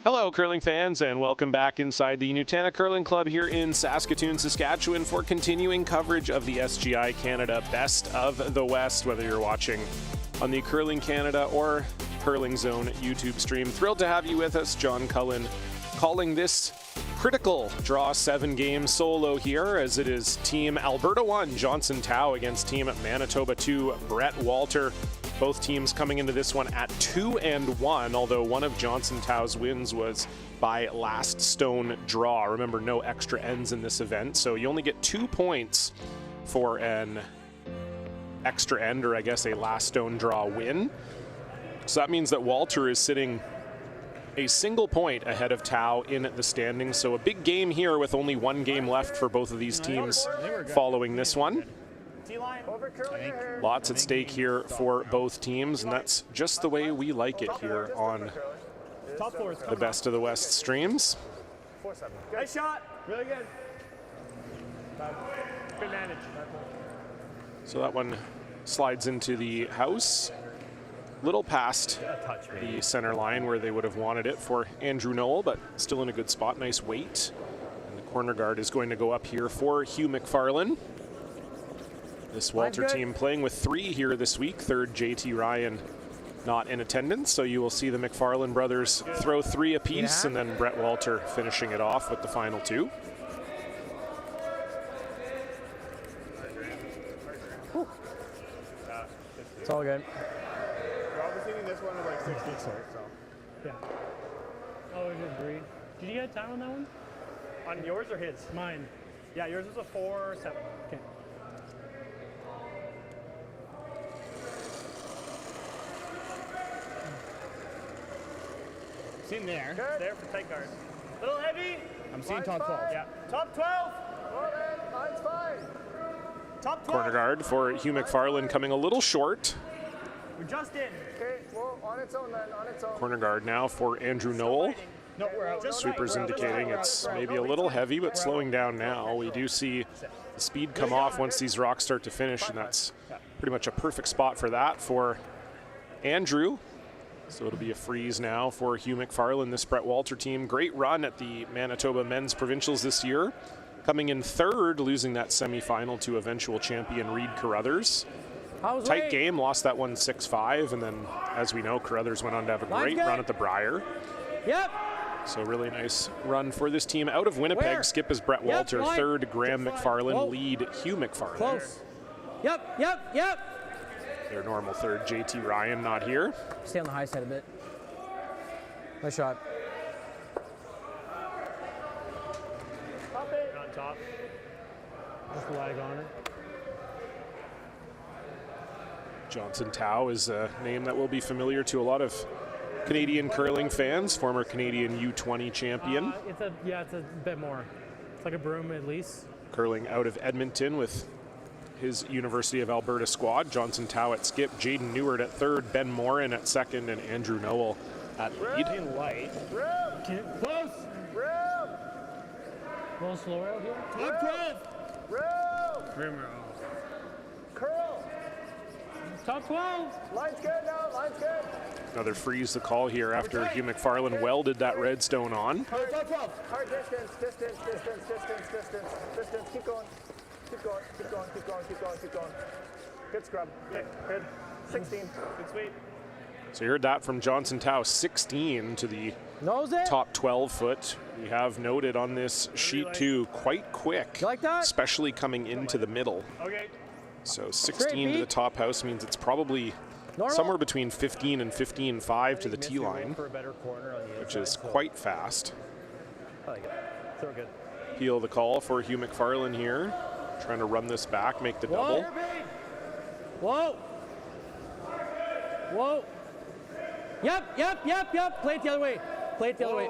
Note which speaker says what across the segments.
Speaker 1: Hello, curling fans, and welcome back inside the Nutana Curling Club here in Saskatoon, Saskatchewan for continuing coverage of the SGI Canada Best of the West, whether you're watching on the Curling Canada or Curling Zone YouTube stream. Thrilled to have you with us. John Cullen calling this critical draw 7-game solo here, as it is Team Alberta 1, Johnson Tao, against Team Manitoba 2, Brett Walter. Both teams coming into this one at 2-1, although one of Johnson Tao's wins was by last stone draw. Remember, no extra ends in this event, so you only get 2 points for an extra end, or I guess a last stone draw win. So that means that Walter is sitting a single point ahead of Tao in the standings. So a big game here with only 1 game left for both of these teams following this one. Lots at stake here for both teams, and that's just the way we like it here on the Best of the West streams.
Speaker 2: Nice shot. Really good. Good manage.
Speaker 1: So that one slides into the house, little past the center line where they would have wanted it for Andrew Noel, but still in a good spot. Nice weight. And the corner guard is going to go up here for Hugh McFarlane. This Walter team playing with 3 here this week. Third, JT Ryan not in attendance, so you will see the McFarlane brothers throw 3 apiece, and then Brett Walter finishing it off with the final 2.
Speaker 2: It's all good.
Speaker 3: We're always thinking this one is like 6 feet short, so.
Speaker 4: Yeah. Oh, it is agreed. Did you get time on that one?
Speaker 2: On yours or his?
Speaker 4: Mine.
Speaker 2: Yeah, yours was a 4-7.
Speaker 4: Okay.
Speaker 3: It's in there.
Speaker 2: Good. There for tight guard. Little heavy.
Speaker 3: I'm seeing top 12.
Speaker 2: Yeah. Top 12. Mine's fine. Top 12.
Speaker 1: Corner guard for Hugh McFarlane coming a little short.
Speaker 2: We're just in.
Speaker 5: Okay, well, on its own then, on its own.
Speaker 1: Corner guard now for Andrew Noel.
Speaker 2: No, we're out.
Speaker 1: Sweepers indicating it's maybe a little heavy, but slowing down now. We do see the speed come off once these rocks start to finish, and that's pretty much a perfect spot for that for Andrew. So it'll be a freeze now for Hugh McFarlane, this Brett Walter team. Great run at the Manitoba Men's Provincials this year. Coming in 3rd, losing that semifinal to eventual champion Reed Carruthers. Tight game, lost that one 6-5, and then, as we know, Carruthers went on to have a great run at the Brier.
Speaker 4: Yep.
Speaker 1: So really nice run for this team. Out of Winnipeg, skip is Brett Walter. 3rd, Graham McFarlane. Lead, Hugh McFarlane.
Speaker 4: Close. Yep.
Speaker 1: Their normal 3rd, JT Ryan, not here.
Speaker 4: Stay on the high side a bit. Nice shot.
Speaker 2: On top.
Speaker 4: Just a lag on it.
Speaker 1: Johnson Tao is a name that will be familiar to a lot of Canadian curling fans, former Canadian U20 champion.
Speaker 4: It's a bit more. It's like a broom at least.
Speaker 1: Curling out of Edmonton with his University of Alberta squad. Johnson Tao at skip, Jaden Neward at 3rd, Ben Morin at 2nd, and Andrew Noel at lead.
Speaker 2: In light.
Speaker 4: Close. A little slower out here.
Speaker 5: Row!
Speaker 3: Rimmer.
Speaker 5: Curl!
Speaker 4: Top 12.
Speaker 5: Line's good now, line's good.
Speaker 1: Another freeze to call here after Hugh McFarlane welded that redstone on.
Speaker 5: Hard distance. Keep going. Good scrub. Good. 16.
Speaker 2: Good sweep.
Speaker 1: So you heard that from Johnson Tao, 16 to the top 12 foot. We have noted on this sheet too, quite quick,
Speaker 4: You like that?
Speaker 1: especially coming into the middle.
Speaker 2: Okay.
Speaker 1: So 16 to the top house means it's probably somewhere between 15 and 15.5 to the tee line, which is quite fast.
Speaker 2: I like it. So we're good.
Speaker 1: Peel the call for Hugh McFarlane here, trying to run this back, make the double.
Speaker 4: Whoa. Yep. Play it the other way.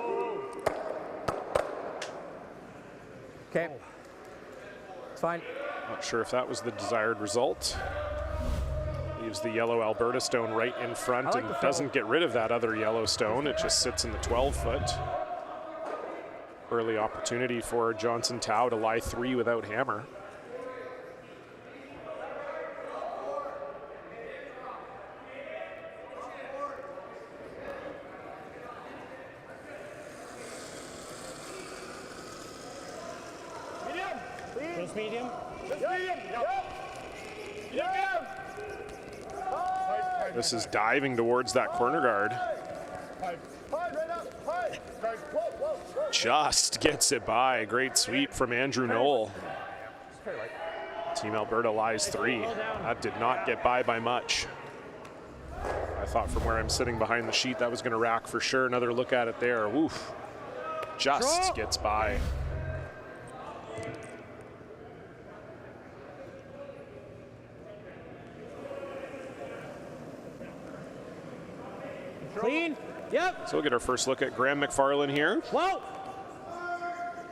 Speaker 4: Okay. It's fine.
Speaker 1: Not sure if that was the desired result. Leaves the yellow Alberta stone right in front and doesn't get rid of that other yellow stone. It just sits in the 12 foot. Early opportunity for Johnson Tao to lie 3 without hammer.
Speaker 4: This medium?
Speaker 1: This is diving towards that corner guard. Just gets it by. Great sweep from Andrew Knoll. Team Alberta lies 3. That did not get by much. I thought from where I'm sitting behind the sheet that was going to rack for sure. Another look at it there. Oof. Just gets by.
Speaker 4: Clean. Yep.
Speaker 1: So we'll get our first look at Graham McFarlane here.
Speaker 4: Whoa.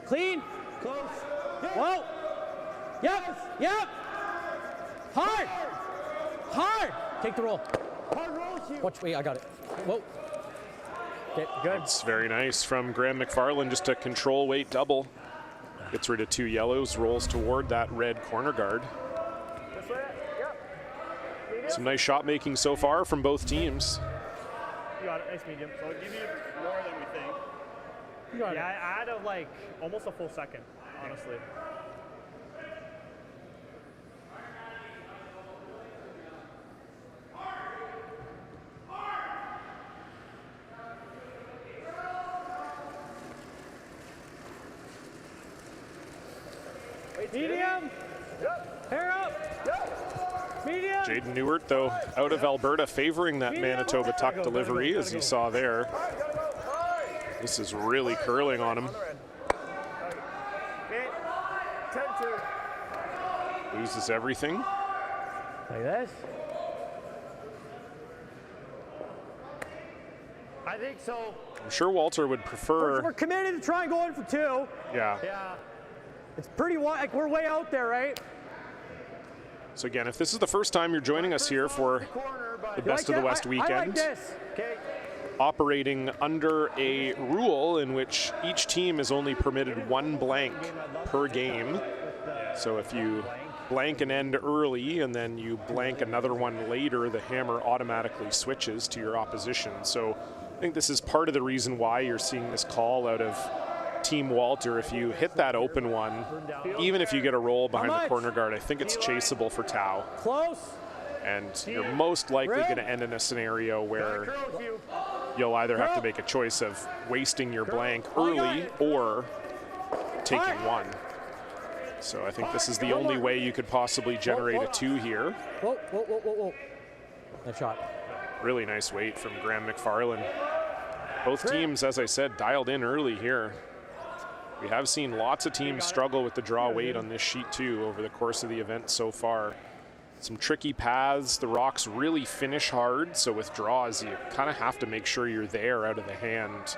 Speaker 4: Clean. Close. Whoa. Yep. Yep. Hard. Hard. Take the roll. Hard roll. Watch. Wait, I got it. Whoa. Okay, good.
Speaker 1: It's very nice from Graham McFarlane, just a control weight double. Gets rid of 2 yellows, rolls toward that red corner guard. Some nice shot making so far from both teams.
Speaker 3: You got it. Nice medium. So I'll give you more than we think.
Speaker 4: You got
Speaker 3: Yeah,
Speaker 4: it.
Speaker 3: I had like almost a full second, honestly.
Speaker 4: Medium. Pair up. Medium.
Speaker 1: Jaden Newert, though, out of Alberta, favoring that Manitoba tuck delivery, as you saw there. This is really curling on him. Loses everything.
Speaker 4: Like this.
Speaker 3: I think so.
Speaker 1: I'm sure Walter would prefer.
Speaker 4: We're committed to try and go in for 2.
Speaker 1: Yeah.
Speaker 3: Yeah.
Speaker 4: It's pretty wide. Like we're way out there, right?
Speaker 1: So again, if this is the first time you're joining us here for the Best of the West
Speaker 4: I
Speaker 1: weekend,
Speaker 4: like this. Okay.
Speaker 1: operating under a rule in which each team is only permitted 1 blank per game. So if you blank an end early and then you blank another one later, the hammer automatically switches to your opposition. So I think this is part of the reason why you're seeing this call out of Team Walter. If you hit that open one, even if you get a roll behind the corner guard, I think it's chaseable for Tau.
Speaker 4: Close.
Speaker 1: And you're most likely going to end in a scenario where you'll either have to make a choice of wasting your blank early or taking 1. So I think this is the only way you could possibly generate a 2 here.
Speaker 4: Whoa, whoa, whoa, whoa, whoa. That shot.
Speaker 1: Really nice weight from Graham McFarlane. Both teams, as I said, dialed in early here. We have seen lots of teams struggle with the draw weight on this sheet too over the course of the event so far. Some tricky paths. The rocks really finish hard, so with draws, you kind of have to make sure you're there out of the hand.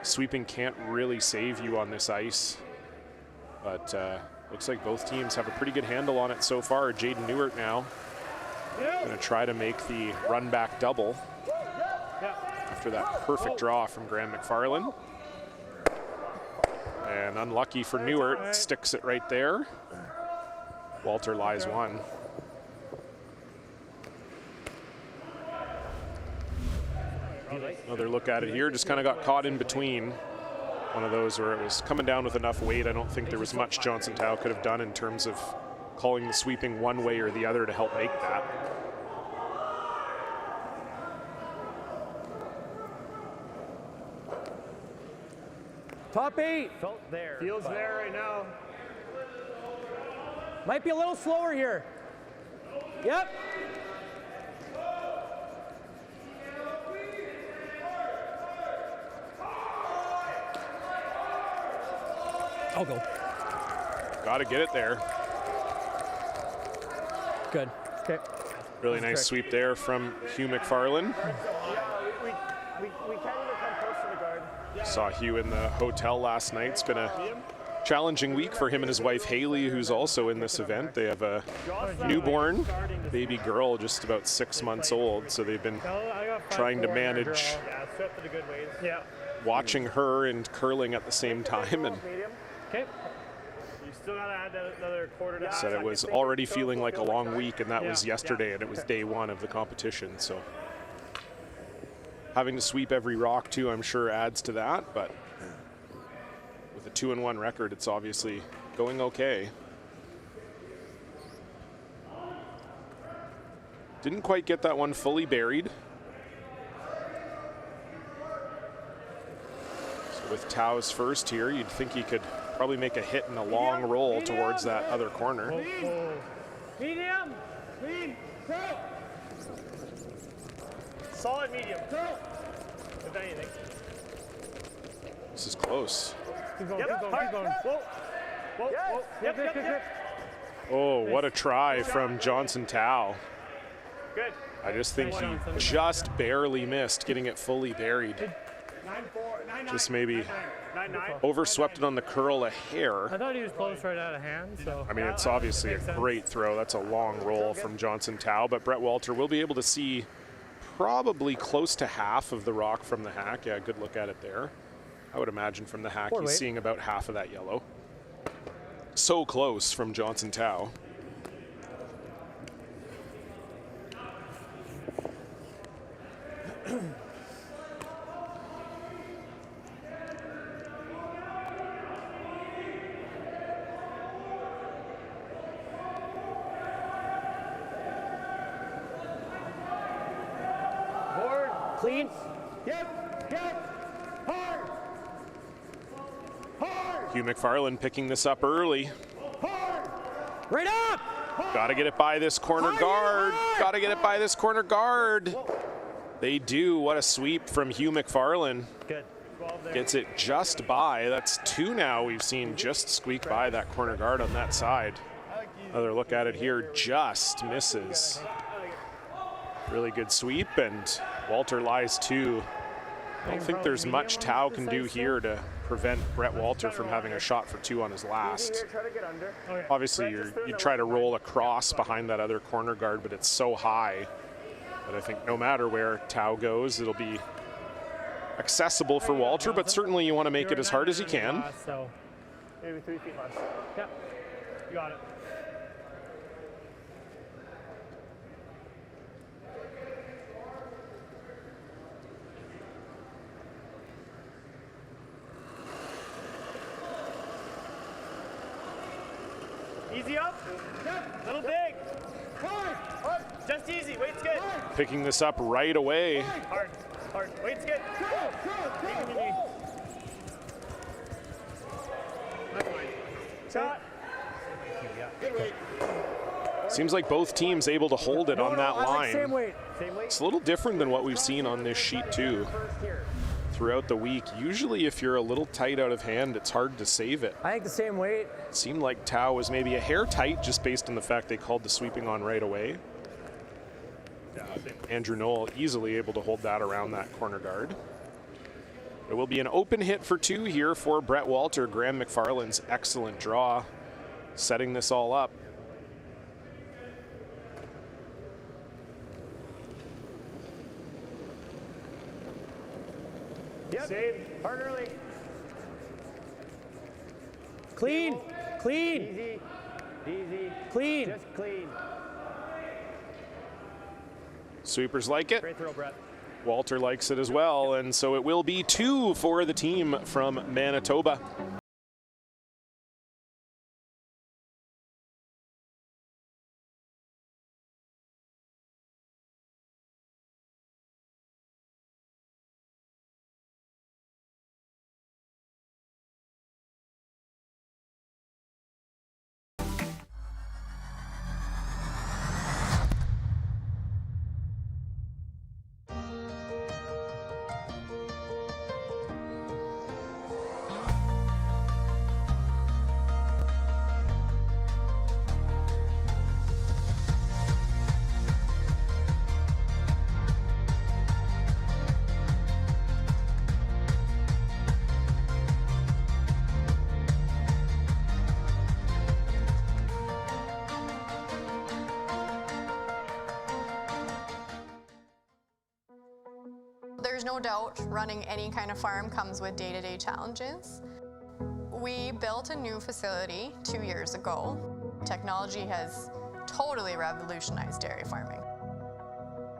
Speaker 1: Sweeping can't really save you on this ice, but looks like both teams have a pretty good handle on it so far. Jaden Newert now going to try to make the run back double after that perfect draw from Graham McFarlane. And unlucky for Newert, sticks it right there. Walter lies 1. Another look at it here, just kind of got caught in between. One of those where it was coming down with enough weight. I don't think there was much Johnson Tau could have done in terms of calling the sweeping one way or the other to help make that.
Speaker 4: Top 8.
Speaker 3: Felt there. Feels there right now.
Speaker 4: Might be a little slower here. Yep. I'll go.
Speaker 1: Got to get it there.
Speaker 4: Good. Okay.
Speaker 1: Really nice sweep there from Hugh McFarlane.
Speaker 5: We can't even come close to the guard.
Speaker 1: Saw Hugh in the hotel last night. It's been a challenging week for him and his wife Haley, who's also in this event. They have a newborn baby girl, just about 6 months old, so they've been trying to manage watching her and curling at the same time. And
Speaker 4: Okay.
Speaker 3: You still gotta add another quarter to
Speaker 1: said it was already feeling like a long week, and that was yesterday, and it was day 1 of the competition. So having to sweep every rock too, I'm sure adds to that, but with a 2-1 record, it's obviously going okay. Didn't quite get that one fully buried. So with Tao's first here, you'd think he could probably make a hit and a long roll towards that other corner.
Speaker 2: Medium. Clean. Go. Solid medium. Go. If anything.
Speaker 1: This is close.
Speaker 2: Keep going. Whoa. Whoa. Yep.
Speaker 1: Oh, what a try from Johnson Tao.
Speaker 2: Good.
Speaker 1: I just think he just barely missed getting it fully buried.
Speaker 2: 9-4.
Speaker 1: Just maybe
Speaker 2: 9-9.
Speaker 1: overswept it on the curl a hair.
Speaker 4: I thought he was close right out of hand, so.
Speaker 1: I mean, it's obviously a great throw. That's a long roll from Johnson Tao, but Brett Walter will be able to see probably close to half of the rock from the hack. Yeah, good look at it there. I would imagine from the hack he's seeing about half of that yellow. So close from Johnson Tao.
Speaker 4: Clean.
Speaker 2: Yep. Hard.
Speaker 1: Hugh McFarland picking this up early.
Speaker 4: Right up.
Speaker 1: Got to get it by this corner guard. Got to get it by this corner guard. They do. What a sweep from Hugh McFarland.
Speaker 2: Good.
Speaker 1: Gets it just by. That's two now we've seen just squeak by that corner guard on that side. Another look at it here, just misses. Really good sweep, and Walter lies two. I don't think there's much Tao can do here to prevent Brett Walter from having a shot for two on his last. Obviously, you try to roll across behind that other corner guard, but it's so high that I think no matter where Tao goes, it'll be accessible for Walter, but certainly you want to make it as hard as you can.
Speaker 2: Maybe 3 feet less. Yep. You got it. Easy up. Yep. Little big. Hard. Just easy. Weight's good.
Speaker 1: Picking this up right away.
Speaker 2: Hard. Weight's good. Shot. Good weight.
Speaker 1: Seems like both teams able to hold it on that line.
Speaker 4: Same weight.
Speaker 1: It's a little different than what we've seen on this sheet too throughout the week. Usually if you're a little tight out of hand, it's hard to save it.
Speaker 4: I think the same weight.
Speaker 1: It seemed like Tao was maybe a hair tight just based on the fact they called the sweeping on right away. Andrew Knoll easily able to hold that around that corner guard. It will be an open hit for two here for Brett Walter. Graham McFarland's excellent draw, setting this all up.
Speaker 2: Yep. Save. Hard early.
Speaker 4: Clean. Clean.
Speaker 2: Easy. Easy.
Speaker 4: Clean.
Speaker 2: Just clean.
Speaker 1: Sweepers like it.
Speaker 2: Great throw, Brett.
Speaker 1: Walter likes it as well, and so it will be two for the team from Manitoba.
Speaker 6: There's no doubt running any kind of farm comes with day-to-day challenges. We built a new facility 2 years ago. Technology has totally revolutionized dairy farming.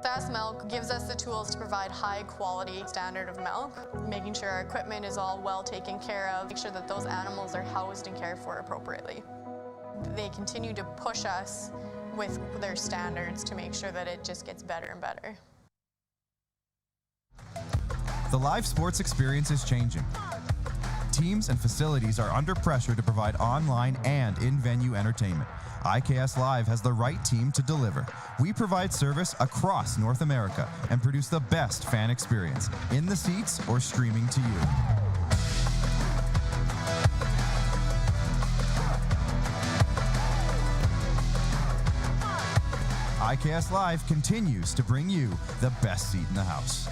Speaker 6: Fast Milk gives us the tools to provide high quality standard of milk, making sure our equipment is all well taken care of, make sure that those animals are housed and cared for appropriately. they continue to push us with their standards to make sure that it just gets better and better.
Speaker 7: The live sports experience is changing. Teams and facilities are under pressure to provide online and in-venue entertainment. IKS Live has the right team to deliver. We provide service across North America and produce the best fan experience, in the seats or streaming to you. IKS Live continues to bring you the best seat in the house.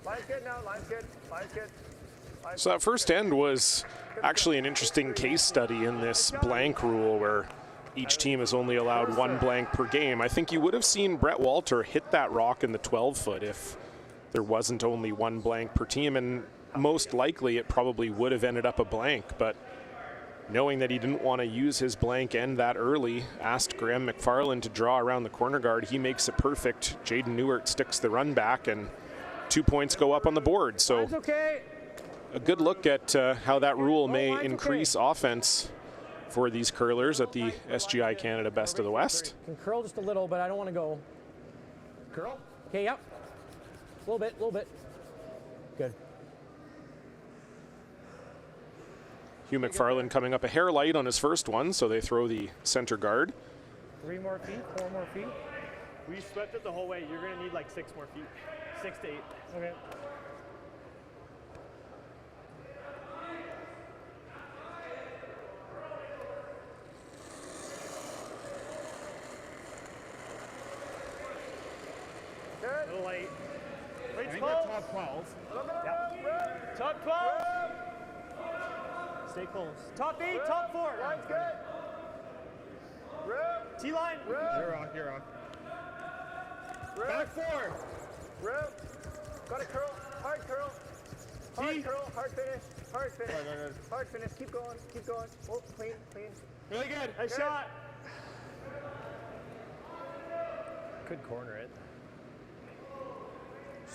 Speaker 5: Line's good now, line's good, line's good.
Speaker 1: So that first end was actually an interesting case study in this blank rule where each team is only allowed one blank per game. I think you would have seen Brett Walter hit that rock in the 12-foot if there wasn't only one blank per team, and most likely it probably would have ended up a blank, but knowing that he didn't want to use his blank end that early, asked Graham McFarland to draw around the corner guard. He makes it perfect. Jaden Newert sticks the run back, and 2 points go up on the board. So a good look at how that rule may increase offense for these curlers at the SGI Canada Best of the West.
Speaker 4: Can curl just a little, but I don't want to go. Curl? Okay, yep. A little bit. Good.
Speaker 1: Hugh McFarland coming up a hair light on his first one, so they throw the center guard.
Speaker 2: 3 more feet, 4 more feet. We swept it the whole way. You're going to need like 6 more feet. 6 to 8. Okay.
Speaker 5: Good.
Speaker 2: A little late.
Speaker 3: I
Speaker 2: Late's
Speaker 3: think
Speaker 2: close.
Speaker 3: we're top 12.
Speaker 2: Yep. Top 12. Stay close. Top 8, top 4.
Speaker 5: Line's good.
Speaker 2: T-line.
Speaker 3: You're off, you're off. Back 4.
Speaker 5: Got a curl. Hard curl. Hard curl. Hard finish. Hard finish. Hard finish. Keep going. Keep going. Oh, clean.
Speaker 2: Really good. Nice shot. Could corner it.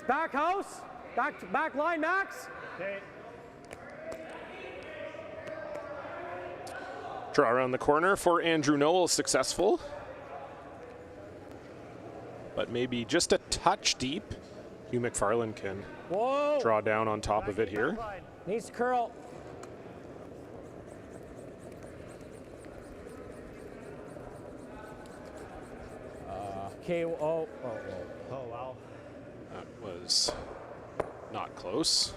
Speaker 4: Back house. Back line, Max.
Speaker 2: Okay.
Speaker 1: Draw around the corner for Andrew Noel, successful. But maybe just a touch deep. Hugh McFarland can draw down on top of it here.
Speaker 4: Needs to curl. Okay, oh wow.
Speaker 1: That was not close.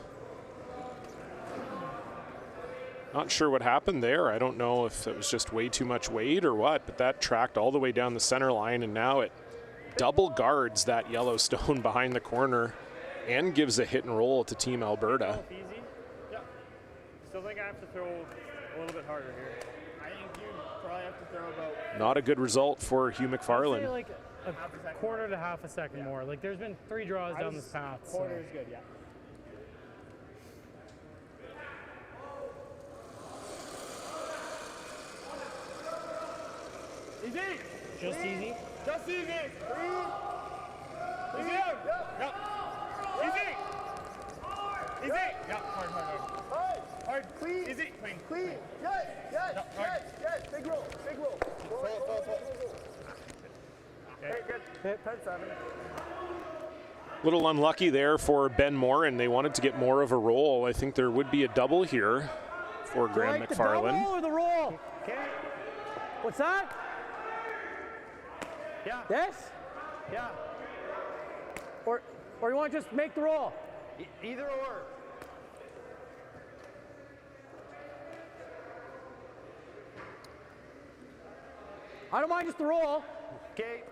Speaker 1: Not sure what happened there. I don't know if it was just way too much weight or what, but that tracked all the way down the center line, and now it double guards that Yellowstone behind the corner and gives a hit and roll to Team Alberta.
Speaker 2: Easy. Yeah. Still think I have to throw a little bit harder here.
Speaker 3: I think you probably have to throw about...
Speaker 1: Not a good result for Hugh McFarland.
Speaker 2: I'd say like a quarter to half a second more. Like there's been 3 draws down this path.
Speaker 5: Quarter is good, yeah.
Speaker 2: Easy. Just easy.
Speaker 5: Just easy. Clean.
Speaker 2: Easy. Yep. Easy. Easy. Yep. Hard.
Speaker 5: Hard. Clean.
Speaker 2: Easy.
Speaker 5: Clean. Yes. Big roll. Okay, good. 10-7.
Speaker 1: Little unlucky there for Ben Moore, and they wanted to get more of a roll. I think there would be a double here for Graham McFarland.
Speaker 4: The double or the roll?
Speaker 2: Okay.
Speaker 4: What's that?
Speaker 2: Yeah.
Speaker 4: This?
Speaker 2: Yeah.
Speaker 4: Or you want to just make the roll?
Speaker 2: Either or.
Speaker 4: I don't mind just the roll.
Speaker 2: Okay.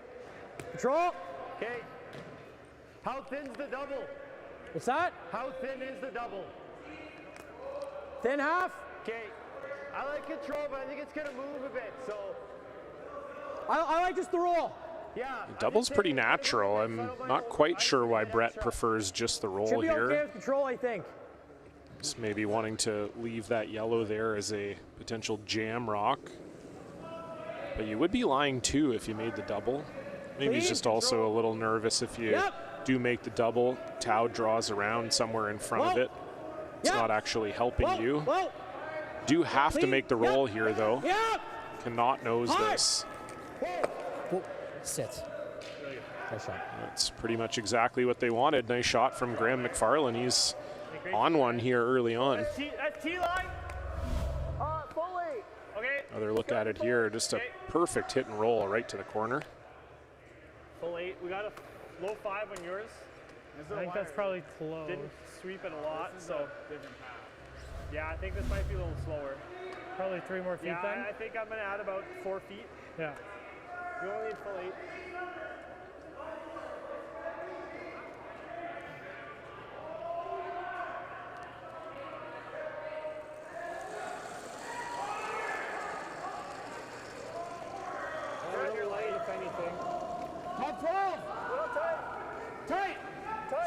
Speaker 4: Control.
Speaker 2: Okay. How thin's the double?
Speaker 4: What's that?
Speaker 2: How thin is the double?
Speaker 4: Thin half?
Speaker 2: Okay. I like control, but I think it's gonna move a bit. So.
Speaker 4: I like just the roll.
Speaker 2: Yeah.
Speaker 1: The double's pretty natural. I'm not quite sure why Brett prefers just the roll
Speaker 4: Should be
Speaker 1: here.
Speaker 4: okay with control, I think.
Speaker 1: Just maybe wanting to leave that yellow there as a potential jam rock. But you would be lying too if you made the double. Maybe he's just also a little nervous if you do make the double. Tao draws around somewhere in front of it. It's not actually helping you. Do have to make the roll here, though. Cannot nose this.
Speaker 4: Sit. Nice shot.
Speaker 1: That's pretty much exactly what they wanted. Nice shot from Graham McFarland. He's on one here early on.
Speaker 2: That's T line.
Speaker 5: Fully.
Speaker 2: Okay.
Speaker 1: Another look at it here. Just a perfect hit and roll right to the corner.
Speaker 2: Full 8. We got a low 5 on yours.
Speaker 3: I think that's probably close.
Speaker 2: Didn't sweep it a lot, so. Yeah, I think this might be a little slower.
Speaker 3: Probably 3 more feet
Speaker 2: Yeah,
Speaker 3: then?
Speaker 2: I think I'm going to add about 4 feet.
Speaker 3: Yeah.
Speaker 2: You only need full 8.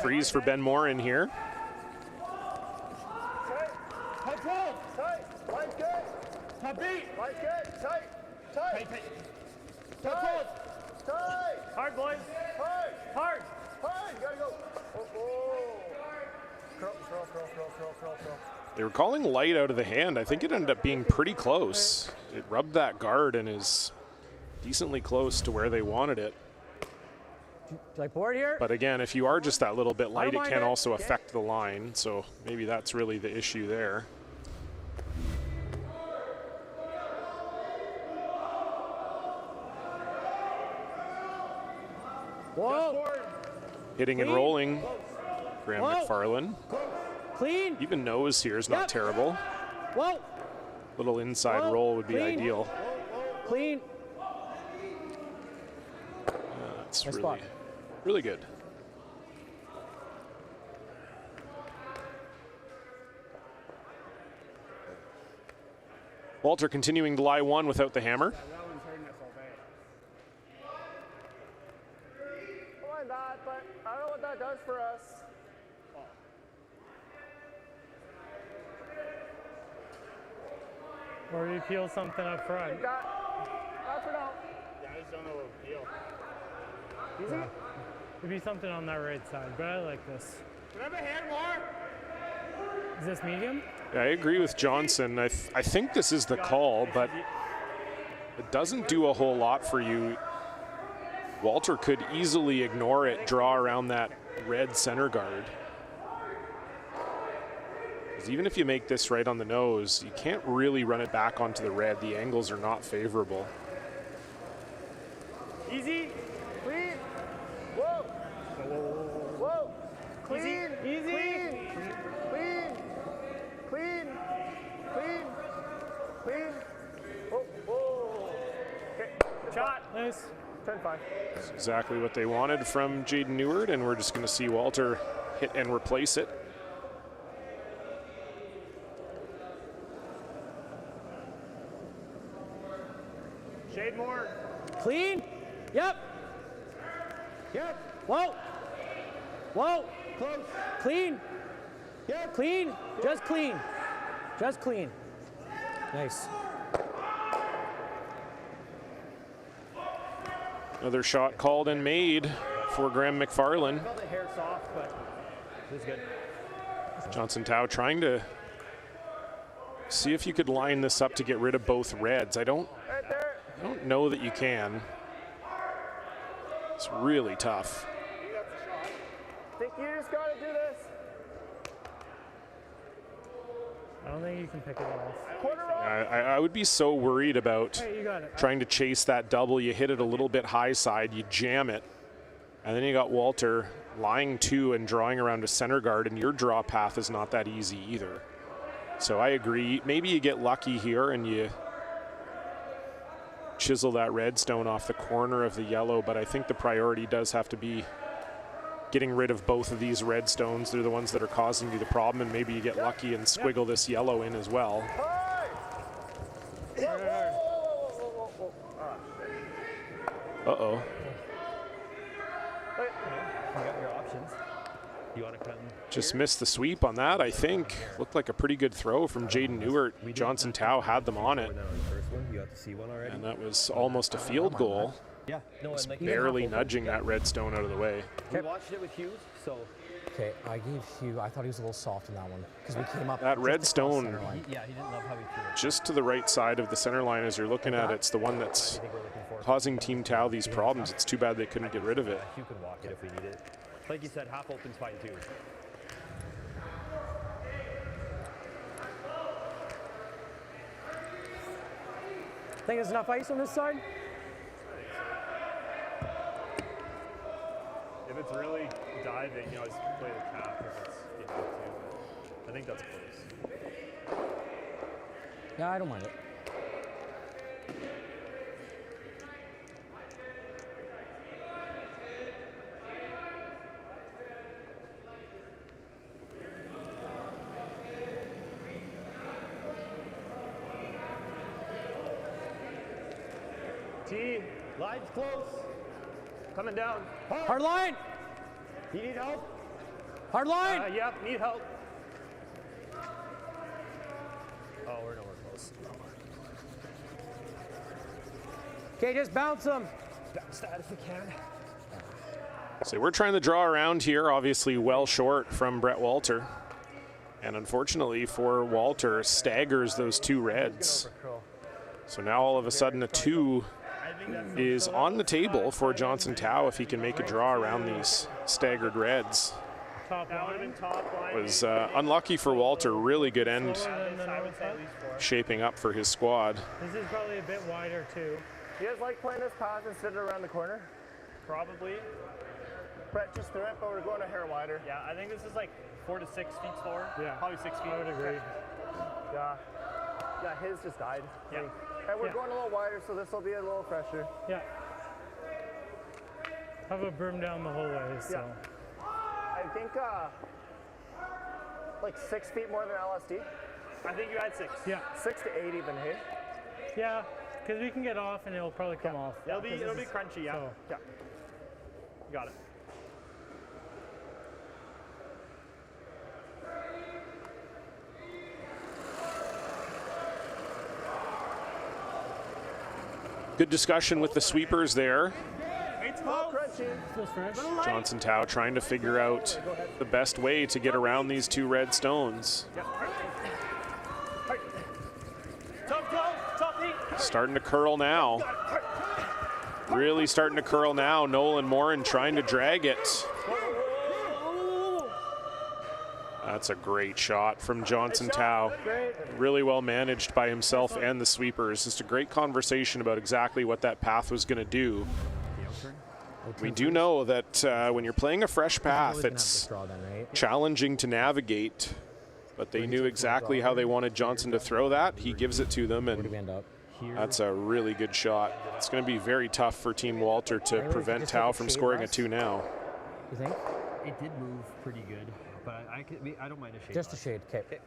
Speaker 1: Freeze for Ben Moore in here.
Speaker 2: Hard, boys. Hard.
Speaker 5: Gotta go.
Speaker 1: They were calling light out of the hand. I think it ended up being pretty close. It rubbed that guard and is decently close to where they wanted it.
Speaker 4: Like board here?
Speaker 1: But again, if you are just that little bit light, it can also affect the line. So maybe that's really the issue there.
Speaker 4: Whoa.
Speaker 1: Hitting and rolling. Graham McFarland.
Speaker 4: Clean.
Speaker 1: Even nose here is not terrible.
Speaker 4: Whoa.
Speaker 1: Little inside roll would be ideal.
Speaker 4: Clean.
Speaker 1: That's
Speaker 4: Nice
Speaker 1: really,
Speaker 4: spot.
Speaker 1: really good. Walter continuing to lie one without the hammer.
Speaker 5: That one's hurting us all day. Why not? But I don't know what that does for us.
Speaker 3: Or you peel something up front.
Speaker 5: Not for now.
Speaker 3: Yeah, I just don't know what peel.
Speaker 5: Easy?
Speaker 3: Maybe something on that right side, but I like this.
Speaker 5: Can I have a hand more?
Speaker 3: Is this medium?
Speaker 1: Yeah, I agree with Johnson. I think this is the call, but it doesn't do a whole lot for you. Walter could easily ignore it, draw around that red center guard. 'Cause even if you make this right on the nose, you can't really run it back onto the red. The angles are not favorable.
Speaker 2: Easy.
Speaker 5: Clean. Whoa. Whoa. Clean.
Speaker 2: Easy.
Speaker 5: Clean. Clean. Clean. Clean. Whoa. Okay.
Speaker 2: Shot.
Speaker 3: Nice.
Speaker 5: 10-5.
Speaker 1: That's exactly what they wanted from Jaden Neward, and we're just going to see Walter hit and replace it.
Speaker 2: Shade more.
Speaker 4: Clean. Yep. Yep. Whoa. Whoa. Close. Clean. Yep. Clean. Just clean. Just clean. Nice.
Speaker 1: Another shot called and made for Graham McFarland.
Speaker 2: I felt the hair soft, but it was good.
Speaker 1: Johnson Tao trying to see if you could line this up to get rid of both reds. I don't know that you can. It's really tough.
Speaker 5: I think you just gotta do this.
Speaker 3: I don't think you can pick it off.
Speaker 5: Quarter off.
Speaker 1: I would be so worried about
Speaker 3: Hey, you got it.
Speaker 1: trying to chase that double. You hit it a little bit high side, you jam it, and then you got Walter lying two and drawing around a center guard, and your draw path is not that easy either. So I agree. Maybe you get lucky here and you chisel that red stone off the corner of the yellow, but I think the priority does have to be getting rid of both of these red stones. They're the ones that are causing you the problem, and maybe you get lucky and squiggle this yellow in as well. Uh-oh.
Speaker 8: You got your options. You want to cut
Speaker 1: Just missed the sweep on that, I think. Looked like a pretty good throw from Jaden Newart. Johnson Tao had them on it,
Speaker 8: the first one? You got to see one already?
Speaker 1: and that was almost a field goal.
Speaker 8: Yeah. No, and like
Speaker 1: Barely nudging that red stone out of the way.
Speaker 8: we watched it with Hughes, so
Speaker 4: Okay, I gave Hugh, I thought he was a little soft in that one because we came up.
Speaker 1: That
Speaker 4: just
Speaker 1: red
Speaker 4: across
Speaker 1: stone,
Speaker 4: center line.
Speaker 8: he didn't love how he threw it.
Speaker 1: just to the right side of the center line as you're looking at it, it's the one that's causing Team Tau these problems. It's too bad they couldn't get rid of it.
Speaker 8: Hugh could walk it if we need it. Like you said, half open's fine too.
Speaker 4: Think there's enough ice on this side?
Speaker 2: If it's really diving, you know, just play the cap if it's you have to. But I think that's close.
Speaker 4: Yeah, I don't mind it.
Speaker 2: T, line's close. Coming down.
Speaker 4: Hard line!
Speaker 2: You need help?
Speaker 4: Hard line!
Speaker 2: Yep, need help. Oh, we're nowhere close.
Speaker 4: Okay, just bounce them.
Speaker 2: Bounce that if we can.
Speaker 1: So we're trying to draw around here, obviously well short from Brett Walter. And unfortunately for Walter, staggers those two reds. So now all of a sudden a 2 is on the table for Johnson Tau if he can make a draw around these staggered reds.
Speaker 2: Top line.
Speaker 1: Was unlucky for Walter, really good end
Speaker 2: I would say at least 4.
Speaker 1: shaping up for his squad.
Speaker 2: This is probably a bit wider too.
Speaker 5: You guys like playing this pass instead of around the corner?
Speaker 2: Probably.
Speaker 5: Brett just threw it, but we're going a hair wider.
Speaker 2: Yeah, I think this is like 4 to 6 feet slower. Yeah. Probably 6 feet. I would agree.
Speaker 5: Yeah. Yeah, his just died.
Speaker 2: Yeah.
Speaker 5: And we're going a little wider, so this will be a little fresher.
Speaker 2: Yeah. Have a broom down the whole way, so.
Speaker 5: Yeah. I think like 6 feet more than LSD.
Speaker 2: I think you had 6. Yeah.
Speaker 5: 6 to 8 even, hey?
Speaker 2: Yeah, because we can get off and it'll probably come off. It'll be crunchy, yeah.
Speaker 5: Yeah.
Speaker 2: You got it.
Speaker 1: Good discussion with the sweepers there.
Speaker 5: Crunchy.
Speaker 1: Johnson Tau trying to figure out the best way to get around these two red stones. Starting to curl now. Really starting to curl now. Nolan Morin trying to drag it. That's a great shot from Johnson Tau. Really well managed by himself and the sweepers. Just a great conversation about exactly what that path was going to do. We do know that when you're playing a fresh path, it's challenging to navigate, but they knew exactly how they wanted Johnson to throw that. He gives it to them, and that's a really good shot. It's going to be very tough for Team Walter to prevent Tau from scoring a 2 now.
Speaker 4: You think?
Speaker 8: It did move pretty good, but I don't mind a shade.
Speaker 4: Just a shade, okay.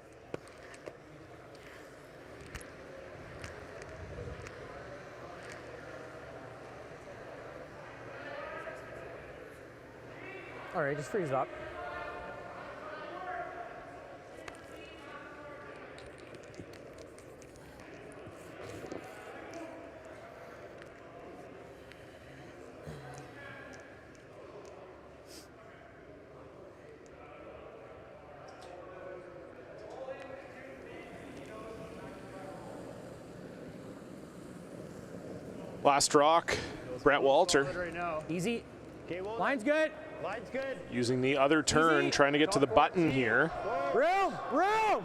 Speaker 4: All right, just freeze up.
Speaker 1: Last rock, Brett Walter.
Speaker 2: Right now.
Speaker 4: Easy.
Speaker 2: Okay, well,
Speaker 4: Line's good.
Speaker 2: line's good.
Speaker 1: Using the other turn, trying to get to the button here.
Speaker 4: Room, room.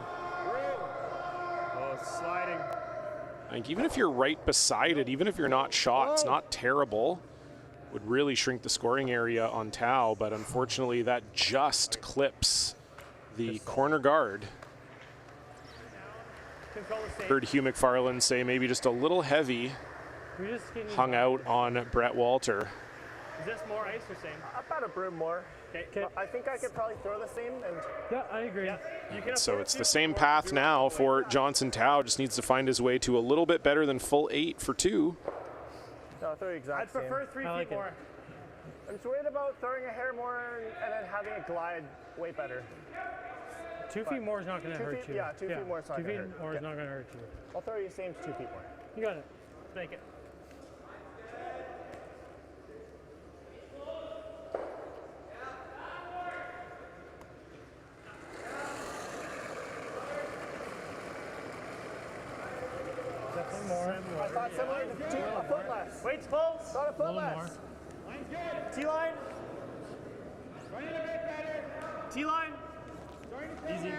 Speaker 2: Oh, it's sliding.
Speaker 1: I think even if you're right beside it, even if you're not shot, it's not terrible. Would really shrink the scoring area on Tau, but unfortunately that just clips the corner guard. Heard Hugh McFarland say maybe just a little heavy hung out on Brett Walter.
Speaker 2: Is this more ice or same?
Speaker 5: About a broom more.
Speaker 2: Okay.
Speaker 5: I think I could probably throw the same and
Speaker 2: Yeah, I agree. Yeah. You can
Speaker 1: So it's the same path now for Johnson Tau, just needs to find his way to a little bit better than full 8 for 2.
Speaker 5: no, I'll throw the exact
Speaker 2: I'd
Speaker 5: same.
Speaker 2: prefer 3
Speaker 4: I like
Speaker 2: feet
Speaker 4: it.
Speaker 2: more.
Speaker 5: I'm just worried about throwing a hair more and then having it glide way better.
Speaker 2: 2 feet more is not going to
Speaker 5: 2
Speaker 2: hurt
Speaker 5: feet,
Speaker 2: you.
Speaker 5: yeah, 2 feet more is not
Speaker 2: 2
Speaker 5: gonna
Speaker 2: feet
Speaker 5: hurt.
Speaker 2: more is
Speaker 5: Yeah.
Speaker 2: not going to hurt you.
Speaker 5: I'll throw you the same 2 feet more.
Speaker 2: You got it. Make it.
Speaker 5: That's similar to a foot less.
Speaker 2: Weight's close.
Speaker 5: About a foot less.
Speaker 2: T-line. T-line. Easy.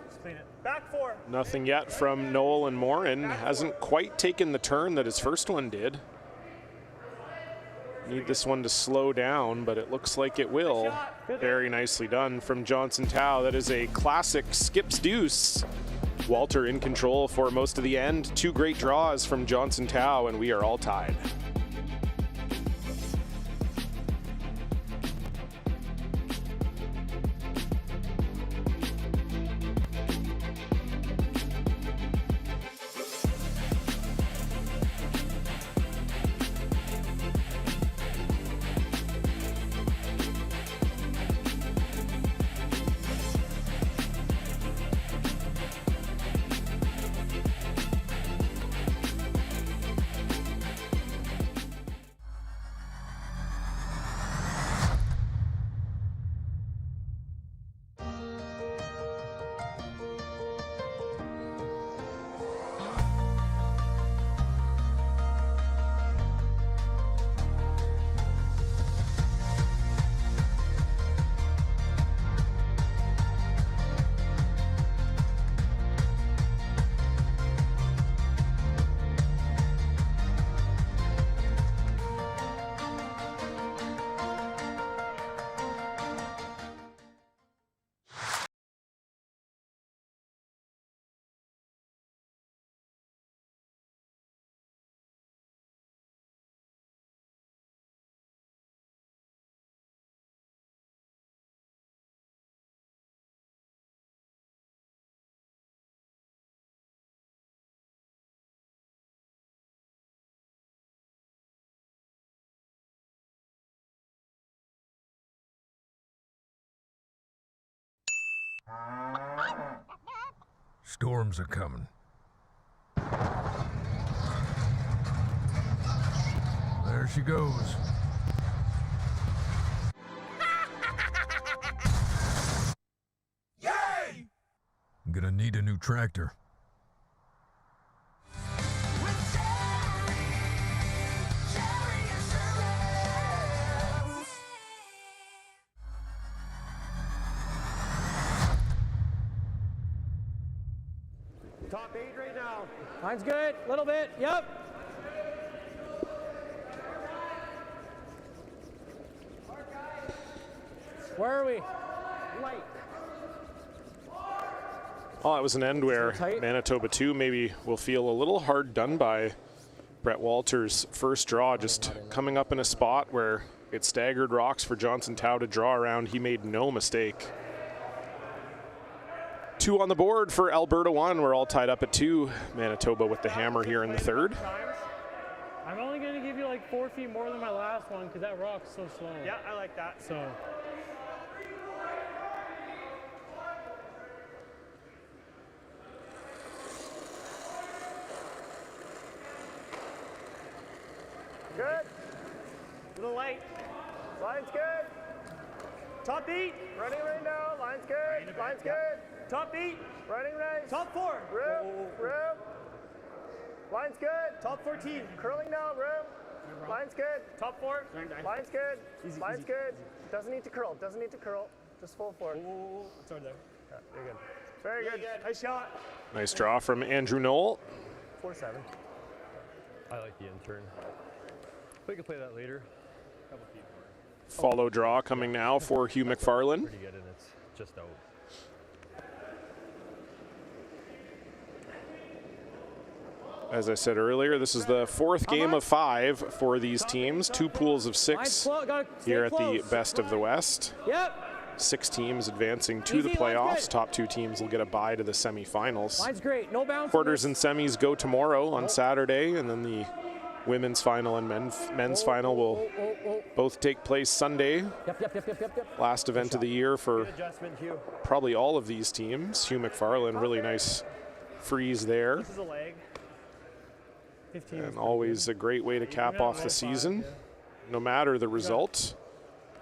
Speaker 2: Just clean it. Back 4.
Speaker 1: Nothing yet from Noel and Morin. Hasn't quite taken the turn that his first one did. Need this one to slow down, but it looks like it will. Very nicely done from Johnson Tao. That is a classic skips deuce. Walter in control for most of the end. 2 great draws from Johnson Tao, and we are all tied.
Speaker 9: Storms are coming. There she goes. Yay! I'm gonna need a new tractor.
Speaker 2: Top 8 right now.
Speaker 4: Line's good. Little bit. Yep. Where are we? Light.
Speaker 1: Well, that was an end where
Speaker 4: tight.
Speaker 1: Manitoba 2 maybe will feel a little hard done by. Brett Walters' first draw just coming up in a spot where it staggered rocks for Johnson Tao to draw around. He made no mistake. 2 on the board for Alberta 1. We're all tied up at 2. Manitoba with the hammer here in the third.
Speaker 2: I'm only going to give you like 4 feet more than my last one because that rock's so slow. Yeah, I like that. So.
Speaker 5: Good.
Speaker 2: Little light.
Speaker 5: Line's good.
Speaker 2: Top 8.
Speaker 5: Running right now. Line's good. Line's good.
Speaker 2: Top 8.
Speaker 5: Running right.
Speaker 2: Top 4.
Speaker 5: Room. Line's good.
Speaker 2: Top 14.
Speaker 5: Curling now. Room. Line's good.
Speaker 2: Top 4.
Speaker 5: Line's good.
Speaker 2: Easy,
Speaker 5: Line's
Speaker 2: easy,
Speaker 5: good.
Speaker 2: easy.
Speaker 5: Doesn't need to curl. Doesn't need to curl. Just full forward.
Speaker 2: It's over there.
Speaker 5: Yeah, you're good. Very good.
Speaker 2: Nice shot.
Speaker 1: Nice draw from Andrew Knoll.
Speaker 5: 4-7.
Speaker 8: I like the intern. We can play that later. Couple feet more.
Speaker 1: Follow draw coming now for Hugh McFarlane.
Speaker 8: Pretty good, and it's just out.
Speaker 1: As I said earlier, this is the 4th game of 5 for these teams. 2 pools of 6 here at the Best of the West.
Speaker 4: Yep.
Speaker 1: 6 teams advancing to the playoffs. Top 2 teams will get a bye to the semifinals.
Speaker 4: Line's great. No bounce.
Speaker 1: Quarters and semis go tomorrow on Saturday, and then the women's final and men's final will both take place Sunday.
Speaker 4: Yep.
Speaker 1: Last event of the year for
Speaker 2: Good adjustment, Hugh.
Speaker 1: probably all of these teams. Hugh McFarlane, really nice freeze there.
Speaker 2: This is a leg. 15
Speaker 1: And always a great way to cap off the season, no matter the result.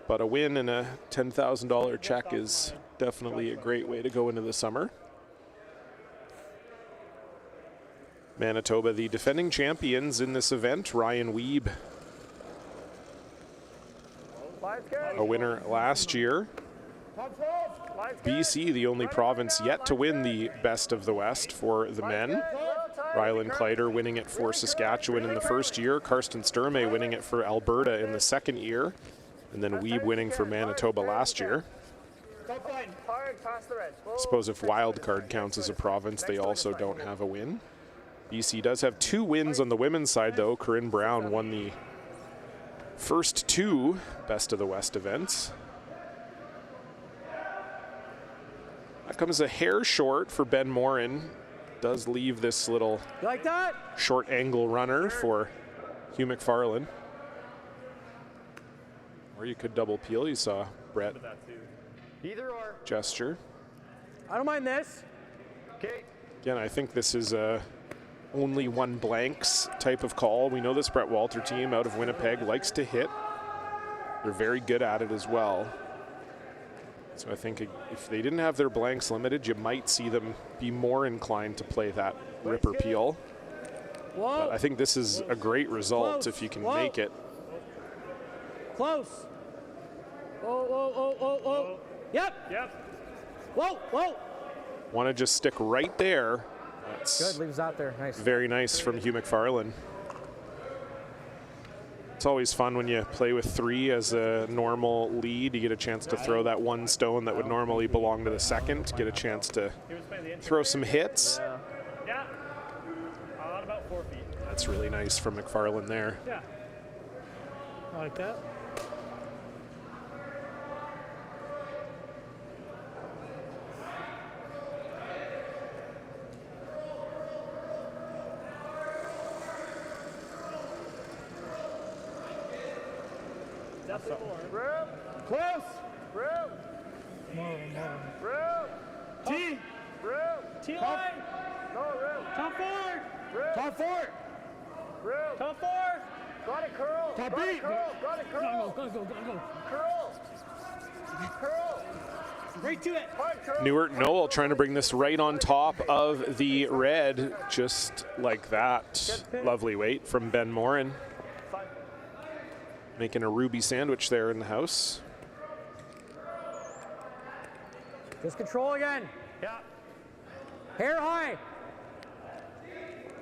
Speaker 1: But a win and a $10,000 check is definitely a great way to go into the summer. Manitoba, the defending champions in this event, Ryan Wiebe, a winner last year. BC, the only province yet to win the Best of the West for the men. Rylan Kleider winning it for Saskatchewan in the first year, Karsten Sturmey winning it for Alberta in the second year, and then Wiebe winning for Manitoba last year. I suppose if wildcard counts as a province, they also don't have a win. BC does have 2 wins on the women's side, though. Corinne Brown won the first 2 Best of the West events. That comes a hair short for Ben Morin. Does leave this little
Speaker 4: You like that?
Speaker 1: short angle runner for Hugh McFarlane. Or you could double peel. You saw Brett
Speaker 8: Either or.
Speaker 1: gesture.
Speaker 4: I don't mind this.
Speaker 8: Okay.
Speaker 1: Again, I think this is a only one blanks type of call. We know this Brett Walter team out of Winnipeg likes to hit. They're very good at it as well. So I think if they didn't have their blanks limited, you might see them be more inclined to play that ripper peel. But I think this is a great result if you can make it.
Speaker 4: Close. Oh. Yep. Whoa.
Speaker 1: Want to just stick right there. That's
Speaker 4: Good, leaves out there. Nice.
Speaker 1: very nice from Hugh McFarlane. It's always fun when you play with 3 as a normal lead. You get a chance to throw that one stone that would normally belong to the second. Get a chance to throw some hits.
Speaker 2: Yeah. About 4 feet.
Speaker 1: That's really nice from McFarlane there.
Speaker 2: Yeah. I like that.
Speaker 4: Close.
Speaker 2: T. T line. Top 4.
Speaker 4: Top 4.
Speaker 2: Top 4.
Speaker 5: Got it, curl.
Speaker 4: Top
Speaker 5: Got
Speaker 4: beat.
Speaker 5: it, curl. Got it, curl.
Speaker 4: Go.
Speaker 5: Curl.
Speaker 4: Right to it.
Speaker 5: Hard curl.
Speaker 1: Newart Noel trying to bring this right on top of the red, just like that. Lovely weight from Ben Morin. Making a ruby sandwich there in the house.
Speaker 4: Just control again.
Speaker 2: Yeah.
Speaker 4: Hair high.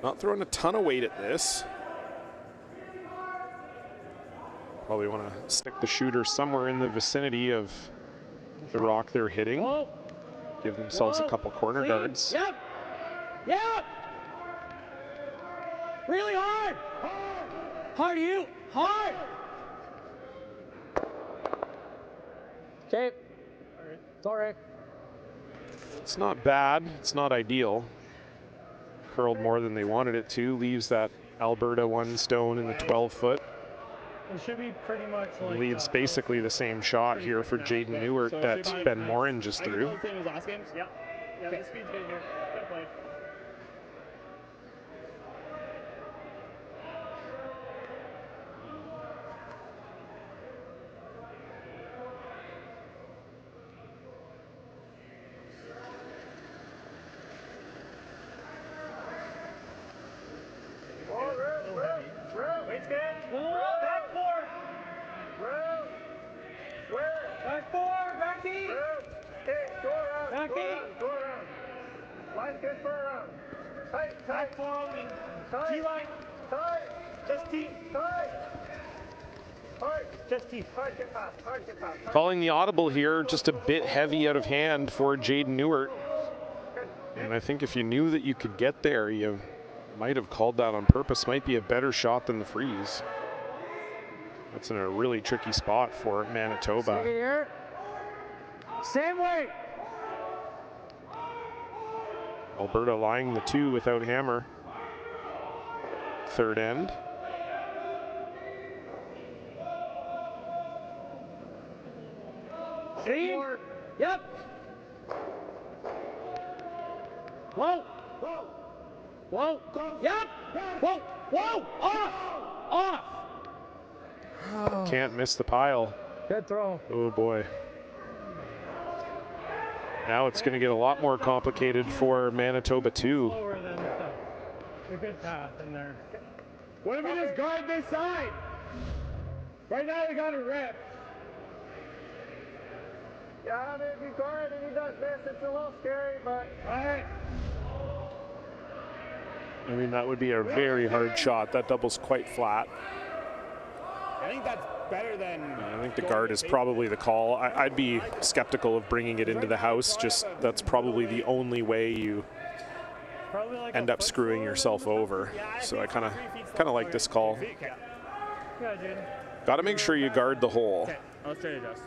Speaker 1: Not throwing a ton of weight at this. Probably want to stick the shooter somewhere in the vicinity of the rock they're hitting.
Speaker 4: Whoa.
Speaker 1: Give themselves a couple corner
Speaker 4: Clean.
Speaker 1: guards.
Speaker 4: Yep. Really hard. Hard, you. Hard. Okay. Sorry.
Speaker 1: It's not bad. It's not ideal. Curled more than they wanted it to. Leaves that Alberta 1 stone in the 12-foot.
Speaker 2: It should be pretty much like.
Speaker 1: Leaves basically the same shot here for Jaden Newart that Ben Morin just threw.
Speaker 2: Same as last game. Yeah. Yeah. The speed's good here. Good play. Weight's good. Back 4. Back 4. Back feet.
Speaker 5: Go around.
Speaker 2: Back feet.
Speaker 5: Go around. Line's good for a round. Tight.
Speaker 2: Back 4 only.
Speaker 5: Tight.
Speaker 2: T-line.
Speaker 5: Tight.
Speaker 2: Just T.
Speaker 5: Tight. Hard.
Speaker 2: Just T.
Speaker 5: Hard get past. Hard get past.
Speaker 1: Calling the audible here, just a bit heavy out of hand for Jaden Newart. And I think if you knew that you could get there, you might have called that on purpose. Might be a better shot than the freeze. That's in a really tricky spot for Manitoba.
Speaker 4: Here. Same way.
Speaker 1: Alberta lying the 2 without hammer. Third end.
Speaker 4: Clean. Yep. Whoa. Yep. Whoa. Off.
Speaker 1: Can't miss the pile.
Speaker 4: Good throw.
Speaker 1: Oh boy. Now it's going to get a lot more complicated for Manitoba too.
Speaker 2: Lower than a good path in there.
Speaker 3: What if we just guard this side? Right now they got a rip.
Speaker 5: Yeah, I mean, if you guard and he does this, it's a little scary, but...
Speaker 3: Alright.
Speaker 1: I mean, that would be a very hard shot. That double's quite flat.
Speaker 3: I think that's better than...
Speaker 1: I think the guard is probably the call. I'd be skeptical of bringing it into the house. Just that's probably the only way you
Speaker 2: Like
Speaker 1: end up screwing yourself over. So I kind of like this call.
Speaker 2: Yeah, dude.
Speaker 1: Got to make sure you guard the hole.
Speaker 3: Okay, I'll straight adjust.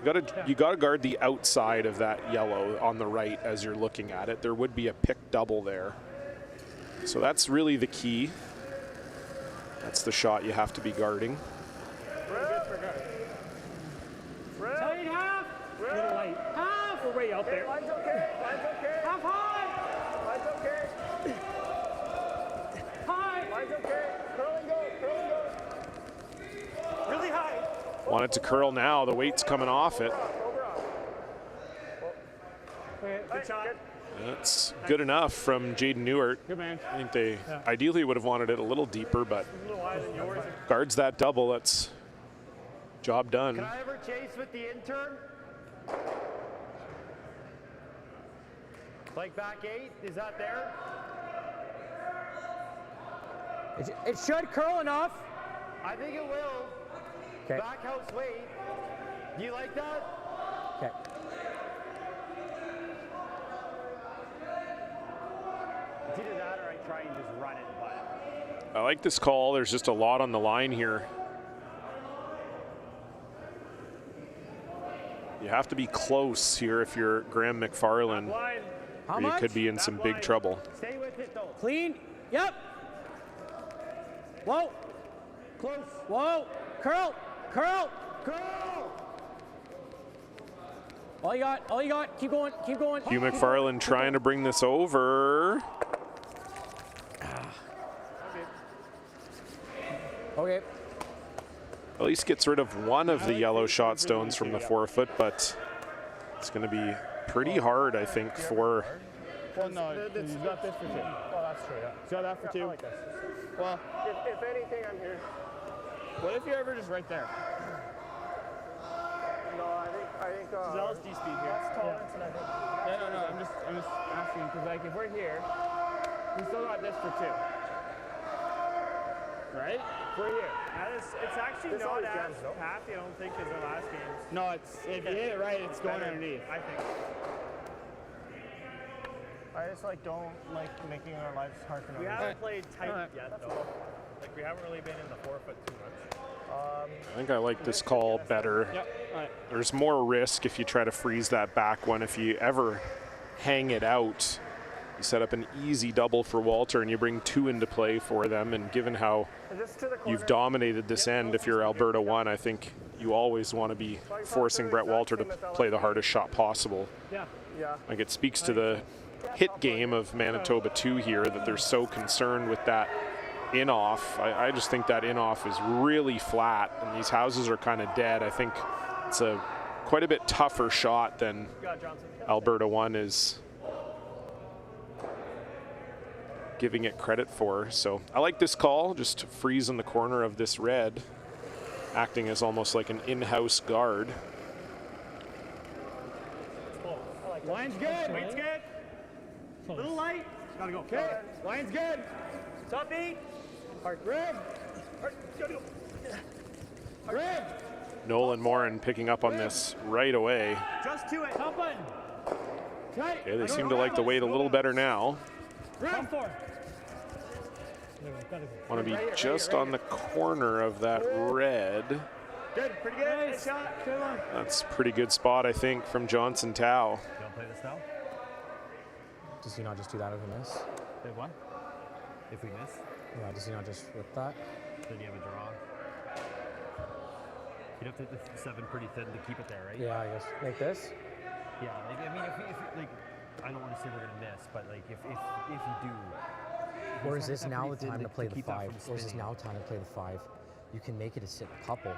Speaker 1: You got to guard the outside of that yellow on the right as you're looking at it. There would be a pick double there. So that's really the key. That's the shot you have to be guarding.
Speaker 2: Tight half. Little light. Half. We're way out there.
Speaker 5: Line's okay. Line's okay.
Speaker 2: Half high.
Speaker 5: Line's okay.
Speaker 2: High.
Speaker 5: Line's okay. Curl and go. Curl and go.
Speaker 2: Really high.
Speaker 1: Want it to curl now. The weight's coming off it.
Speaker 2: Okay, good shot.
Speaker 1: That's good enough from Jaden Newart.
Speaker 3: Good man.
Speaker 1: I think they ideally would have wanted it a little deeper, but
Speaker 2: A little wider than yours.
Speaker 1: guards that double. That's job done.
Speaker 5: Can I ever chase with the intern? Like back 8, is that there?
Speaker 4: It should curl enough.
Speaker 5: I think it will.
Speaker 4: Okay.
Speaker 5: Back house weight. Do you like that?
Speaker 4: Okay.
Speaker 5: It's either that or I try and just run it, but
Speaker 1: I like this call. There's just a lot on the line here. You have to be close here if you're Graham McFarland.
Speaker 2: Line.
Speaker 4: How
Speaker 1: Or you
Speaker 4: much?
Speaker 1: could be in some big trouble.
Speaker 5: stay with it though.
Speaker 4: Clean. Yep. Whoa.
Speaker 5: Close.
Speaker 4: Whoa. Curl. Curl.
Speaker 5: Curl.
Speaker 4: All you got. All you got. Keep going. Keep going.
Speaker 1: Hugh McFarland trying to bring this over.
Speaker 4: Okay.
Speaker 1: At least gets rid of one of the yellow shot stones from the 4 foot, but it's going to be pretty hard, I think, for...
Speaker 3: Well, no, he's got this for 2. Oh, that's true, yeah. He's got that for 2.
Speaker 5: I like this.
Speaker 3: Well,
Speaker 5: If anything, I'm here.
Speaker 3: what if you're ever just right there?
Speaker 5: No, I think.
Speaker 2: Zell's D speed here.
Speaker 5: Tolerance, and I think.
Speaker 3: Yeah, no, I'm just asking, because like if we're here, we still got this for 2. Right?
Speaker 5: We're here.
Speaker 2: It's actually
Speaker 5: This
Speaker 2: not
Speaker 5: always
Speaker 2: as
Speaker 5: jams, though.
Speaker 2: happy, I don't think, as the last games.
Speaker 3: No, it's if you hit it right, it's going underneath.
Speaker 2: I think.
Speaker 5: I just don't like making our lives hard for no
Speaker 2: We
Speaker 5: reason.
Speaker 2: haven't played tight
Speaker 3: Alright.
Speaker 2: yet, though. Like, we haven't really been in the 4 foot too much.
Speaker 1: I think I like this call better.
Speaker 3: Yep. All right.
Speaker 1: There's more risk if you try to freeze that back one. If you ever hang it out, you set up an easy double for Walter and you bring 2 into play for them. And given how
Speaker 5: Just to the corner.
Speaker 1: you've dominated this end, if you're Alberta 1, I think you always want to be forcing Brett Walter to play the hardest shot possible.
Speaker 2: Yeah.
Speaker 5: Yeah.
Speaker 1: Like, it speaks to the hit game of Manitoba 2 here that they're so concerned with that in-off. I just think that in-off is really flat and these houses are kind of dead. I think it's a quite a bit tougher shot than
Speaker 2: Got Johnson.
Speaker 1: Alberta 1 is giving it credit for. So I like this call, just freeze in the corner of this red, acting as almost like an in-house guard.
Speaker 3: Line's good.
Speaker 2: Weight's good. Little light. Gotta go.
Speaker 3: Okay. Line's good.
Speaker 2: Top 8.
Speaker 3: Hard rib.
Speaker 2: Gotta go.
Speaker 3: Rib.
Speaker 1: Nolan Morin picking up on this right away.
Speaker 2: Just to it. Top button.
Speaker 3: Tight.
Speaker 1: Okay, they seem to like the weight a little better now.
Speaker 2: Top 4.
Speaker 1: Want to be just on the corner of that red.
Speaker 2: Good. Pretty good. Nice shot. Good one.
Speaker 1: That's a pretty good spot, I think, from Johnson Tao.
Speaker 8: You don't play this now?
Speaker 4: Does he not just do that if we miss?
Speaker 8: Wait, what? If we miss,
Speaker 4: Yeah. Does he not just rip that?
Speaker 8: then you have a draw. You'd have to hit the 7 pretty thin to keep it there, right?
Speaker 4: Yeah. I guess. Like this.
Speaker 8: Yeah, like, I mean, if like, I don't want to say we're gonna miss, but like, if you do.
Speaker 4: Or
Speaker 8: just
Speaker 4: is this
Speaker 8: have
Speaker 4: now
Speaker 8: pretty
Speaker 4: the time
Speaker 8: thin
Speaker 4: to play the
Speaker 8: keep that
Speaker 4: 5?
Speaker 8: from
Speaker 4: Or is this
Speaker 8: spinning.
Speaker 4: now time to play the 5? You can make it a sit couple.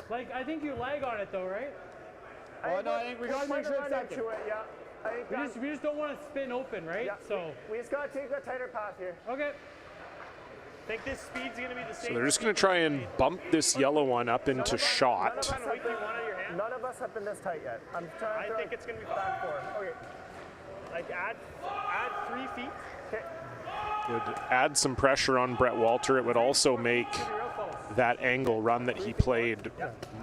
Speaker 4: Like, I think you lag on it though, right?
Speaker 2: Well, no, I think we gotta make sure it's second.
Speaker 5: into it, yeah. I think
Speaker 4: We just don't want to spin open, right?
Speaker 5: yeah,
Speaker 4: So.
Speaker 5: we just gotta take a tighter path here.
Speaker 4: Okay.
Speaker 2: I think this speed's gonna be the same.
Speaker 1: So they're just going to try and bump this yellow one up into shot.
Speaker 5: None of us have been this tight yet. I'm trying to
Speaker 2: I think it's gonna be
Speaker 5: back four. Okay.
Speaker 2: like add 3 feet.
Speaker 5: Okay.
Speaker 1: It would add some pressure on Brett Walter. It would also make that angle run that he played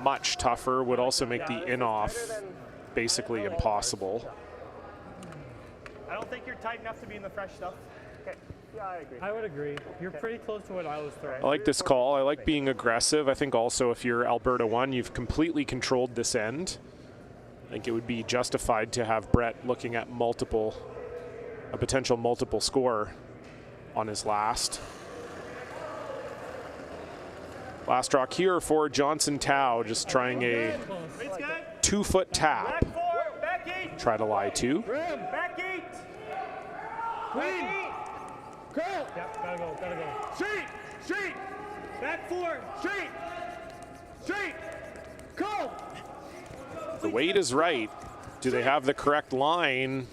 Speaker 1: much tougher. Would also make the in-off basically impossible.
Speaker 2: I don't think you're tight enough to be in the fresh stuff.
Speaker 5: Okay. Yeah, I agree.
Speaker 4: I would agree. You're pretty close to what I was throwing.
Speaker 1: I like this call. I like being aggressive. I think also if you're Alberta 1, you've completely controlled this end. I think it would be justified to have Brett looking at a potential multiple score on his last. Last rock here for Johnson Tao, just trying a 2-foot tap.
Speaker 2: Back 4, back 8.
Speaker 1: Try to lie 2.
Speaker 2: Back 8.
Speaker 4: Clean.
Speaker 2: Curl.
Speaker 4: Yep, gotta go.
Speaker 2: Straight. Back 4. Straight. Curl.
Speaker 1: The weight is right. Do they have the correct line?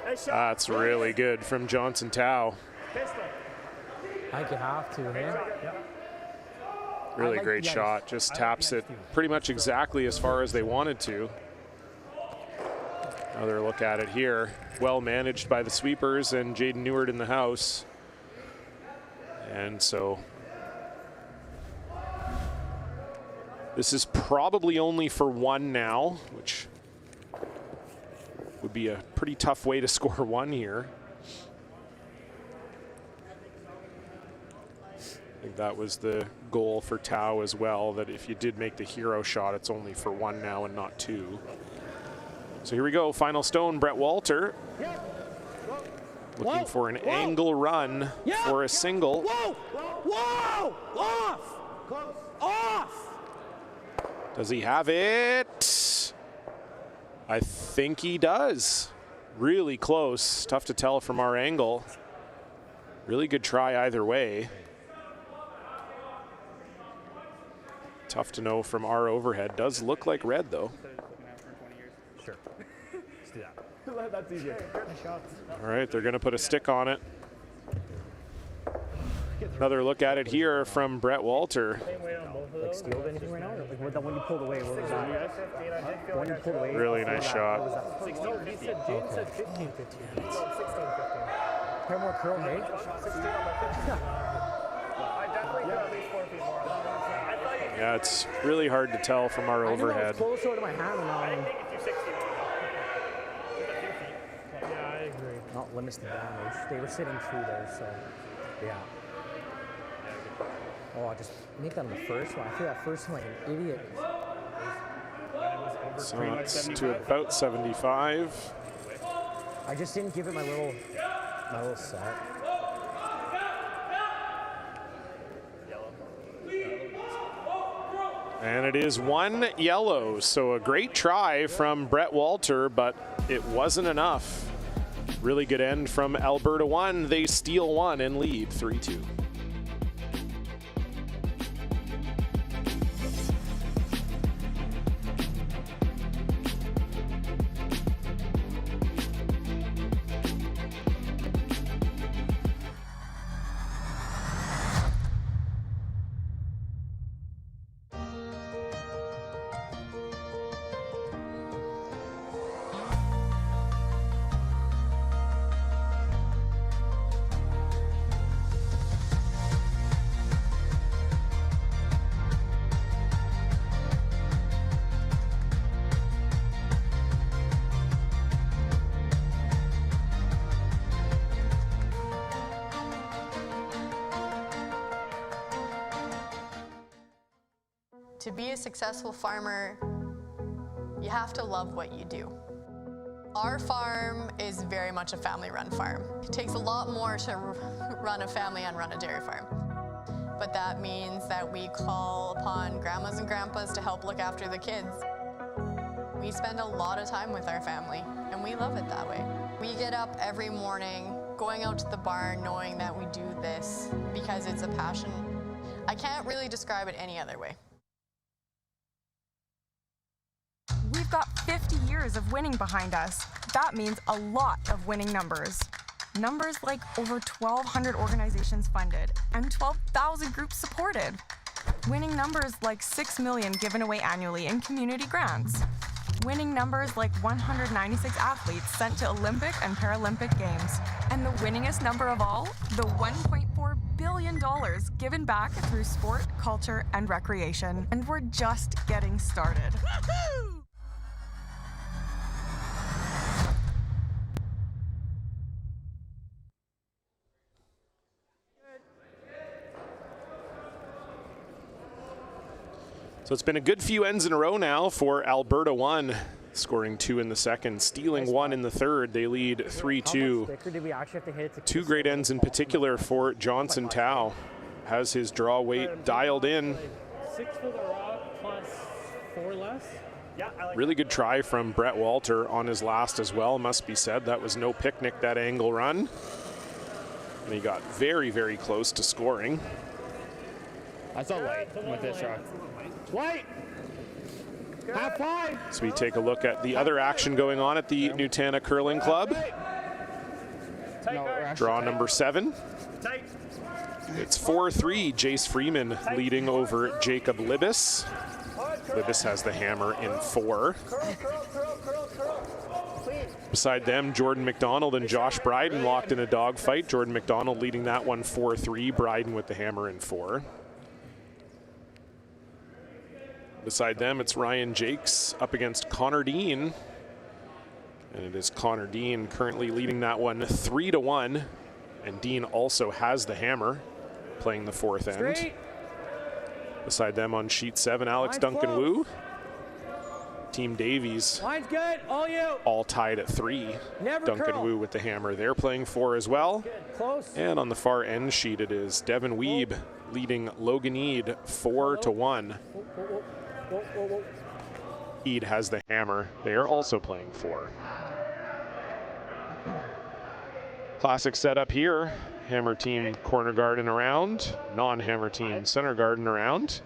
Speaker 2: Nice shot.
Speaker 1: That's really good from Johnson Tao.
Speaker 2: Pistol.
Speaker 4: I think you have to, man.
Speaker 1: Really
Speaker 4: like
Speaker 1: great
Speaker 4: the
Speaker 1: shot.
Speaker 4: ice.
Speaker 1: Just
Speaker 4: I like
Speaker 1: taps
Speaker 4: the
Speaker 1: it
Speaker 4: ice too.
Speaker 1: pretty much exactly as far as they wanted to. Another look at it here. Well managed by the sweepers and Jaden Neward in the house. And so this is probably only for 1 now, which would be a pretty tough way to score 1 here. I think that was the goal for Tao as well, that if you did make the hero shot, it's only for 1 now and not 2. So here we go, final stone, Brett Walter. Looking for an angle run for a single.
Speaker 4: Whoa! Off!
Speaker 1: Does he have it? I think he does. Really close, tough to tell from our angle. Really good try either way. Tough to know from our overhead. Does look like red though.
Speaker 8: Sure. Let's do that.
Speaker 2: That's easier.
Speaker 1: All right, they're going to put a stick on it. Another look at it here from Brett Walter.
Speaker 4: Like steal anything right now? Like when you pulled away, what was that? When you pulled away.
Speaker 1: Really nice shot.
Speaker 4: No, he said, James said 15. Pair more curl, hey?
Speaker 5: I definitely got at least 4 feet more.
Speaker 1: Yeah, it's really hard to tell from our overhead.
Speaker 4: I know it's closer to my hand now.
Speaker 2: I think it's 60.
Speaker 4: Yeah, I agree. Not limits the damage. They were sitting through there, so yeah. Oh, I just make that on the first one. I threw that first one like an idiot.
Speaker 1: So it's to about 75.
Speaker 4: I just didn't give it my little set.
Speaker 1: And it is 1 yellow, so a great try from Brett Walter, but it wasn't enough. Really good end from Alberta 1. They steal 1 and lead 3-2.
Speaker 6: To be a successful farmer, you have to love what you do. Our farm is very much a family-run farm. It takes a lot more to run a family and run a dairy farm. But that means that we call upon grandmas and grandpas to help look after the kids. We spend a lot of time with our family, and we love it that way. We get up every morning, going out to the barn, knowing that we do this because it's a passion. I can't really describe it any other way.
Speaker 10: We've got 50 years of winning behind us. That means a lot of winning numbers. Numbers like over 1,200 organizations funded and 12,000 groups supported. Winning numbers like 6 million given away annually in community grants. Winning numbers like 196 athletes sent to Olympic and Paralympic Games. And the winningest number of all, the $1.4 billion given back through sport, culture, and recreation. And we're just getting started. Woo-hoo!
Speaker 1: So it's been a good few ends in a row now for Alberta 1, scoring 2 in the second, stealing 1 in the third. They lead 3-2. 2 great ends in particular for Johnson Tao. Has his draw weight dialed in.
Speaker 2: 6 for the rock plus 4 less. Yeah, I like
Speaker 1: really good try from Brett Walter on his last as well, must be said. That was no picnic, that angle run. And he got very, very close to scoring.
Speaker 2: I saw light with this rock. White! Half 5!
Speaker 1: So we take a look at the other action going on at the Nutana Curling Club. Draw number 7. It's 4-3, Jace Freeman leading over Jacob Libis. Libis has the hammer in 4. Beside them, Jordan McDonald and Josh Bryden locked in a dogfight. Jordan McDonald leading that one 4-3, Bryden with the hammer in 4. Beside them, it's Ryan Jakes up against Connor Dean. And it is Connor Dean currently leading that one 3-1. And Dean also has the hammer, playing the 4th end.
Speaker 4: Straight.
Speaker 1: Beside them on sheet 7, Alex Duncan Wu. Team Davies.
Speaker 4: Line's good, all you.
Speaker 1: All tied at 3.
Speaker 4: Never
Speaker 1: Duncan
Speaker 4: curl.
Speaker 1: Wu with the hammer. They're playing 4 as well.
Speaker 4: Good. Close.
Speaker 1: And on the far end sheet, it is Devin Weeb leading Logan Eade 4-1. Eade has the hammer. They are also playing 4. Classic setup here. Hammer team corner guard and around. Non-hammer team center guard and around.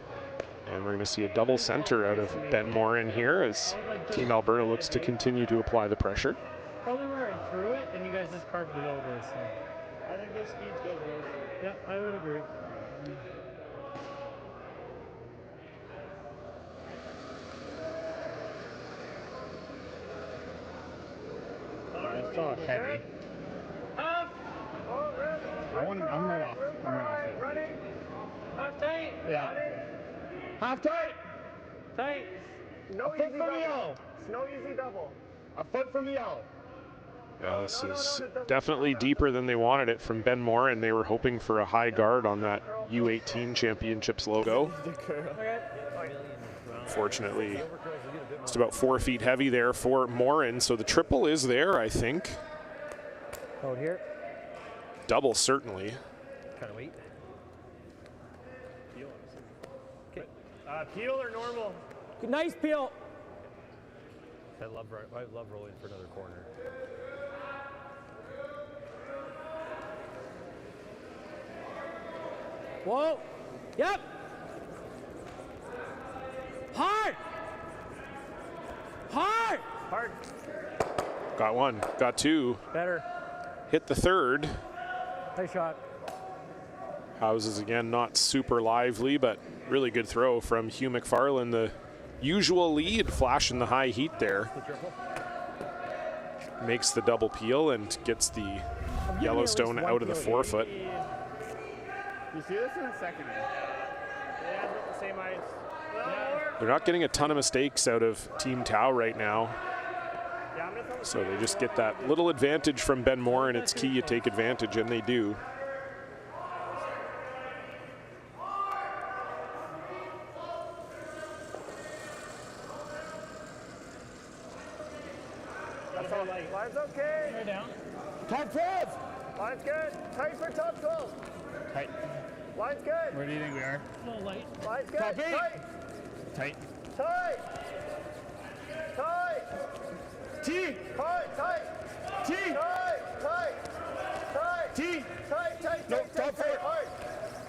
Speaker 1: And we're going to see a double center out of Ben Morin here as Team Alberta looks to continue to apply the pressure.
Speaker 2: Probably where I threw it, and you guys just carved it over. So I think this needs to go. Yeah, I would agree. It's all heavy. I'm right off.
Speaker 3: Running.
Speaker 2: Half tight.
Speaker 3: Yeah. Half tight.
Speaker 2: Tight.
Speaker 3: No easy double. No easy double. A foot from the yellow.
Speaker 1: Yeah, this is definitely deeper than they wanted it from Ben Moore, and they were hoping for a high guard on that U18 Championships logo. Unfortunately, it's about 4 feet heavy there for Morin, so the triple is there, I think.
Speaker 4: Hold here.
Speaker 1: Double, certainly.
Speaker 8: Kind of weight.
Speaker 2: Okay. Peel or normal?
Speaker 4: Good, nice peel.
Speaker 8: I love rolling for another corner.
Speaker 4: Whoa. Yep. Hard. Hard.
Speaker 2: Hard.
Speaker 1: Got 1, got 2.
Speaker 2: Better.
Speaker 1: Hit the 3rd.
Speaker 4: Nice shot.
Speaker 1: Houses again, not super lively, but really good throw from Hugh McFarlane. The usual lead, flashing the high heat there. Makes the double peel and gets the Yellowstone out of the 4-foot.
Speaker 2: You see this in the second end. Yeah, the same ice.
Speaker 1: They're not getting a ton of mistakes out of Team Tau right now. So they just get that little advantage from Ben Moore, and it's key you take advantage, and they do.
Speaker 3: Line's okay.
Speaker 2: They're down.
Speaker 3: Top 12. Line's good. Tight for top 12.
Speaker 2: Tight.
Speaker 3: Line's good.
Speaker 2: Where do you think we are? A little light.
Speaker 3: Line's good.
Speaker 2: Top 8.
Speaker 3: Tight.
Speaker 2: Tight.
Speaker 3: Tight. Tight.
Speaker 2: T.
Speaker 3: Tight. Tight.
Speaker 2: T.
Speaker 3: Tight. Tight. Tight.
Speaker 2: T.
Speaker 3: Tight. Tight.
Speaker 2: No,
Speaker 3: Tight.
Speaker 2: top
Speaker 3: Tight.
Speaker 2: 4.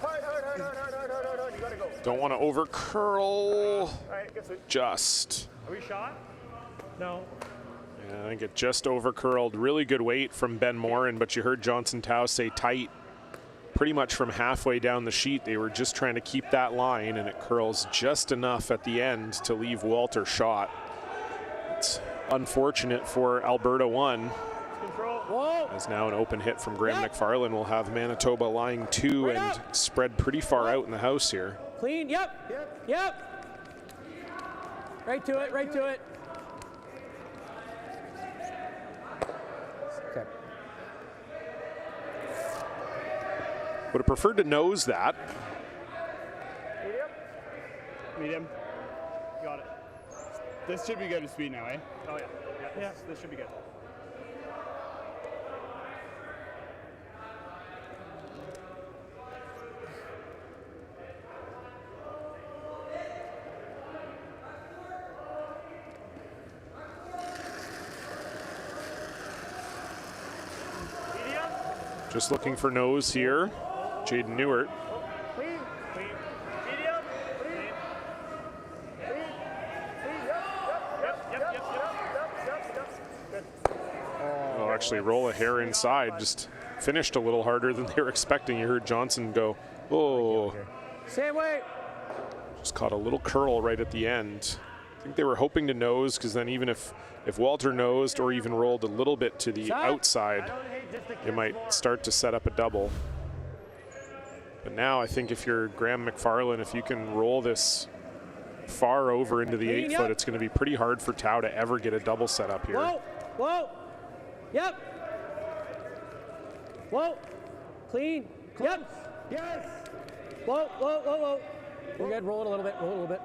Speaker 3: Hard. Hard. Hard. Hard. Hard. Hard. Hard. Hard. Hard.
Speaker 1: Don't want to over curl.
Speaker 5: All right, good sweep.
Speaker 1: Just.
Speaker 2: Are we shot? No.
Speaker 1: Yeah, I think it just over curled. Really good weight from Ben Morin, but you heard Johnson Tao say tight pretty much from halfway down the sheet. They were just trying to keep that line, and it curls just enough at the end to leave Walter shot. It's unfortunate for Alberta 1.
Speaker 2: Control.
Speaker 1: As now an open hit from Graham McFarland will have Manitoba lying 2 and spread pretty far out in the house here.
Speaker 4: Clean, yep. Right to it, right to it. Okay.
Speaker 1: Would have preferred to nose that.
Speaker 5: Medium.
Speaker 2: Medium. Got it.
Speaker 3: This should be good to speed now, eh?
Speaker 2: Oh, yeah. This should be good.
Speaker 1: Just looking for nose here. Jaden Newert.
Speaker 5: Clean.
Speaker 2: Clean. Medium.
Speaker 5: Clean. Clean. Clean. Yep. Good.
Speaker 1: Well, actually roll a hair inside. Just finished a little harder than they were expecting. You heard Johnson go, oh.
Speaker 4: Same way.
Speaker 1: Just caught a little curl right at the end. I think they were hoping to nose, because then even if Walter nosed or even rolled a little bit to the outside, it might start to set up a double. But now I think if you're Graham McFarland, if you can roll this far over into the 8 foot, it's going to be pretty hard for Tao to ever get a double set up here.
Speaker 4: Whoa. Yep. Whoa. Clean. Yep.
Speaker 5: Yes.
Speaker 4: Whoa. You're good. Roll it a little bit.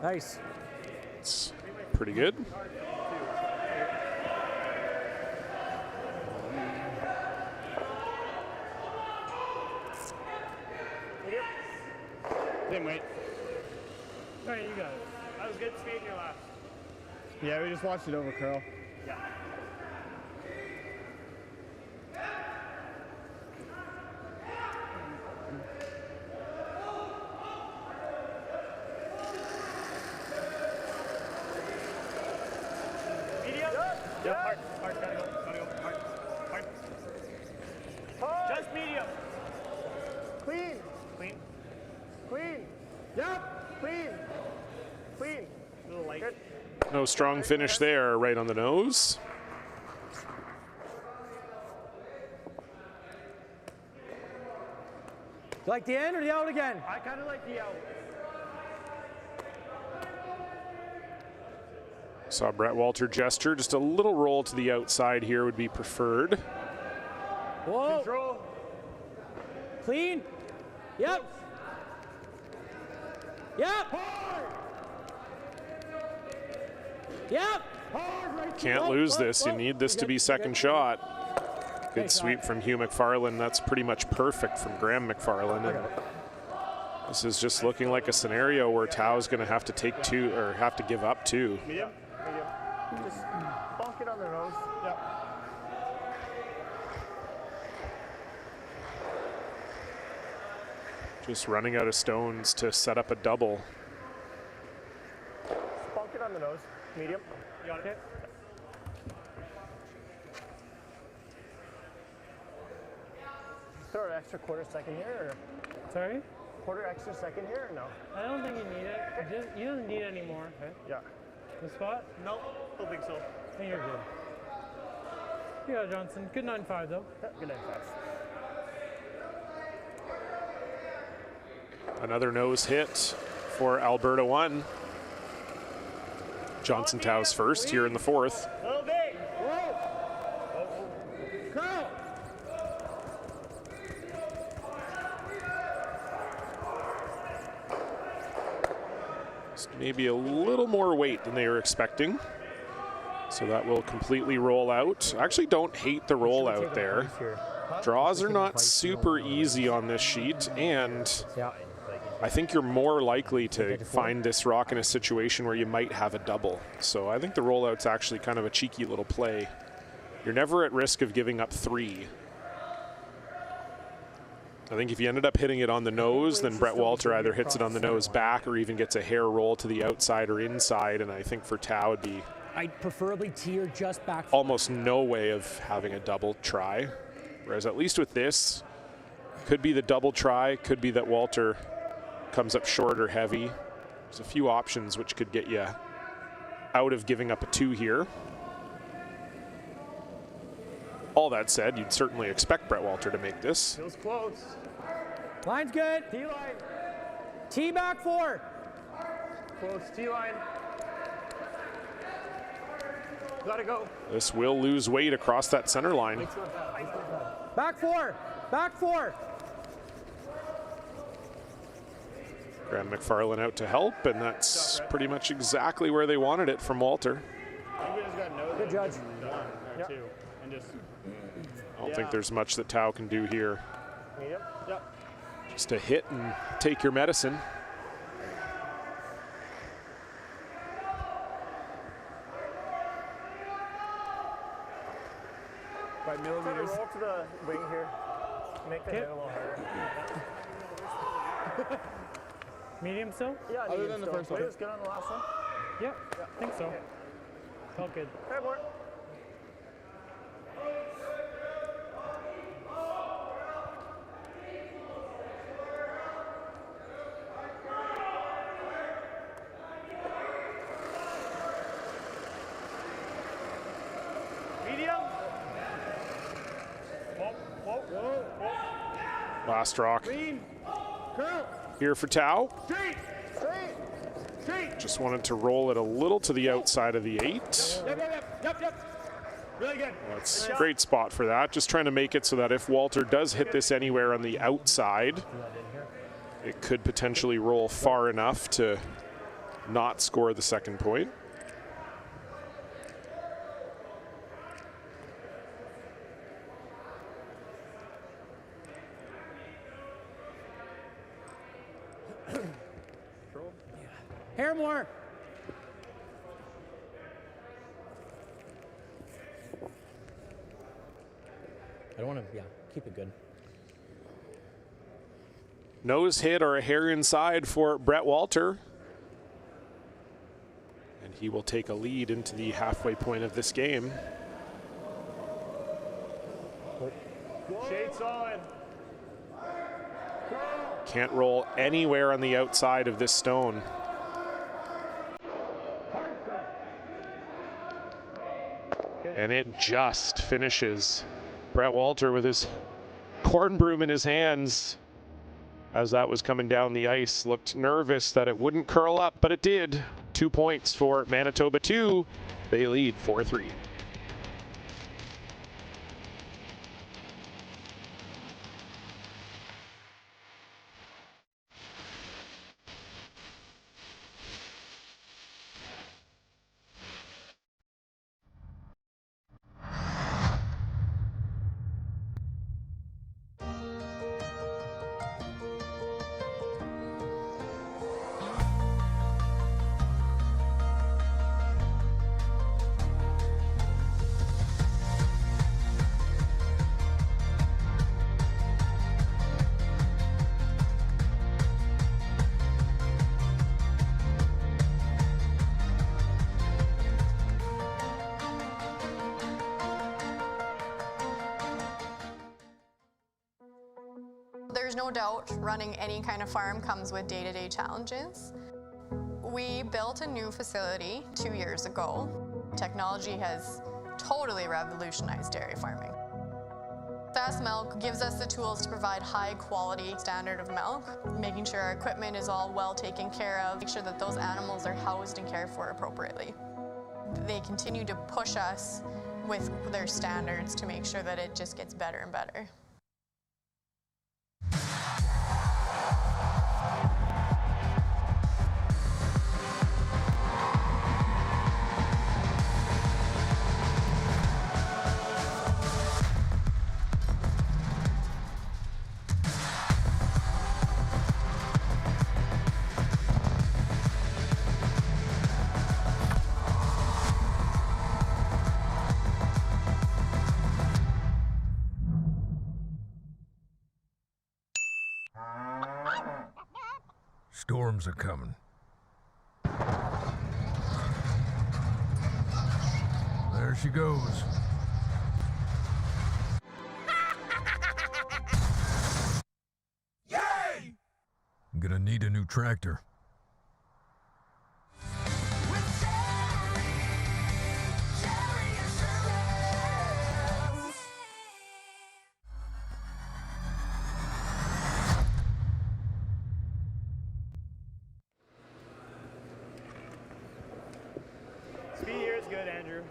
Speaker 4: Nice.
Speaker 1: It's pretty good.
Speaker 3: Same weight.
Speaker 2: All right, you got it. That was good speed in your last.
Speaker 3: Yeah, we just watched it over curl.
Speaker 2: Yeah. Medium? Yep. Hard, gotta go. Hard. Just medium.
Speaker 5: Clean. Clean.
Speaker 2: Yep.
Speaker 5: Clean.
Speaker 2: A little light.
Speaker 5: Good.
Speaker 1: No strong finish there, right on the nose.
Speaker 4: You like the in or the out again?
Speaker 2: I kind of like the out.
Speaker 1: Saw Brett Walter gesture. Just a little roll to the outside here would be preferred.
Speaker 4: Whoa.
Speaker 2: Control.
Speaker 4: Clean. Yep. Yep.
Speaker 1: Can't lose this. You need this to be second shot. Good sweep from Hugh McFarland. That's pretty much perfect from Graham McFarland. And this is just looking like a scenario where Tao's going to have to take 2 or have to give up 2.
Speaker 5: Medium. Just bonk it on the nose. Yep.
Speaker 1: Just running out of stones to set up a double.
Speaker 5: Bonk it on the nose. Medium.
Speaker 2: You got it?
Speaker 5: Throw an extra quarter second here, or
Speaker 2: Sorry?
Speaker 5: quarter extra second here, or no?
Speaker 2: I don't think you need it. You don't need it anymore. Okay.
Speaker 5: Yeah.
Speaker 2: The spot? Nope. Don't think so. I think you're good. You got it, Johnson. Good 9-5 though.
Speaker 5: Good night, guys.
Speaker 1: Another nose hit for Alberta 1. Johnson Tao's first here in the 4th.
Speaker 2: Little big.
Speaker 4: Curl.
Speaker 1: Just maybe a little more weight than they were expecting. So that will completely roll out. I actually don't hate the roll out there. Draws are not super easy on this sheet, and I think you're more likely to find this rock in a situation where you might have a double. So I think the rollout's actually kind of a cheeky little play. You're never at risk of giving up 3. I think if you ended up hitting it on the nose, then Brett Walter either hits it on the nose back or even gets a hair roll to the outside or inside. And I think for Tao, it'd be
Speaker 4: I'd preferably tee or just back.
Speaker 1: Almost no way of having a double try. Whereas at least with this, could be the double try, could be that Walter comes up short or heavy. There's a few options which could get you out of giving up a 2 here. All that said, you'd certainly expect Brett Walter to make this.
Speaker 2: Feels close.
Speaker 4: Line's good.
Speaker 2: Tee line.
Speaker 4: Tee back 4.
Speaker 2: Close tee line. Gotta go.
Speaker 1: This will lose weight across that center line.
Speaker 4: Back 4. Back 4.
Speaker 1: Graham McFarlane out to help, and that's pretty much exactly where they wanted it from Walter.
Speaker 4: Good judge.
Speaker 2: Yep.
Speaker 1: I don't think there's much that Tao can do here.
Speaker 2: Yep.
Speaker 1: Just to hit and take your medicine.
Speaker 2: By millimeters. Roll to the wing here. Make the hit a little harder.
Speaker 4: Medium still?
Speaker 2: Yeah, other than the first one. Was good on the last one?
Speaker 4: Yeah, I think so. Felt good.
Speaker 2: Hey, more. Medium. Whoa.
Speaker 1: Last rock.
Speaker 2: Green. Curl.
Speaker 1: Here for Tao.
Speaker 2: Straight.
Speaker 1: Just wanted to roll it a little to the outside of the 8.
Speaker 2: Yep. Really good.
Speaker 1: That's a great spot for that. Just trying to make it so that if Walter does hit this anywhere on the outside, it could potentially roll far enough to not score the second point.
Speaker 4: Hair more. I don't want to, keep it good.
Speaker 1: Nose hit or a hair inside for Brett Walter. And he will take a lead into the halfway point of this game.
Speaker 2: Shade solid.
Speaker 1: Can't roll anywhere on the outside of this stone. And it just finishes. Brett Walter with his corn broom in his hands as that was coming down the ice. Looked nervous that it wouldn't curl up, but it did. 2 points for Manitoba 2. They lead 4-3.
Speaker 6: There's no doubt running any kind of farm comes with day-to-day challenges. We built a new facility 2 years ago. Technology has totally revolutionized dairy farming. Sask Milk gives us the tools to provide high quality standard of milk, making sure our equipment is all well taken care of, make sure that those animals are housed and cared for appropriately. They continue to push us with their standards to make sure that it just gets better and better.
Speaker 9: Storms are coming. There she goes. Yay! I'm gonna need a new tractor.
Speaker 2: Speed here is good, Andrew.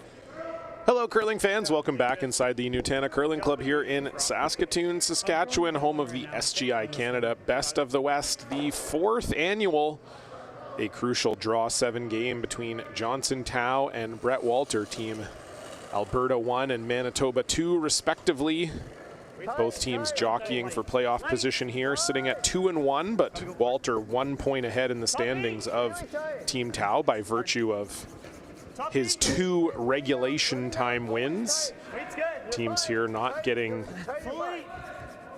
Speaker 1: Hello, curling fans. Welcome back inside the Nutana Curling Club here in Saskatoon, Saskatchewan, home of the SGI Canada Best of the West, the 4th annual, a crucial draw 7 game between Johnson Tao and Brett Walter, team Alberta 1 and Manitoba 2 respectively. Both teams jockeying for playoff position here, sitting at 2-1, but Walter 1 point ahead in the standings of Team Tao by virtue of his 2 regulation time wins. Teams here not getting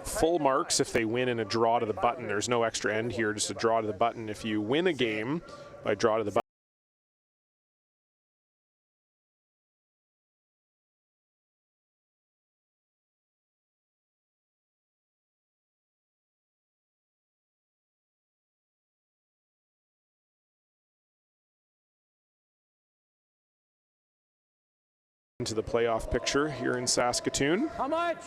Speaker 1: full marks if they win in a draw to the button. There's no extra end here, just a draw to the button. If you win a game by draw to the button, into the playoff picture here in Saskatoon.
Speaker 4: How much?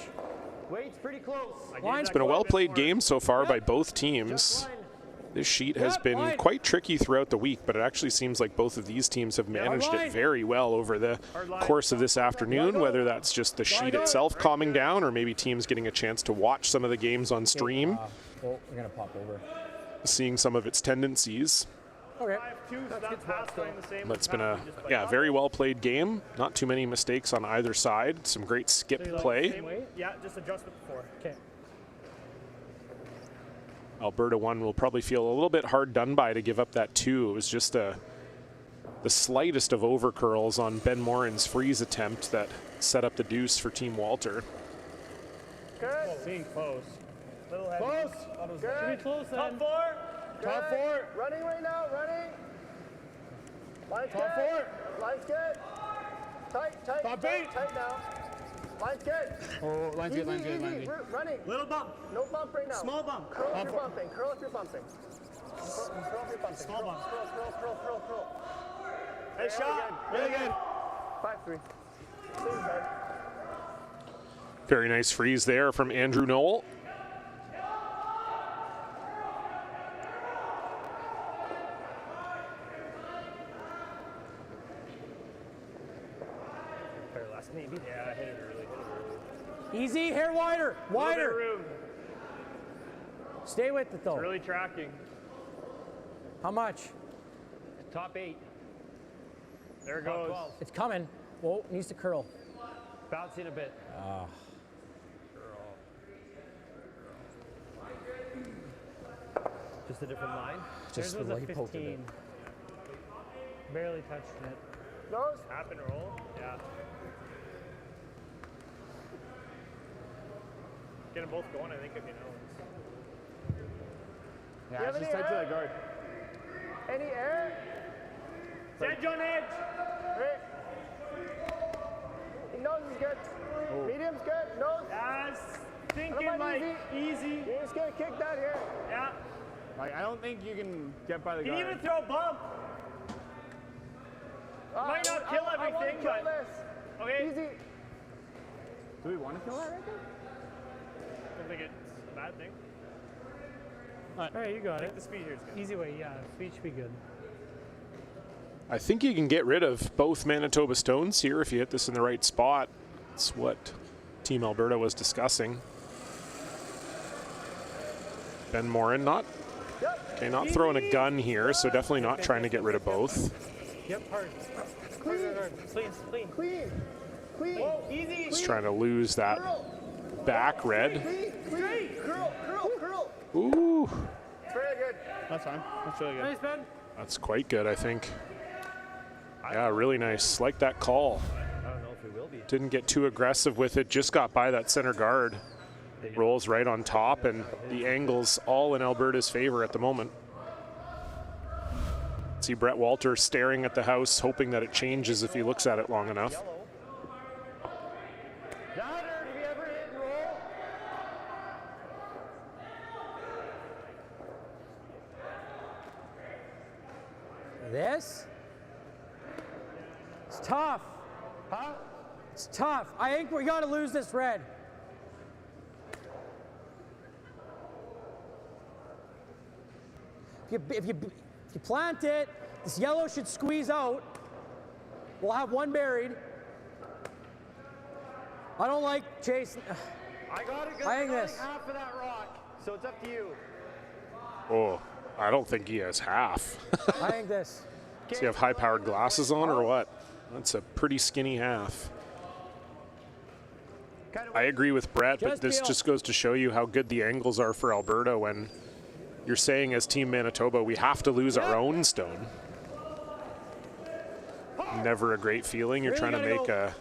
Speaker 2: Weight's pretty close.
Speaker 1: It's been a well-played game so far by both teams. This sheet has been quite tricky throughout the week, but it actually seems like both of these teams have managed it very well over the course of this afternoon, whether that's just the sheet itself calming down or maybe teams getting a chance to watch some of the games on stream,
Speaker 4: We're going to pop over.
Speaker 1: seeing some of its tendencies.
Speaker 4: Okay.
Speaker 1: But it's been a very well played game. Not too many mistakes on either side. Some great skip play.
Speaker 2: Yeah, just adjust it before.
Speaker 4: Okay.
Speaker 1: Alberta 1 will probably feel a little bit hard done by to give up that 2. It was just the slightest of over curls on Ben Morin's freeze attempt that set up the deuce for Team Walter.
Speaker 2: Good. Being close. Little heavy.
Speaker 3: Close.
Speaker 2: Good. Should be close then. Top 4.
Speaker 3: Top 4.
Speaker 5: Running right now, running. Line's
Speaker 3: Top
Speaker 5: good.
Speaker 3: 4.
Speaker 5: Line's good. Tight, tight,
Speaker 3: Top
Speaker 5: tight,
Speaker 3: 8.
Speaker 5: tight now. Line's good.
Speaker 3: Oh, line's good, line's good,
Speaker 5: Easy,
Speaker 3: line's
Speaker 5: easy.
Speaker 3: good.
Speaker 5: Running.
Speaker 2: Little bump.
Speaker 5: No bump right now.
Speaker 2: Small bump.
Speaker 5: Curl if
Speaker 3: Top
Speaker 5: you're
Speaker 3: 4.
Speaker 5: bumping. Curl if you're bumping. Curl if you're bumping.
Speaker 2: Small bump.
Speaker 5: Curl.
Speaker 2: Nice shot.
Speaker 5: Really
Speaker 2: Really good.
Speaker 5: 5-3. Clean side.
Speaker 1: Very nice freeze there from Andrew Knoll.
Speaker 2: Maybe. Yeah, I hit it early.
Speaker 4: Easy, hair wider. Wider.
Speaker 2: Room.
Speaker 4: Stay with it though.
Speaker 2: Really tracking.
Speaker 4: How much?
Speaker 2: Top 8. There it goes.
Speaker 4: 12. It's coming. Whoa, needs to curl.
Speaker 2: Bouncing a bit. Just a different line.
Speaker 4: Just the
Speaker 2: was a
Speaker 4: light poke of
Speaker 2: 15.
Speaker 4: it.
Speaker 2: Barely touched it.
Speaker 5: Nose.
Speaker 2: Tap and roll. Yeah. Get them both going, I think, if you know.
Speaker 5: Yeah, it's just tight to that guard. Any air?
Speaker 2: Edge on edge.
Speaker 5: Right. Nose is good. Medium's good. Nose.
Speaker 2: Yes. Thinking
Speaker 5: What about
Speaker 2: like easy.
Speaker 5: You're just gonna kick that here.
Speaker 2: Yeah.
Speaker 3: Like, I don't think you can get by the
Speaker 2: Can
Speaker 3: guard.
Speaker 2: you even throw a bump? Might not kill
Speaker 5: I wanna
Speaker 2: everything,
Speaker 5: kill
Speaker 2: but
Speaker 5: this.
Speaker 2: okay.
Speaker 5: Easy.
Speaker 3: Do we want to kill that right there?
Speaker 2: I don't think it's a bad thing. All right, you got it. The speed here is good. Easy way, yeah. Speed should be good.
Speaker 1: I think you can get rid of both Manitoba stones here if you hit this in the right spot. That's what Team Alberta was discussing. Ben Morin not throwing a gun here, so definitely not trying to get rid of both.
Speaker 2: Yep, hard. Clean.
Speaker 5: Clean.
Speaker 2: Whoa, easy.
Speaker 1: He's trying to lose that back red.
Speaker 5: Clean. Curl.
Speaker 1: Ooh,
Speaker 5: Very good.
Speaker 3: That's fine. That's really good.
Speaker 2: Nice, Ben.
Speaker 1: that's quite good, I think. Yeah, really nice. Like that call.
Speaker 8: I don't know if we will be.
Speaker 1: Didn't get too aggressive with it, just got by that center guard. Rolls right on top, and the angle's all in Alberta's favor at the moment. See Brett Walter staring at the house, hoping that it changes if he looks at it long enough.
Speaker 3: Downer, did we ever hit and roll?
Speaker 4: This? It's tough.
Speaker 3: Huh?
Speaker 4: It's tough. I think we got to lose this red. If you plant it, this yellow should squeeze out. We'll have one buried. I don't like chasing.
Speaker 2: I got it.
Speaker 4: I think this.
Speaker 2: Half of that rock, so it's up to you.
Speaker 1: Oh, I don't think he has half.
Speaker 4: I think this.
Speaker 1: Does he have high-powered glasses on or what? That's a pretty skinny half. I agree with Brett, but this just goes to show you how good the angles are for Alberta when you're saying as Team Manitoba, we have to lose our own stone. Never a great feeling. You're trying to make a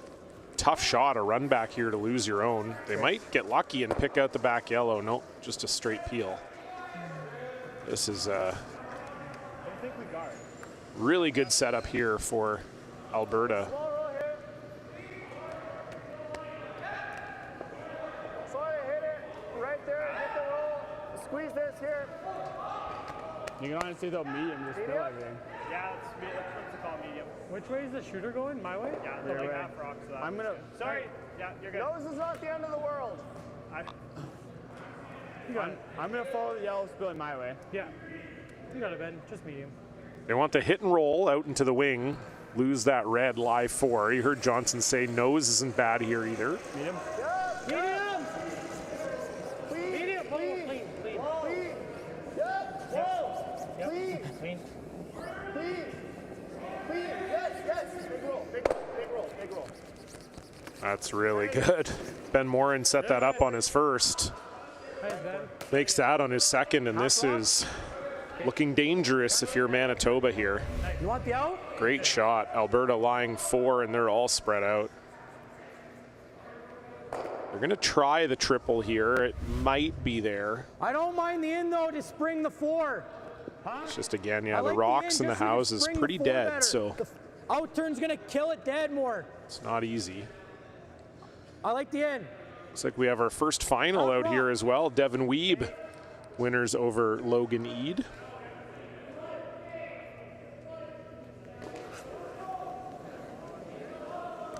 Speaker 1: tough shot, a run back here to lose your own. They might get lucky and pick out the back yellow. Nope, just a straight peel. This is a really good setup here for Alberta.
Speaker 5: Squeeze this here.
Speaker 2: You can honestly though medium just fill everything.
Speaker 11: Yeah, let's call medium.
Speaker 2: Which way is the shooter going? My way?
Speaker 11: Yeah, the like half rock. So
Speaker 2: I'm gonna.
Speaker 11: Sorry. Yeah, you're good.
Speaker 5: Nose is not the end of the world.
Speaker 2: I'm gonna follow the yellow spilling my way.
Speaker 11: Yeah. You got it, Ben. Just medium.
Speaker 1: They want to hit and roll out into the wing, lose that red live 4. You heard Johnson say nose isn't bad here either.
Speaker 2: Medium.
Speaker 5: Medium.
Speaker 11: Medium. Clean.
Speaker 5: Clean. Yep. Whoa. Clean.
Speaker 11: Clean.
Speaker 5: Clean. Clean. Yes. Big roll. Big roll.
Speaker 1: That's really good. Ben Morin set that up on his first. Makes that on his second, and this is looking dangerous if you're Manitoba here.
Speaker 4: You want the out?
Speaker 1: Great shot. Alberta lying 4, and they're all spread out. They're going to try the triple here. It might be there.
Speaker 4: I don't mind the in, though, to spring the 4.
Speaker 1: It's just, again, yeah,
Speaker 4: I
Speaker 1: the
Speaker 4: like
Speaker 1: rocks
Speaker 4: in
Speaker 1: in the
Speaker 4: just so you
Speaker 1: house is
Speaker 4: spring the
Speaker 1: pretty
Speaker 4: 4
Speaker 1: dead,
Speaker 4: better.
Speaker 1: so
Speaker 4: The out turn's going to kill it dead more.
Speaker 1: it's not easy.
Speaker 4: I like the in.
Speaker 1: Looks like we have our first final out here as well. Devin Weeb, winners over Logan Eade.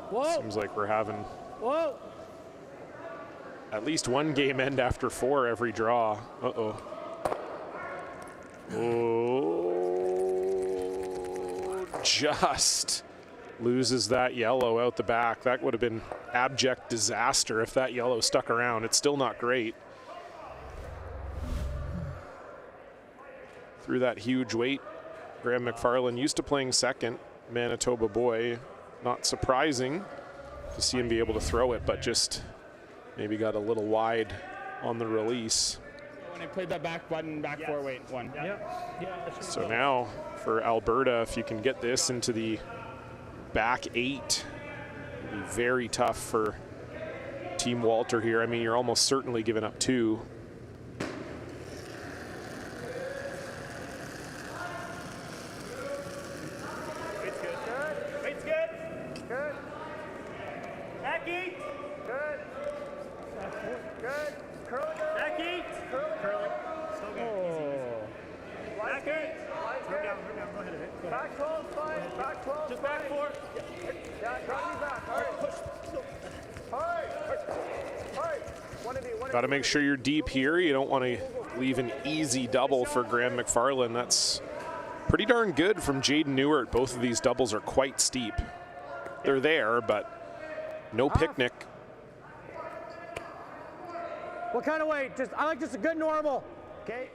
Speaker 4: Whoa.
Speaker 1: Seems like we're having
Speaker 4: Whoa.
Speaker 1: at least one game end after 4 every draw. Uh-oh. Oh, just loses that yellow out the back. That would have been abject disaster if that yellow stuck around. It's still not great. Through that huge weight, Graham McFarland used to playing second, Manitoba boy. Not surprising to see him be able to throw it, but just maybe got a little wide on the release.
Speaker 2: When I played that back button, back 4 weight one.
Speaker 11: Yeah.
Speaker 1: So now for Alberta, if you can get this into the back 8, it'll be very tough for Team Walter here. I mean, you're almost certainly giving up 2.
Speaker 5: Back 12, fine. Back 12,
Speaker 11: just back 4.
Speaker 5: Yeah, drop me back. Hard.
Speaker 1: Got to make sure you're deep here. You don't want to leave an easy double for Graham McFarland. That's pretty darn good from Jaden Newert. Both of these doubles are quite steep. They're there, but no picnic.
Speaker 4: What kind of weight? I like just a good normal.
Speaker 5: Okay.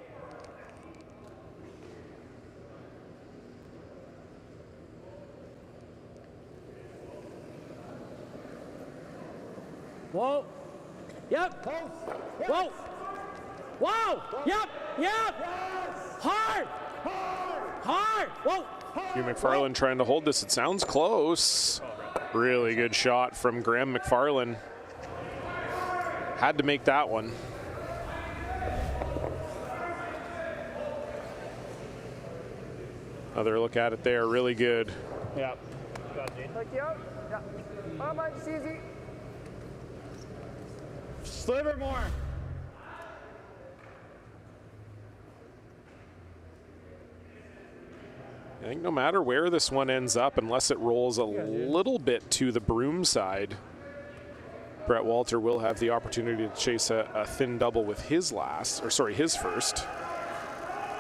Speaker 4: Whoa. Yep.
Speaker 5: Close. Yes.
Speaker 4: Whoa. Whoa. Yep.
Speaker 5: Yes.
Speaker 4: Hard. Whoa.
Speaker 1: Hugh McFarland trying to hold this. It sounds close. Really good shot from Graham McFarland. Had to make that one. Another look at it there, really good.
Speaker 2: Yeah.
Speaker 5: Like, yeah. How much, easy?
Speaker 2: Sliver more.
Speaker 1: I think no matter where this one ends up, unless it rolls a little bit to the broom side, Brett Walter will have the opportunity to chase a thin double with his his first.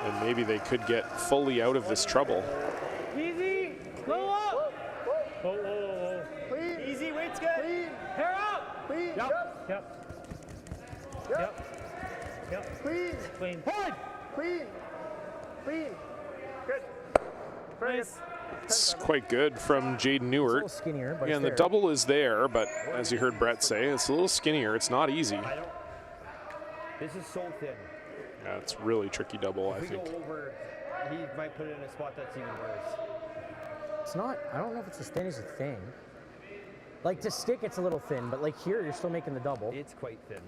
Speaker 1: And maybe they could get fully out of this trouble.
Speaker 11: Easy. Slow up.
Speaker 2: Whoa.
Speaker 5: Clean.
Speaker 2: Easy, weight's good.
Speaker 5: Clean.
Speaker 11: Hair up.
Speaker 5: Clean.
Speaker 11: Yep.
Speaker 5: Clean.
Speaker 11: Clean.
Speaker 2: Hard.
Speaker 5: Clean. Good. Very
Speaker 11: Nice.
Speaker 1: It's quite good from Jaden
Speaker 4: It's a
Speaker 1: Newart.
Speaker 4: little skinnier, but
Speaker 1: Yeah,
Speaker 4: it's
Speaker 1: and the
Speaker 4: there.
Speaker 1: double is there, but as you heard Brett say, it's a little skinnier. It's not easy.
Speaker 12: This is so thin.
Speaker 1: Yeah, it's really tricky double, I
Speaker 12: If we
Speaker 1: think.
Speaker 12: go over, he might put it in a spot that's even worse.
Speaker 4: It's not, I don't know if it's as thin as you think. Like to stick, it's a little thin, but like here, you're still making the double.
Speaker 12: It's quite thin.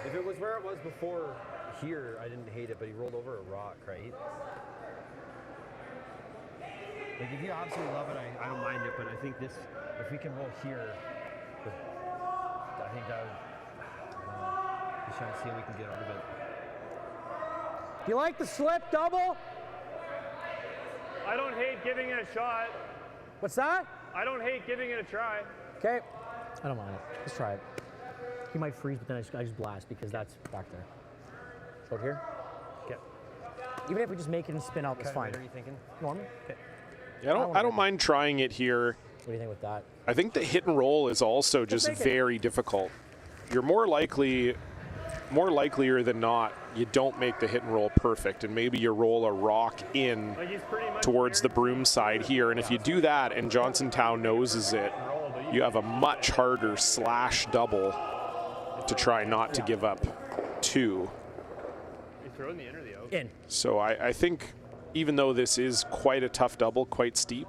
Speaker 12: If it was where it was before here, I didn't hate it, but he rolled over a rock, right? Like if you absolutely love it, I don't mind it, but I think this, if we can roll here, I think that would, just trying to see how we can get out of it.
Speaker 4: Do you like the slip double?
Speaker 2: I don't hate giving it a shot.
Speaker 4: What's that?
Speaker 2: I don't hate giving it a try.
Speaker 4: Okay. I don't mind it. Let's try it. He might freeze, but then I just blast because that's back there. Over here?
Speaker 12: Okay.
Speaker 4: Even if we just make it and spin out, that's fine.
Speaker 12: What are you thinking?
Speaker 4: Norman? Okay.
Speaker 1: Yeah, I don't mind trying it here.
Speaker 4: What do you think with that?
Speaker 1: I think the hit and roll is also just very difficult. You're more likelier than not, you don't make the hit and roll perfect, and maybe you roll a rock in towards the broom side here, and if you do that and Johnstown noses it, you have a much harder slash double to try not to give up two.
Speaker 2: You throw in the in or the out?
Speaker 4: In.
Speaker 1: So I think even though this is quite a tough double, quite steep,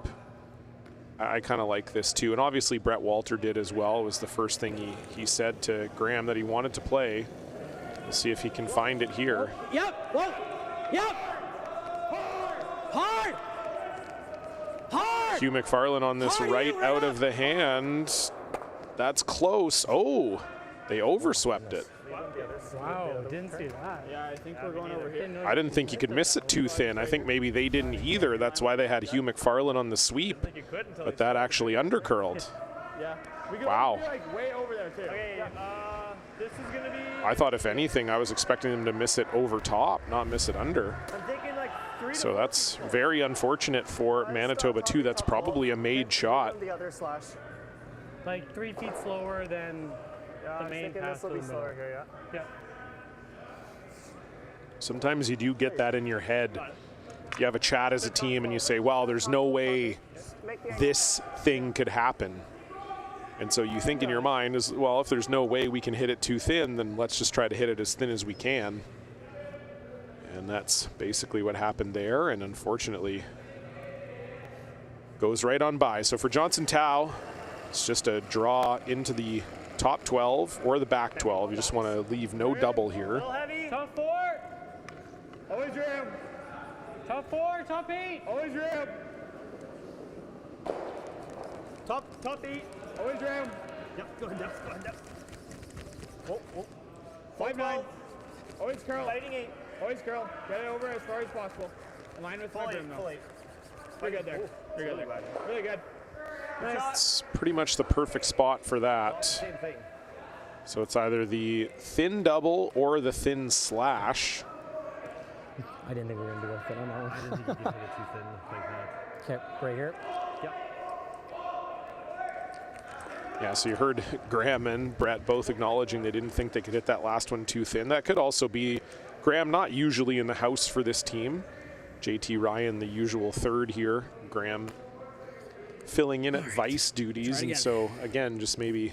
Speaker 1: I kind of like this too. And obviously Brett Walter did as well. It was the first thing he said to Graham that he wanted to play. We'll see if he can find it here.
Speaker 4: Yep. Whoa. Yep. Hard. Hard.
Speaker 1: Hugh McFarlane on this right out of the hand. That's close. Oh, they overswept it.
Speaker 11: Wow, didn't see that.
Speaker 2: Yeah, I think we're going over here.
Speaker 1: I didn't think you could miss it too thin. I think maybe they didn't either. That's why they had Hugh McFarlane on the sweep. But that actually undercurled.
Speaker 2: Yeah. We could
Speaker 1: Wow.
Speaker 2: be like way over there too. Okay, this is gonna be.
Speaker 1: I thought if anything, I was expecting them to miss it over top, not miss it under.
Speaker 2: I'm thinking like 3
Speaker 1: So that's very unfortunate for Manitoba too. That's probably a made shot.
Speaker 5: The other slash.
Speaker 11: Like 3 feet slower than the main pass.
Speaker 5: This will be slower here,
Speaker 11: Yeah.
Speaker 1: Sometimes you do get that in your head. You have a chat as a team and you say, well, there's no way this thing could happen. And so you think in your mind is, well, if there's no way we can hit it too thin, then let's just try to hit it as thin as we can. And that's basically what happened there. And unfortunately, goes right on by. So for Johnson Tao, it's just a draw into the top 12 or the back 12. You just want to leave no double here.
Speaker 11: Top 4.
Speaker 2: Always ram.
Speaker 11: Top 4. Top 8.
Speaker 2: Always ram. Top 8. Always ram. Yep, go ahead, depth, go ahead, depth. Whoa. 5-9. Always curl. Fighting 8. Always curl. Get it over as far as possible. Align with my brim though. You're good there. You're good there. Really good.
Speaker 1: It's pretty much the perfect spot for that.
Speaker 12: Same thing.
Speaker 1: So it's either the thin double or the thin slash.
Speaker 4: I didn't think we were going to do a thin on that one.
Speaker 12: I didn't think you could hit it too thin like that.
Speaker 4: Okay, right here.
Speaker 12: Yep.
Speaker 1: Yeah, so you heard Graham and Brett both acknowledging they didn't think they could hit that last one too thin. That could also be Graham not usually in the house for this team. JT Ryan, the usual third here. Graham filling in at vice duties. And so, again, just maybe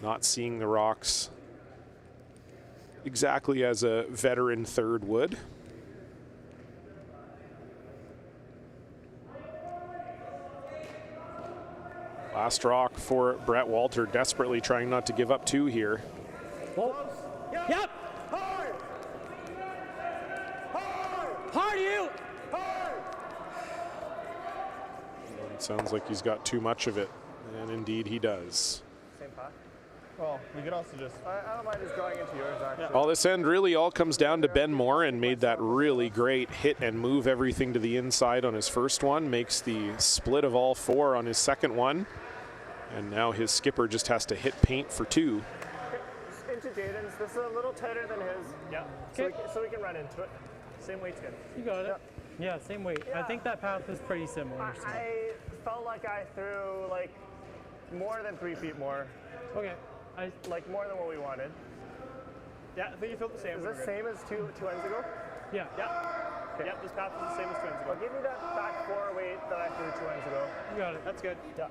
Speaker 1: not seeing the rocks exactly as a veteran third would. Last rock for Brett Walter, desperately trying not to give up two here.
Speaker 4: Whoa. Yep.
Speaker 5: Hard.
Speaker 4: Hard you.
Speaker 1: It sounds like he's got too much of it, and indeed he does.
Speaker 5: Same path.
Speaker 2: Well, we could also just...
Speaker 5: I don't mind just going into yours, actually.
Speaker 1: All this end really all comes down to Ben Morin. Made that really great hit and move everything to the inside on his first one. Makes the split of all 4 on his second one. And now his skipper just has to hit paint for 2.
Speaker 5: Into Jaden's. This is a little tighter than his.
Speaker 11: Yeah.
Speaker 5: So we can run into it. Same weight's good.
Speaker 11: You got it. Yeah, same weight.
Speaker 5: Yeah.
Speaker 11: I think that path is pretty similar. So.
Speaker 5: I felt like I threw like more than 3 feet more.
Speaker 11: Okay.
Speaker 5: Like more than what we wanted.
Speaker 2: Yeah, I think you felt the same.
Speaker 5: Is this same as two ends ago?
Speaker 11: Yeah.
Speaker 2: Yeah.
Speaker 5: Okay.
Speaker 2: Yep, this path is the same as 2 ends ago.
Speaker 5: Well, give me that back 4 weight that I threw 2 ends ago.
Speaker 11: You got it.
Speaker 2: That's good.
Speaker 5: Yeah.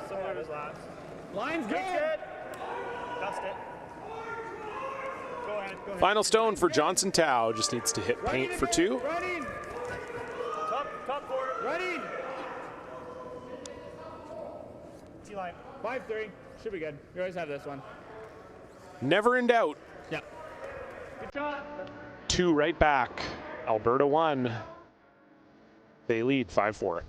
Speaker 2: Similar to his last.
Speaker 11: Line's good.
Speaker 2: Dust it. Go ahead.
Speaker 1: Final stone for Johnson Tao. Just needs to hit paint for 2.
Speaker 2: Running. Top 4. Running. T-line. 5-3. Should be good. We always have this one.
Speaker 1: Never in doubt.
Speaker 2: Yeah. Good shot.
Speaker 1: 2 right back. Alberta 1. They lead 5-4.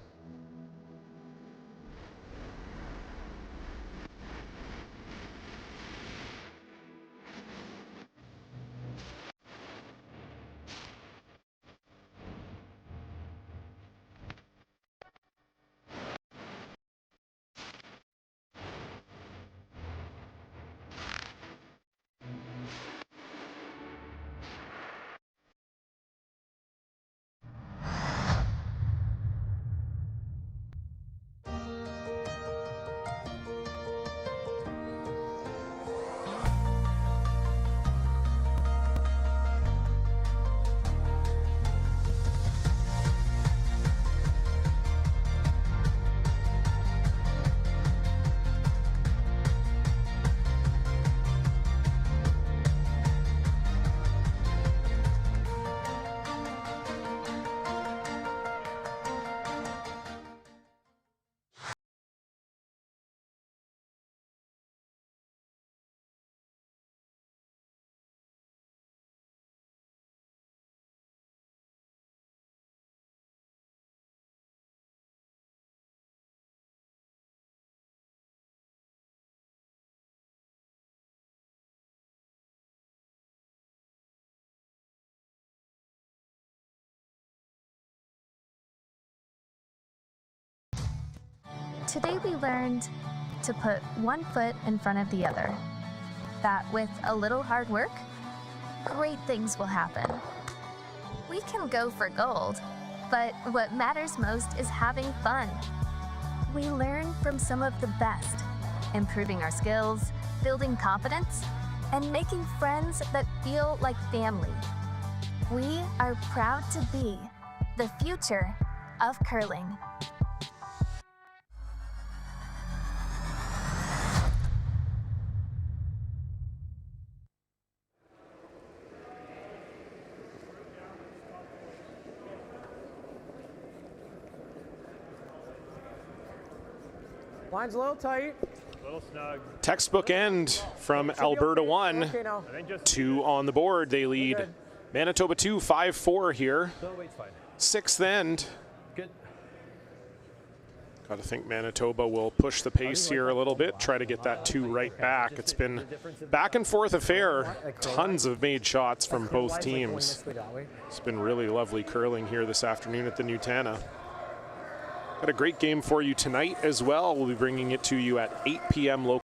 Speaker 13: Today we learned to put one foot in front of the other. That with a little hard work, great things will happen. We can go for gold, but what matters most is having fun. We learn from some of the best, improving our skills, building confidence, and making friends that feel like family. We are proud to be the future of curling.
Speaker 4: Line's a little tight.
Speaker 2: A little snug.
Speaker 1: Textbook end from Alberta 1.
Speaker 4: Okay now.
Speaker 1: 2 on the board. They lead Manitoba 2, 5-4 here.
Speaker 12: No, weight's fine.
Speaker 1: 6th end.
Speaker 12: Good.
Speaker 1: Got to think Manitoba will push the pace here a little bit, try to get that 2 right back. It's been back and forth affair. Tons of made shots from both teams. It's been really lovely curling here this afternoon at the Nutana. Got a great game for you tonight as well. We'll be bringing it to you at 8 p.m. local.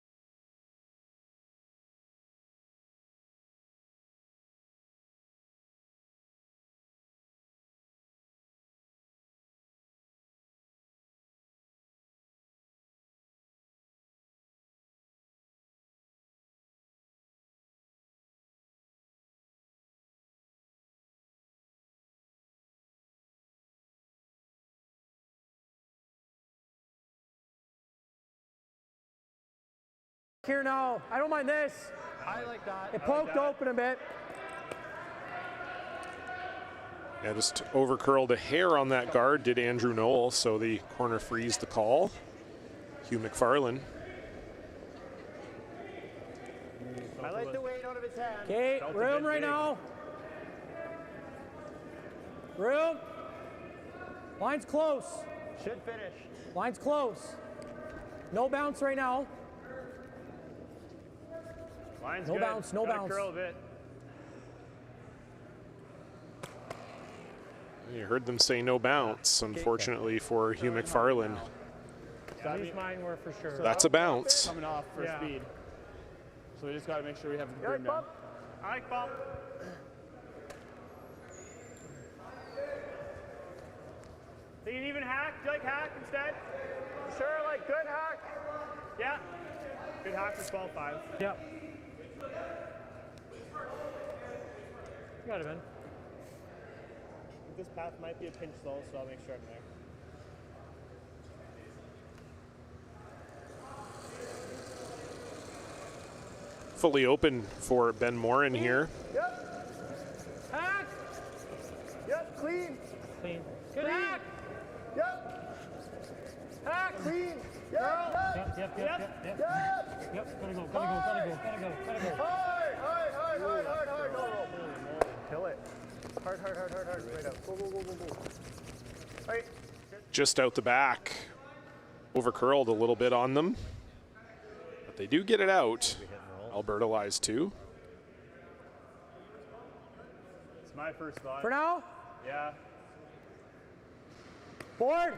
Speaker 4: Here now. I don't mind this.
Speaker 12: I like that.
Speaker 4: It poked open a bit.
Speaker 1: Yeah, just over curled a hair on that guard, did Andrew Knoll, so the corner frees the call. Hugh McFarlane
Speaker 4: Okay, room right now. Room. Line's close.
Speaker 5: Should finish.
Speaker 4: Line's close. No bounce right now.
Speaker 2: Line's
Speaker 4: No
Speaker 2: good.
Speaker 4: bounce, no
Speaker 2: Gotta
Speaker 4: bounce.
Speaker 2: curl a bit.
Speaker 1: You heard them say no bounce, unfortunately for Hugh McFarland.
Speaker 11: At least mine were for sure.
Speaker 1: That's a bounce.
Speaker 2: Coming off for
Speaker 11: Yeah.
Speaker 2: speed. So we just got to make sure we have the
Speaker 5: You like
Speaker 2: boom down.
Speaker 5: bump?
Speaker 11: I like bump. Think an even hack? Do you like hack instead?
Speaker 5: Sure, like good hack.
Speaker 11: Yeah.
Speaker 2: Good hack for 12-5.
Speaker 11: Yep. You got it, man.
Speaker 2: This path might be a pinch slow, so I'll make sure I'm there.
Speaker 1: Fully open for Ben Morin here.
Speaker 5: Yep.
Speaker 11: Hack.
Speaker 5: Yep. Clean.
Speaker 11: Clean. Good hack.
Speaker 5: Yep.
Speaker 11: Hack.
Speaker 5: Clean. Yep.
Speaker 11: Yep, yep, yep, yep, yep. Yep, gotta go, gotta go, gotta go, gotta go, gotta go.
Speaker 5: Hard, hard, hard, hard, hard, hard. Go. Kill it. Hard, hard, hard, hard, hard. Right up. Go, go, go, go, go. Right.
Speaker 1: Just out the back. Over curled a little bit on them. But they do get it out. Alberta lies 2.
Speaker 2: It's my first thought.
Speaker 4: For now.
Speaker 2: Yeah.
Speaker 4: Board.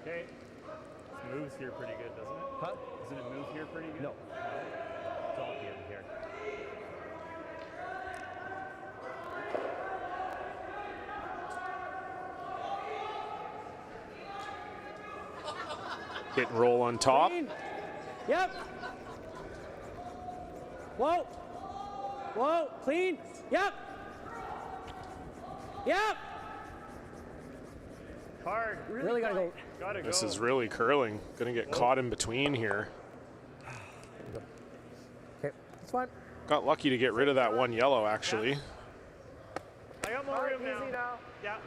Speaker 2: Okay. This moves here pretty good, doesn't it?
Speaker 12: Huh?
Speaker 2: Doesn't it move here pretty good?
Speaker 12: No. It's all at the end here.
Speaker 1: Hit and roll on top.
Speaker 4: Clean. Yep. Whoa. Whoa. Clean. Yep. Yep.
Speaker 2: Hard.
Speaker 4: Really gotta go.
Speaker 2: Gotta go.
Speaker 1: This is really curling. Gonna get caught in between here.
Speaker 4: Okay, that's fine.
Speaker 1: Got lucky to get rid of that one yellow, actually.
Speaker 11: I got more
Speaker 5: Hard,
Speaker 11: room now.
Speaker 5: easy now.
Speaker 11: Yeah.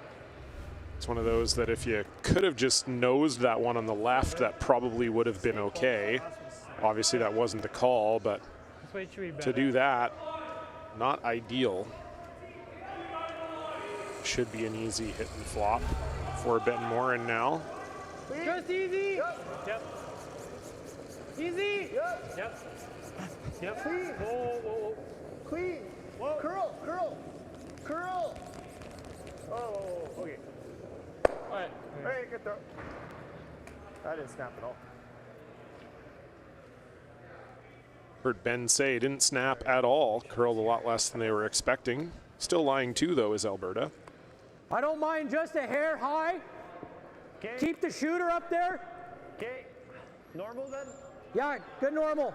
Speaker 1: It's one of those that if you could have just nosed that one on the left, that probably would have been okay. Obviously, that wasn't the call, but
Speaker 11: This way should be better.
Speaker 1: to do that, not ideal. Should be an easy hit and flop for Ben Morin now.
Speaker 11: Just easy. Yep. Easy.
Speaker 5: Yep.
Speaker 11: Yep. Yep.
Speaker 5: Clean.
Speaker 11: Whoa, whoa, whoa.
Speaker 5: Clean.
Speaker 11: Whoa.
Speaker 5: Curl, curl, curl. Oh, okay.
Speaker 11: All right.
Speaker 5: All right, good throw. That didn't snap at all.
Speaker 1: Heard Ben say it didn't snap at all. Curled a lot less than they were expecting. Still lying 2, though, is Alberta.
Speaker 4: I don't mind just a hair high.
Speaker 5: Okay.
Speaker 4: Keep the shooter up there.
Speaker 5: Okay. Normal then?
Speaker 4: Yeah, good normal.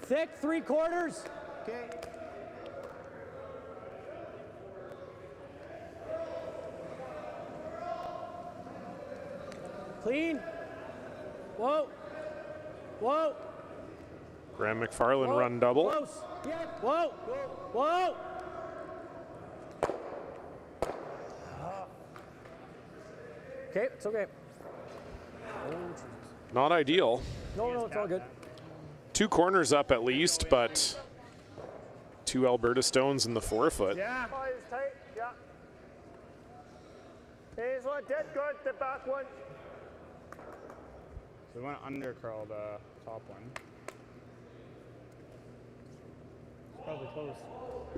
Speaker 4: Thick 3/4.
Speaker 5: Okay.
Speaker 4: Clean. Whoa. Whoa.
Speaker 1: Graham McFarland
Speaker 4: Whoa.
Speaker 1: run double.
Speaker 4: Close. Whoa. Whoa. Okay, it's okay.
Speaker 1: Not ideal.
Speaker 4: No, it's all good.
Speaker 1: 2 corners up at least, but 2 Alberta stones in the forefoot.
Speaker 5: Yeah. Oh, it's tight. Yeah. Here's one dead good. The back one.
Speaker 2: So we want to under curl the top one.
Speaker 11: Probably close.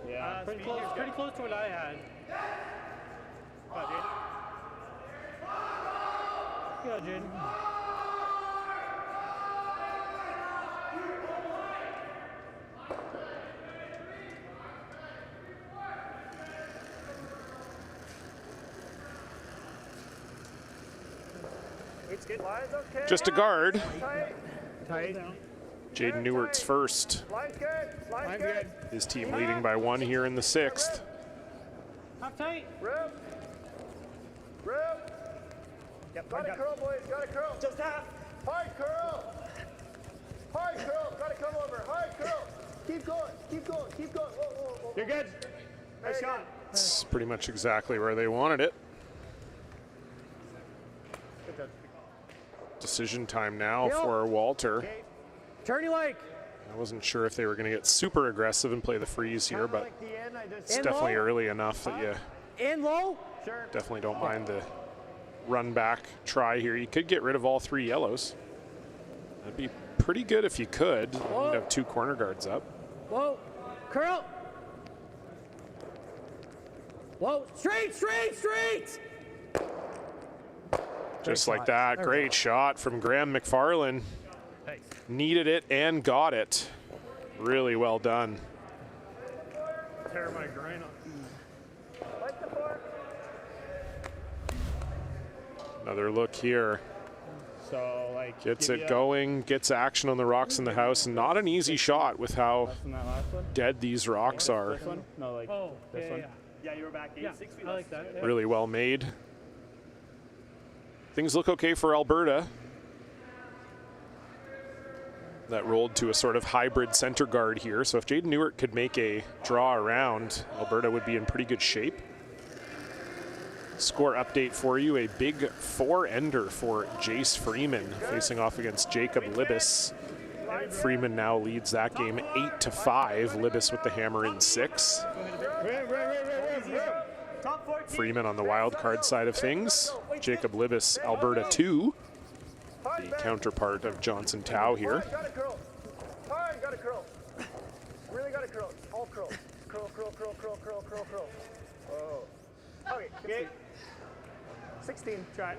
Speaker 2: Yeah.
Speaker 11: Pretty close. Pretty close to what I had. Good, Jaden.
Speaker 5: It's good. Line's okay.
Speaker 1: Just a guard.
Speaker 5: Tight.
Speaker 2: Tight.
Speaker 1: Jaden Newart's first.
Speaker 5: Line's good. Line's good.
Speaker 1: His team leading by 1 here in the 6th.
Speaker 11: Half tight.
Speaker 5: Room. Room.
Speaker 2: Yep.
Speaker 5: Gotta curl, boys. Gotta curl. Just half. Hard curl. Hard curl. Gotta come over. Hard curl. Keep going. Keep going. Keep going. Whoa, whoa, whoa.
Speaker 2: You're good. Nice shot.
Speaker 1: It's pretty much exactly where they wanted it. Decision time now for Walter.
Speaker 4: Turn your leg.
Speaker 1: I wasn't sure if they were going to get super aggressive and play the freeze here, but it's definitely early enough that you
Speaker 4: In low.
Speaker 1: definitely don't mind the run back try here. You could get rid of all 3 yellows. That'd be pretty good if you could. You'd have 2 corner guards up.
Speaker 4: Whoa. Curl. Whoa. Straight, straight, straight.
Speaker 1: Just like that. Great shot from Graham McFarland. Needed it and got it. Really well done.
Speaker 2: Tear my groin off.
Speaker 1: Another look here.
Speaker 2: So, like,
Speaker 1: Gets it going, gets action on the rocks in the house. Not an easy shot with how dead these rocks are.
Speaker 2: This one? No, like this one. Yeah, you were back 8, 6 feet.
Speaker 11: I like that. Yeah.
Speaker 1: Really well made. Things look okay for Alberta. That rolled to a sort of hybrid center guard here. So if Jaden Newitt could make a draw around, Alberta would be in pretty good shape. Score update for you, a big 4-ender for Jace Freeman facing off against Jacob Libis. Freeman now leads that game 8-5. Libis with the hammer in 6. Freeman on the wild card side of things. Jacob Libis, Alberta 2. The counterpart of Johnson Tao here.
Speaker 5: Gotta curl. Hard, gotta curl. Really gotta curl. All curl. Curl, curl, curl, curl, curl, curl, curl. Oh. Okay. 16. Try.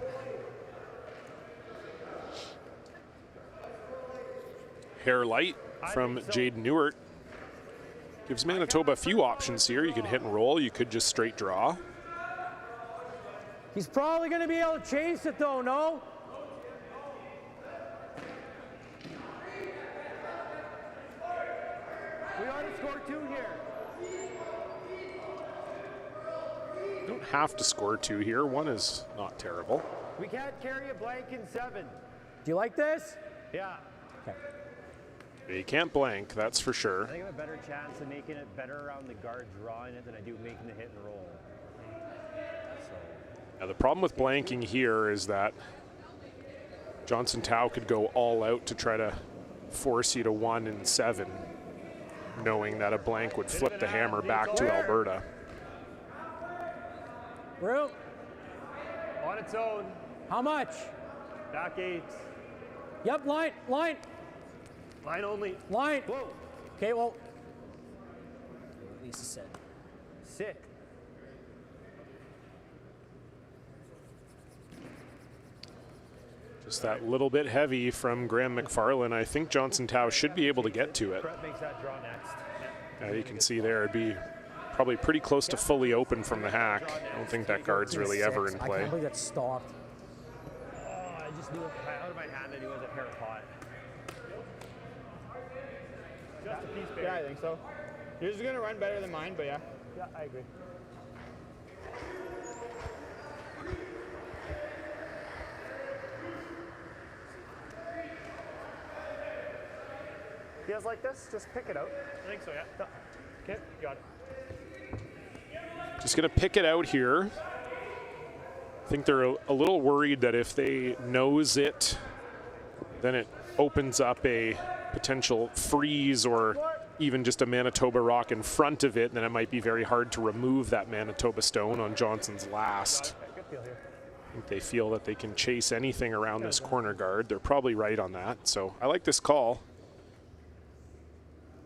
Speaker 1: Hair light from Jaden Newitt. Gives Manitoba a few options here. You could hit and roll. You could just straight draw.
Speaker 4: He's probably going to be able to chase it though, no?
Speaker 2: We ought to score 2 here.
Speaker 1: Don't have to score 2 here. 1 is not terrible.
Speaker 2: We can't carry a blank in 7.
Speaker 4: Do you like this?
Speaker 2: Yeah.
Speaker 4: Okay.
Speaker 1: You can't blank, that's for sure.
Speaker 12: I think I have a better chance of making it better around the guard drawing it than I do making the hit and roll. So.
Speaker 1: Now the problem with blanking here is that Johnson Tao could go all out to try to force you to 1 in 7, knowing that a blank would flip the hammer back to Alberta.
Speaker 4: Room.
Speaker 2: On its own.
Speaker 4: How much?
Speaker 2: Back 8.
Speaker 4: Yep, line, line.
Speaker 2: Line only.
Speaker 4: Line.
Speaker 2: Whoa.
Speaker 4: Okay, well. Lisa said.
Speaker 2: Sick.
Speaker 1: Just that little bit heavy from Graham McFarland. I think Johnson Tao should be able to get to it.
Speaker 12: Brett makes that draw next.
Speaker 1: You can see there, it'd be probably pretty close to fully open from the hack. I don't think that guard's really ever in
Speaker 4: I
Speaker 1: play.
Speaker 4: can't believe that stopped.
Speaker 12: Oh, I just knew it out of my hand that he was a hair hot.
Speaker 2: Just a piece bigger. Yeah, I think so. Yours is going to run better than mine, but yeah.
Speaker 12: Yeah, I agree.
Speaker 5: You guys like this? Just pick it out.
Speaker 2: I think so, yeah. Okay, got it.
Speaker 1: Just gonna pick it out here. I think they're a little worried that if they nose it, then it opens up a potential freeze or even just a Manitoba rock in front of it, then it might be very hard to remove that Manitoba stone on Johnson's last.
Speaker 2: Good feel here.
Speaker 1: I think they feel that they can chase anything around this corner guard. They're probably right on that. So I like this call.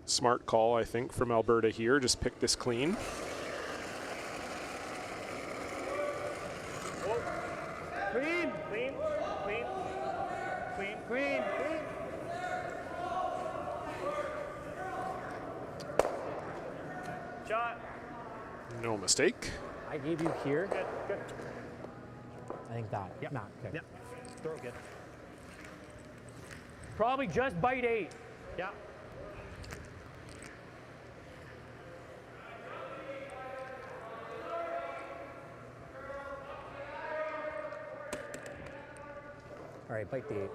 Speaker 1: Smart call, I think, from Alberta here. Just pick this clean.
Speaker 2: Clean, clean, clean, clean, clean, clean. Shot.
Speaker 1: No mistake.
Speaker 4: I gave you here.
Speaker 2: Good, good.
Speaker 4: I think that.
Speaker 12: Yep.
Speaker 4: Nah, okay.
Speaker 12: Yep. Throw good.
Speaker 4: Probably just bite 8.
Speaker 12: Yeah.
Speaker 4: All right, bite the 8.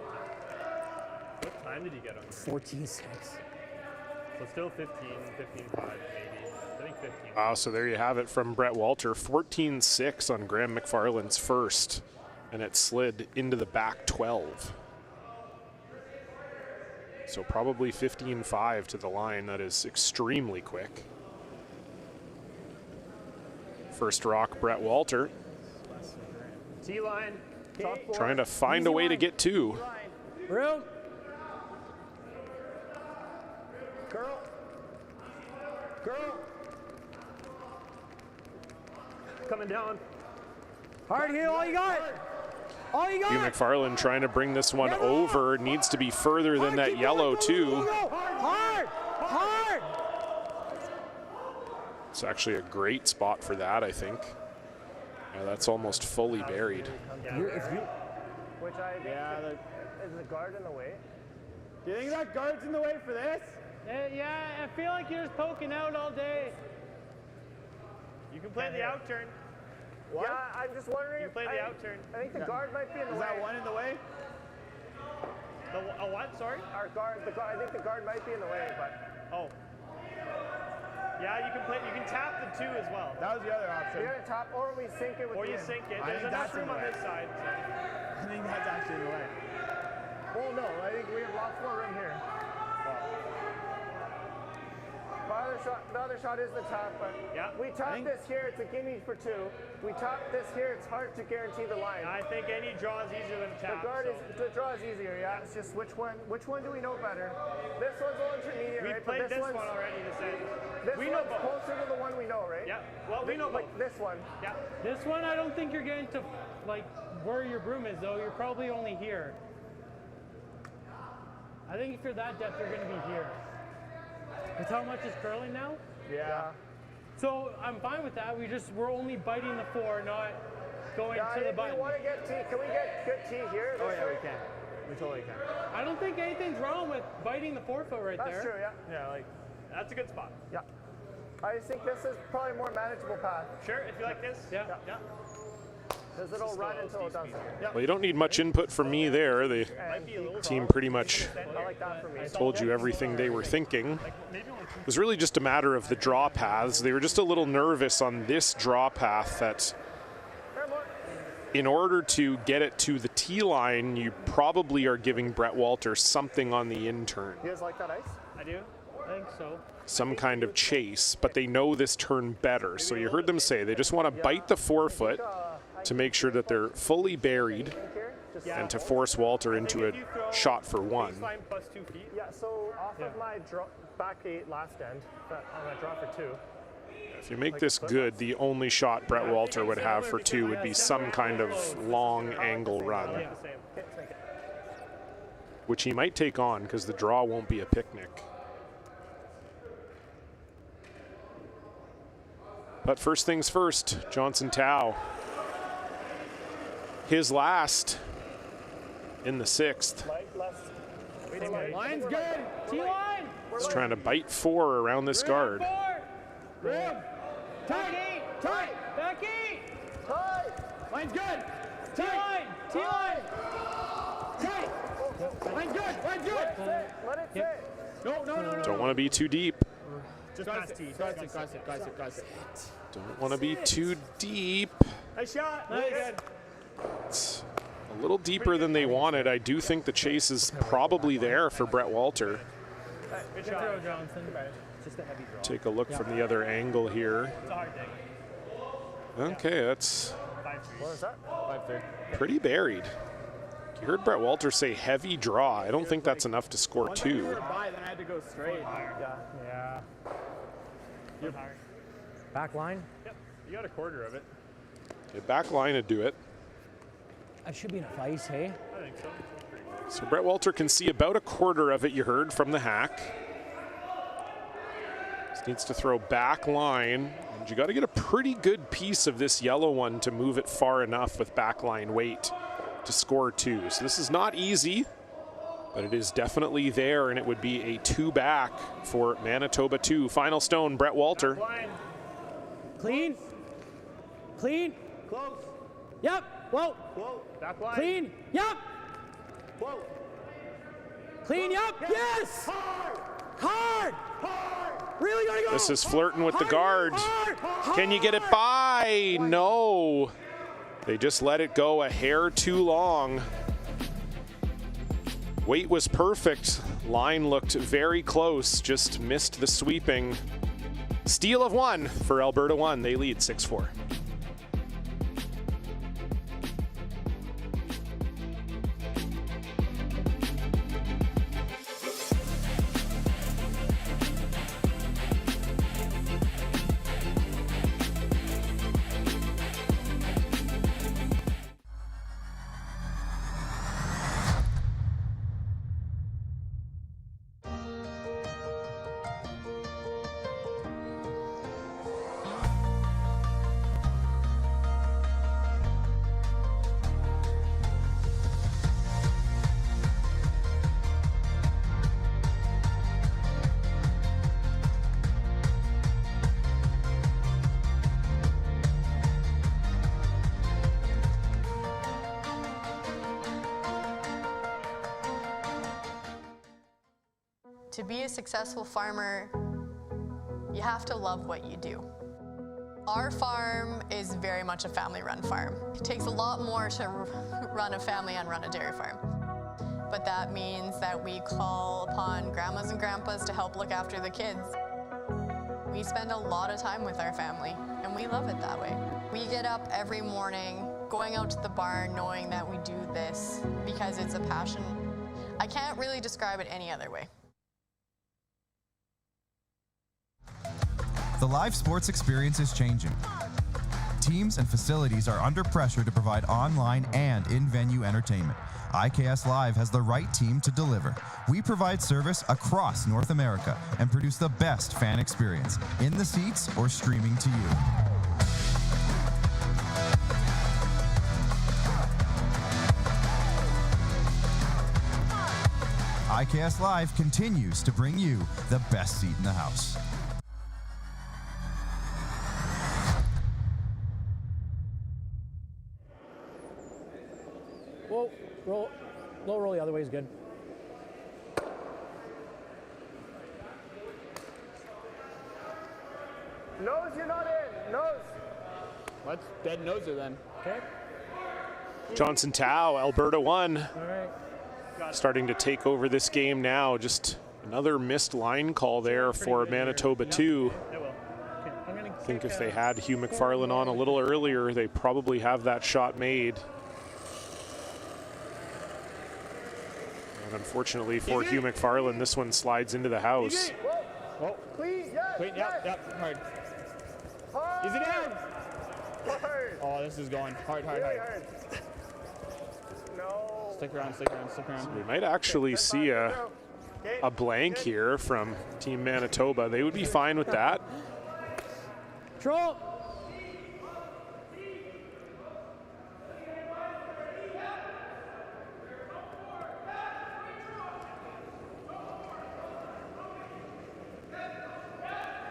Speaker 2: What time did you get on this?
Speaker 4: 14-6.
Speaker 2: So still 15, 15-5 maybe. I think 15.
Speaker 1: Wow, so there you have it from Brett Walter. 14-6 on Graham McFarland's first, and it slid into the back 12. So probably 15-5 to the line. That is extremely quick. First rock, Brett Walter.
Speaker 2: T-line.
Speaker 1: Trying to find a way to get two.
Speaker 4: Room.
Speaker 5: Girl. Girl.
Speaker 2: Coming down.
Speaker 4: Hard heel, all you got. All you got.
Speaker 1: Hugh McFarland trying to bring this one over. Needs to be further than that yellow too.
Speaker 4: Hard. Hard.
Speaker 1: It's actually a great spot for that, I think. Yeah, that's almost fully buried.
Speaker 5: Which I think is the guard in the way.
Speaker 2: Do you think that guard's in the way for this?
Speaker 11: Yeah, I feel like you're just poking out all day.
Speaker 2: You can play the out turn.
Speaker 5: What? Yeah, I'm just wondering.
Speaker 2: You play the out turn.
Speaker 5: I think the guard might be in the way.
Speaker 2: Is that one in the way? A what? Sorry?
Speaker 5: Our guard. I think the guard might be in the way, but.
Speaker 2: Oh. Yeah, you can play. You can tap the two as well.
Speaker 5: That was the other option. You're gonna tap, or we sink it with.
Speaker 2: Or you sink it. There's enough room on this side.
Speaker 5: I think that's actually in the way. Well, no, I think we have lots more room here. The other shot is the tap, but we tap this here, it's a gimme for two. We tap this here, it's hard to guarantee the line.
Speaker 2: I think any draw is easier than tap.
Speaker 5: The draw is easier, yeah. It's just which one do we know better? This one's a little intermediate,
Speaker 2: We've
Speaker 5: right?
Speaker 2: played this one already this end.
Speaker 5: We know closer to the one we know, right?
Speaker 2: Yeah. Well, we know
Speaker 5: like this one.
Speaker 2: Yeah.
Speaker 11: This one, I don't think you're getting to like where your broom is, though. You're probably only here. I think if you're that depth, you're going to be here. With how much is curling now?
Speaker 5: Yeah.
Speaker 11: So I'm fine with that. We're only biting the four, not going to the button.
Speaker 5: We want to get tee. Can we get good tee here?
Speaker 2: Oh yeah, we can. We totally can.
Speaker 11: I don't think anything's wrong with biting the forefoot right there.
Speaker 5: That's true, yeah.
Speaker 2: Yeah, like that's a good spot.
Speaker 5: Yeah. I just think this is probably a more manageable path.
Speaker 2: Sure, if you like this.
Speaker 11: Yeah.
Speaker 5: Because it'll run until it doesn't.
Speaker 1: Well, you don't need much input from me there. The team pretty much told you everything they were thinking. It was really just a matter of the draw paths. They were just a little nervous on this draw path that in order to get it to the tee line, you probably are giving Brett Walter something on the in turn.
Speaker 5: You guys like that ice?
Speaker 11: I do. I think so.
Speaker 1: Some kind of chase, but they know this turn better. So you heard them say they just want to bite the forefoot to make sure that they're fully buried and to force Walter into a shot for one.
Speaker 2: Plus 2 feet.
Speaker 5: Yeah, so off of my back 8 last end, on my draw for 2.
Speaker 1: If you make this good, the only shot Brett Walter would have for 2 would be some kind of long angle run, which he might take on because the draw won't be a picnic. But first things first, Johnson Tao. His last in the 6th.
Speaker 11: Line's good. T-line.
Speaker 1: He's trying to bite 4 around this guard.
Speaker 11: Rim. Tight. Tight. Back 8.
Speaker 5: Tight.
Speaker 11: Line's good. T-line. T-line. Tight. Line's good. Line's good.
Speaker 5: Let it sit.
Speaker 11: No.
Speaker 1: Don't want to be too deep.
Speaker 2: Just past tee. Got it.
Speaker 1: Don't want to be too deep.
Speaker 2: Nice shot. Nice.
Speaker 1: It's a little deeper than they wanted. I do think the chase is probably there for Brett Walter.
Speaker 11: Good throw, Johnson.
Speaker 5: Just a heavy draw.
Speaker 1: Take a look from the other angle here.
Speaker 2: It's a hard thing.
Speaker 1: Okay, that's
Speaker 5: What was that?
Speaker 2: 5-3.
Speaker 1: pretty buried. You heard Brett Walter say heavy draw. I don't think that's enough to score 2.
Speaker 2: Then I had to go straight.
Speaker 5: Yeah.
Speaker 4: Back line.
Speaker 2: Yep. You got a quarter of it.
Speaker 1: Okay, back line to do it.
Speaker 4: That should be enough ice, hey?
Speaker 2: I think so.
Speaker 1: So Brett Walter can see about a quarter of it, you heard, from the hack. Just needs to throw back line. And you got to get a pretty good piece of this yellow one to move it far enough with back line weight to score 2. So this is not easy, but it is definitely there, and it would be a 2 back for Manitoba 2. Final stone, Brett Walter.
Speaker 4: Clean. Clean.
Speaker 2: Close.
Speaker 4: Yep. Whoa.
Speaker 2: Whoa. Back line.
Speaker 4: Clean. Yep.
Speaker 2: Whoa.
Speaker 4: Clean. Yep. Yes. Hard. Really gonna go.
Speaker 1: This is flirting with the guard. Can you get it by? No. They just let it go a hair too long. Weight was perfect. Line looked very close, just missed the sweeping. Steal of 1 for Alberta 1. They lead 6-4.
Speaker 6: To be a successful farmer, you have to love what you do. Our farm is very much a family-run farm. It takes a lot more to run a family and run a dairy farm. But that means that we call upon grandmas and grandpas to help look after the kids. We spend a lot of time with our family, and we love it that way. We get up every morning, going out to the barn, knowing that we do this because it's a passion. I can't really describe it any other way.
Speaker 7: The live sports experience is changing. Teams and facilities are under pressure to provide online and in-venue entertainment. IKS Live has the right team to deliver. We provide service across North America and produce the best fan experience, in the seats or streaming to you. IKS Live continues to bring you the best seat in the house.
Speaker 4: Whoa, roll, low roll the other way is good.
Speaker 5: Nose, you're not in. Nose.
Speaker 2: Let's dead noser then.
Speaker 4: Okay.
Speaker 1: Johnson Tao, Alberta 1.
Speaker 4: All right.
Speaker 1: Starting to take over this game now. Just another missed line call there for Manitoba 2. I think if they had Hugh McFarlane on a little earlier, they probably have that shot made. And unfortunately for Hugh McFarlane, this one slides into the house.
Speaker 2: Whoa.
Speaker 5: Clean, yes.
Speaker 2: Clean, yep, hard. Easy down.
Speaker 5: Hard.
Speaker 2: Oh, this is going hard.
Speaker 5: No.
Speaker 2: Stick around.
Speaker 1: So we might actually see a blank here from Team Manitoba. They would be fine with that.
Speaker 4: Control.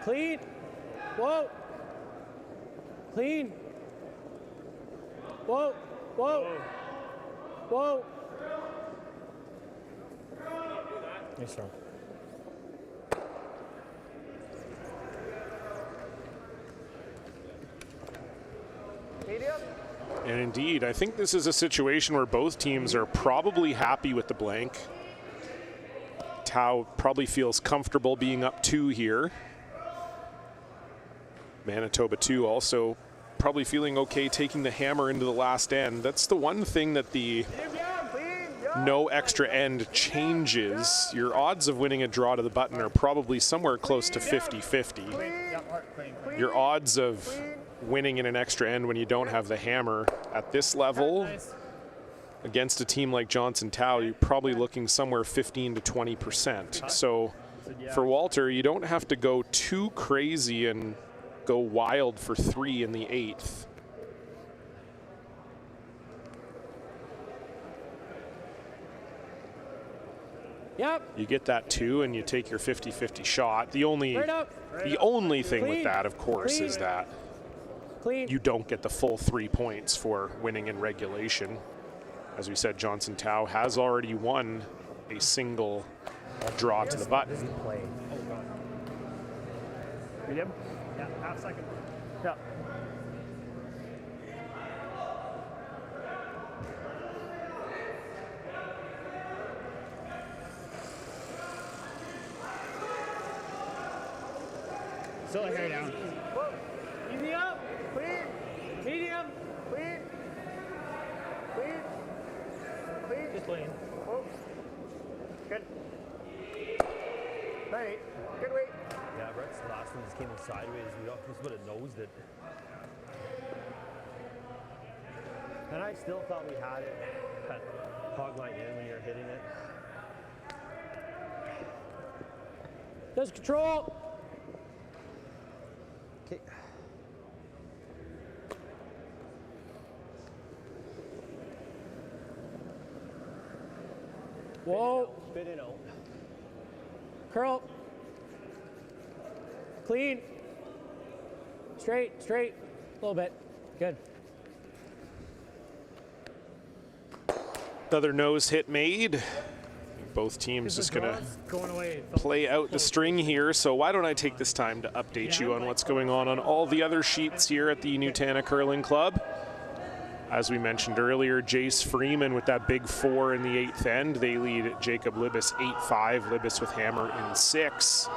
Speaker 4: Clean. Whoa. Clean. Whoa. Nice throw.
Speaker 5: Medium.
Speaker 1: And indeed, I think this is a situation where both teams are probably happy with the blank. Tao probably feels comfortable being up 2 here. Manitoba 2 also probably feeling okay taking the hammer into the last end. That's the one thing that the no extra end changes. Your odds of winning a draw to the button are probably somewhere close to 50-50. Your odds of winning in an extra end when you don't have the hammer at this level against a team like Johnson Tao, you're probably looking somewhere 15 to 20%. So for Walter, you don't have to go too crazy and go wild for 3 in the 8th.
Speaker 4: Yep.
Speaker 1: You get that 2 and you take your 50-50 shot. The only thing with that, of course, is that you don't get the full 3 points for winning in regulation. As we said, Johnson Tao has already won a single draw to the button.
Speaker 5: Medium. Yeah, half second. Yeah.
Speaker 2: Still a hair down.
Speaker 5: Easy up. Clean.
Speaker 2: Medium.
Speaker 5: Clean. Clean. Clean.
Speaker 2: Just clean.
Speaker 5: Oh. Good. 9-8. Good weight.
Speaker 12: Yeah, Brett's last one just came in sideways. We just would have nosed it. And I still thought we had it at hog line in when you were hitting it.
Speaker 4: Just control.
Speaker 12: Okay.
Speaker 4: Whoa.
Speaker 12: Spit it out.
Speaker 4: Curl. Clean. Straight, straight. A little bit. Good.
Speaker 1: Another nose hit made. Both teams just going to play out the string here. So why don't I take this time to update you on what's going on all the other sheets here at the Nutana Curling Club. As we mentioned earlier, Jace Freeman with that big 4 in the 8th end. They lead Jacob Libis 8-5. Libis with hammer in 6.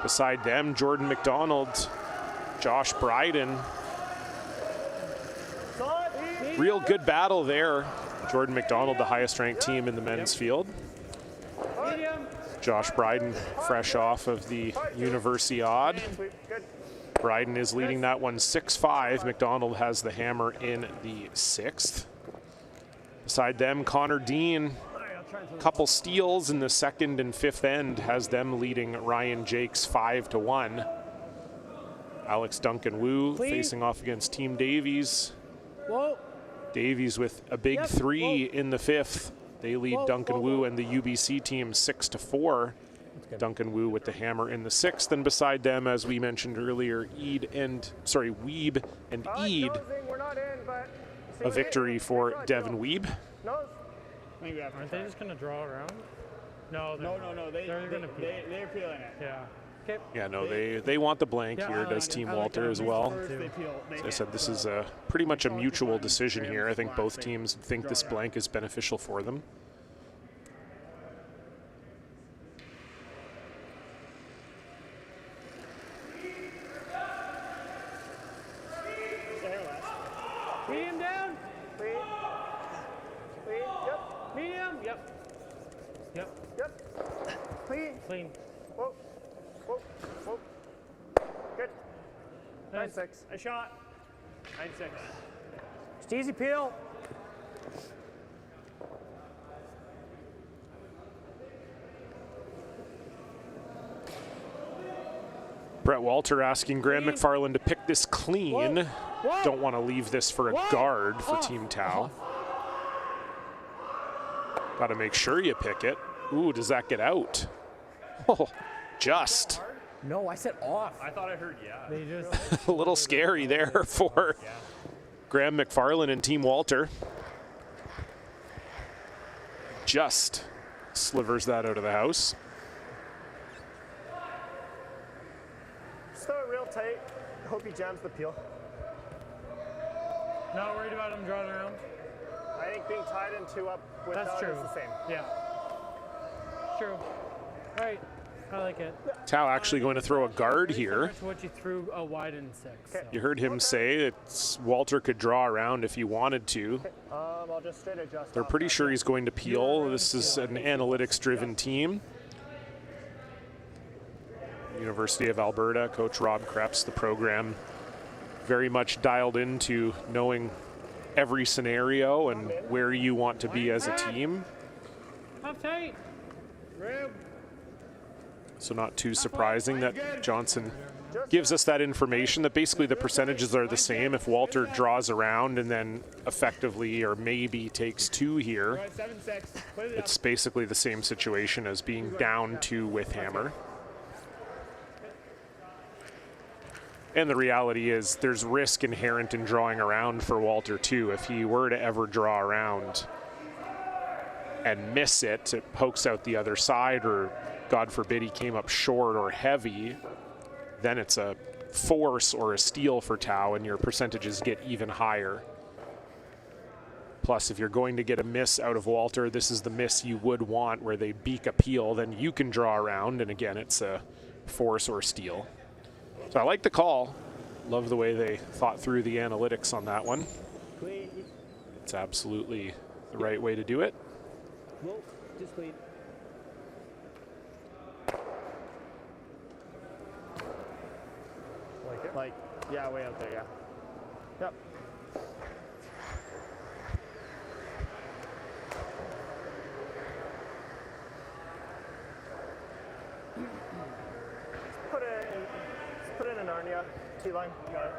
Speaker 1: Beside them, Jordan McDonald, Josh Bryden. Real good battle there. Jordan McDonald, the highest ranked team in the men's field. Josh Bryden, fresh off of the Universiade. Bryden is leading that one 6-5. McDonald has the hammer in the 6th. Beside them, Connor Dean, a couple steals in the 2nd and 5th end, has them leading Ryan Jakes 5-1. Alex Duncan Wu facing off against Team Davies.
Speaker 4: Whoa.
Speaker 1: Davies with a big 3 in the 5th. They lead Duncan Wu and the UBC team 6-4. Duncan Wu with the hammer in the 6th, and beside them, as we mentioned earlier, Weeb and Eid, a victory for Devin Weeb.
Speaker 2: Aren't they just going to draw around? No, no. They're going to peel. They're peeling it. Yeah. Okay.
Speaker 1: Yeah, no, they want the blank here, does Team Walter as well. As I said, this is pretty much a mutual decision here. I think both teams think this blank is beneficial for them.
Speaker 2: Medium down.
Speaker 5: Clean. Clean. Yep.
Speaker 2: Medium. Yep. Yep.
Speaker 5: Yep. Clean.
Speaker 2: Clean.
Speaker 5: Whoa. Whoa. Whoa. Good. 9-6.
Speaker 2: A shot. 9-6.
Speaker 5: Just easy peel.
Speaker 1: Brett Walter asking Graham McFarland to pick this clean.
Speaker 4: Whoa.
Speaker 1: Don't want to leave this for a guard for Team Tau. Got to make sure you pick it. Ooh, does that get out? Oh, just.
Speaker 4: No, I said off.
Speaker 2: I thought I heard yeah. They just
Speaker 1: A little scary there for Graham McFarland and Team Walter. Just slivers that out of the house.
Speaker 5: Just throw it real tight. Hope he jams the peel.
Speaker 2: not worried about him drawing around.
Speaker 5: I think being tied in 2 up without
Speaker 2: That's true.
Speaker 5: is the same.
Speaker 2: Yeah. True. All right. I like it.
Speaker 1: Tau actually going to throw a guard here.
Speaker 2: That's what you threw a wide in 6. So.
Speaker 1: You heard him say that Walter could draw around if he wanted to.
Speaker 5: I'll just straight adjust.
Speaker 1: They're pretty sure he's going to peel. This is an analytics-driven team. University of Alberta, Coach Rob Krebs, the program, very much dialed into knowing every scenario and where you want to be as a team.
Speaker 2: Up tight.
Speaker 1: So not too surprising that Johnson gives us that information that basically the percentages are the same if Walter draws around and then effectively or maybe takes 2 here. It's basically the same situation as being down 2 with hammer. And the reality is there's risk inherent in drawing around for Walter too. If he were to ever draw around and miss it, it pokes out the other side, or God forbid he came up short or heavy, then it's a force or a steal for Tau and your percentages get even higher. Plus, if you're going to get a miss out of Walter, this is the miss you would want where they beak a peel, then you can draw around, and again, it's a force or steal. So I like the call. Love the way they thought through the analytics on that one.
Speaker 2: Clean.
Speaker 1: It's absolutely the right way to do it.
Speaker 2: Whoa, just clean.
Speaker 12: Like it?
Speaker 2: Like, yeah, way out there, yeah. Yep.
Speaker 5: Put it in Narnia. T-line. You got it.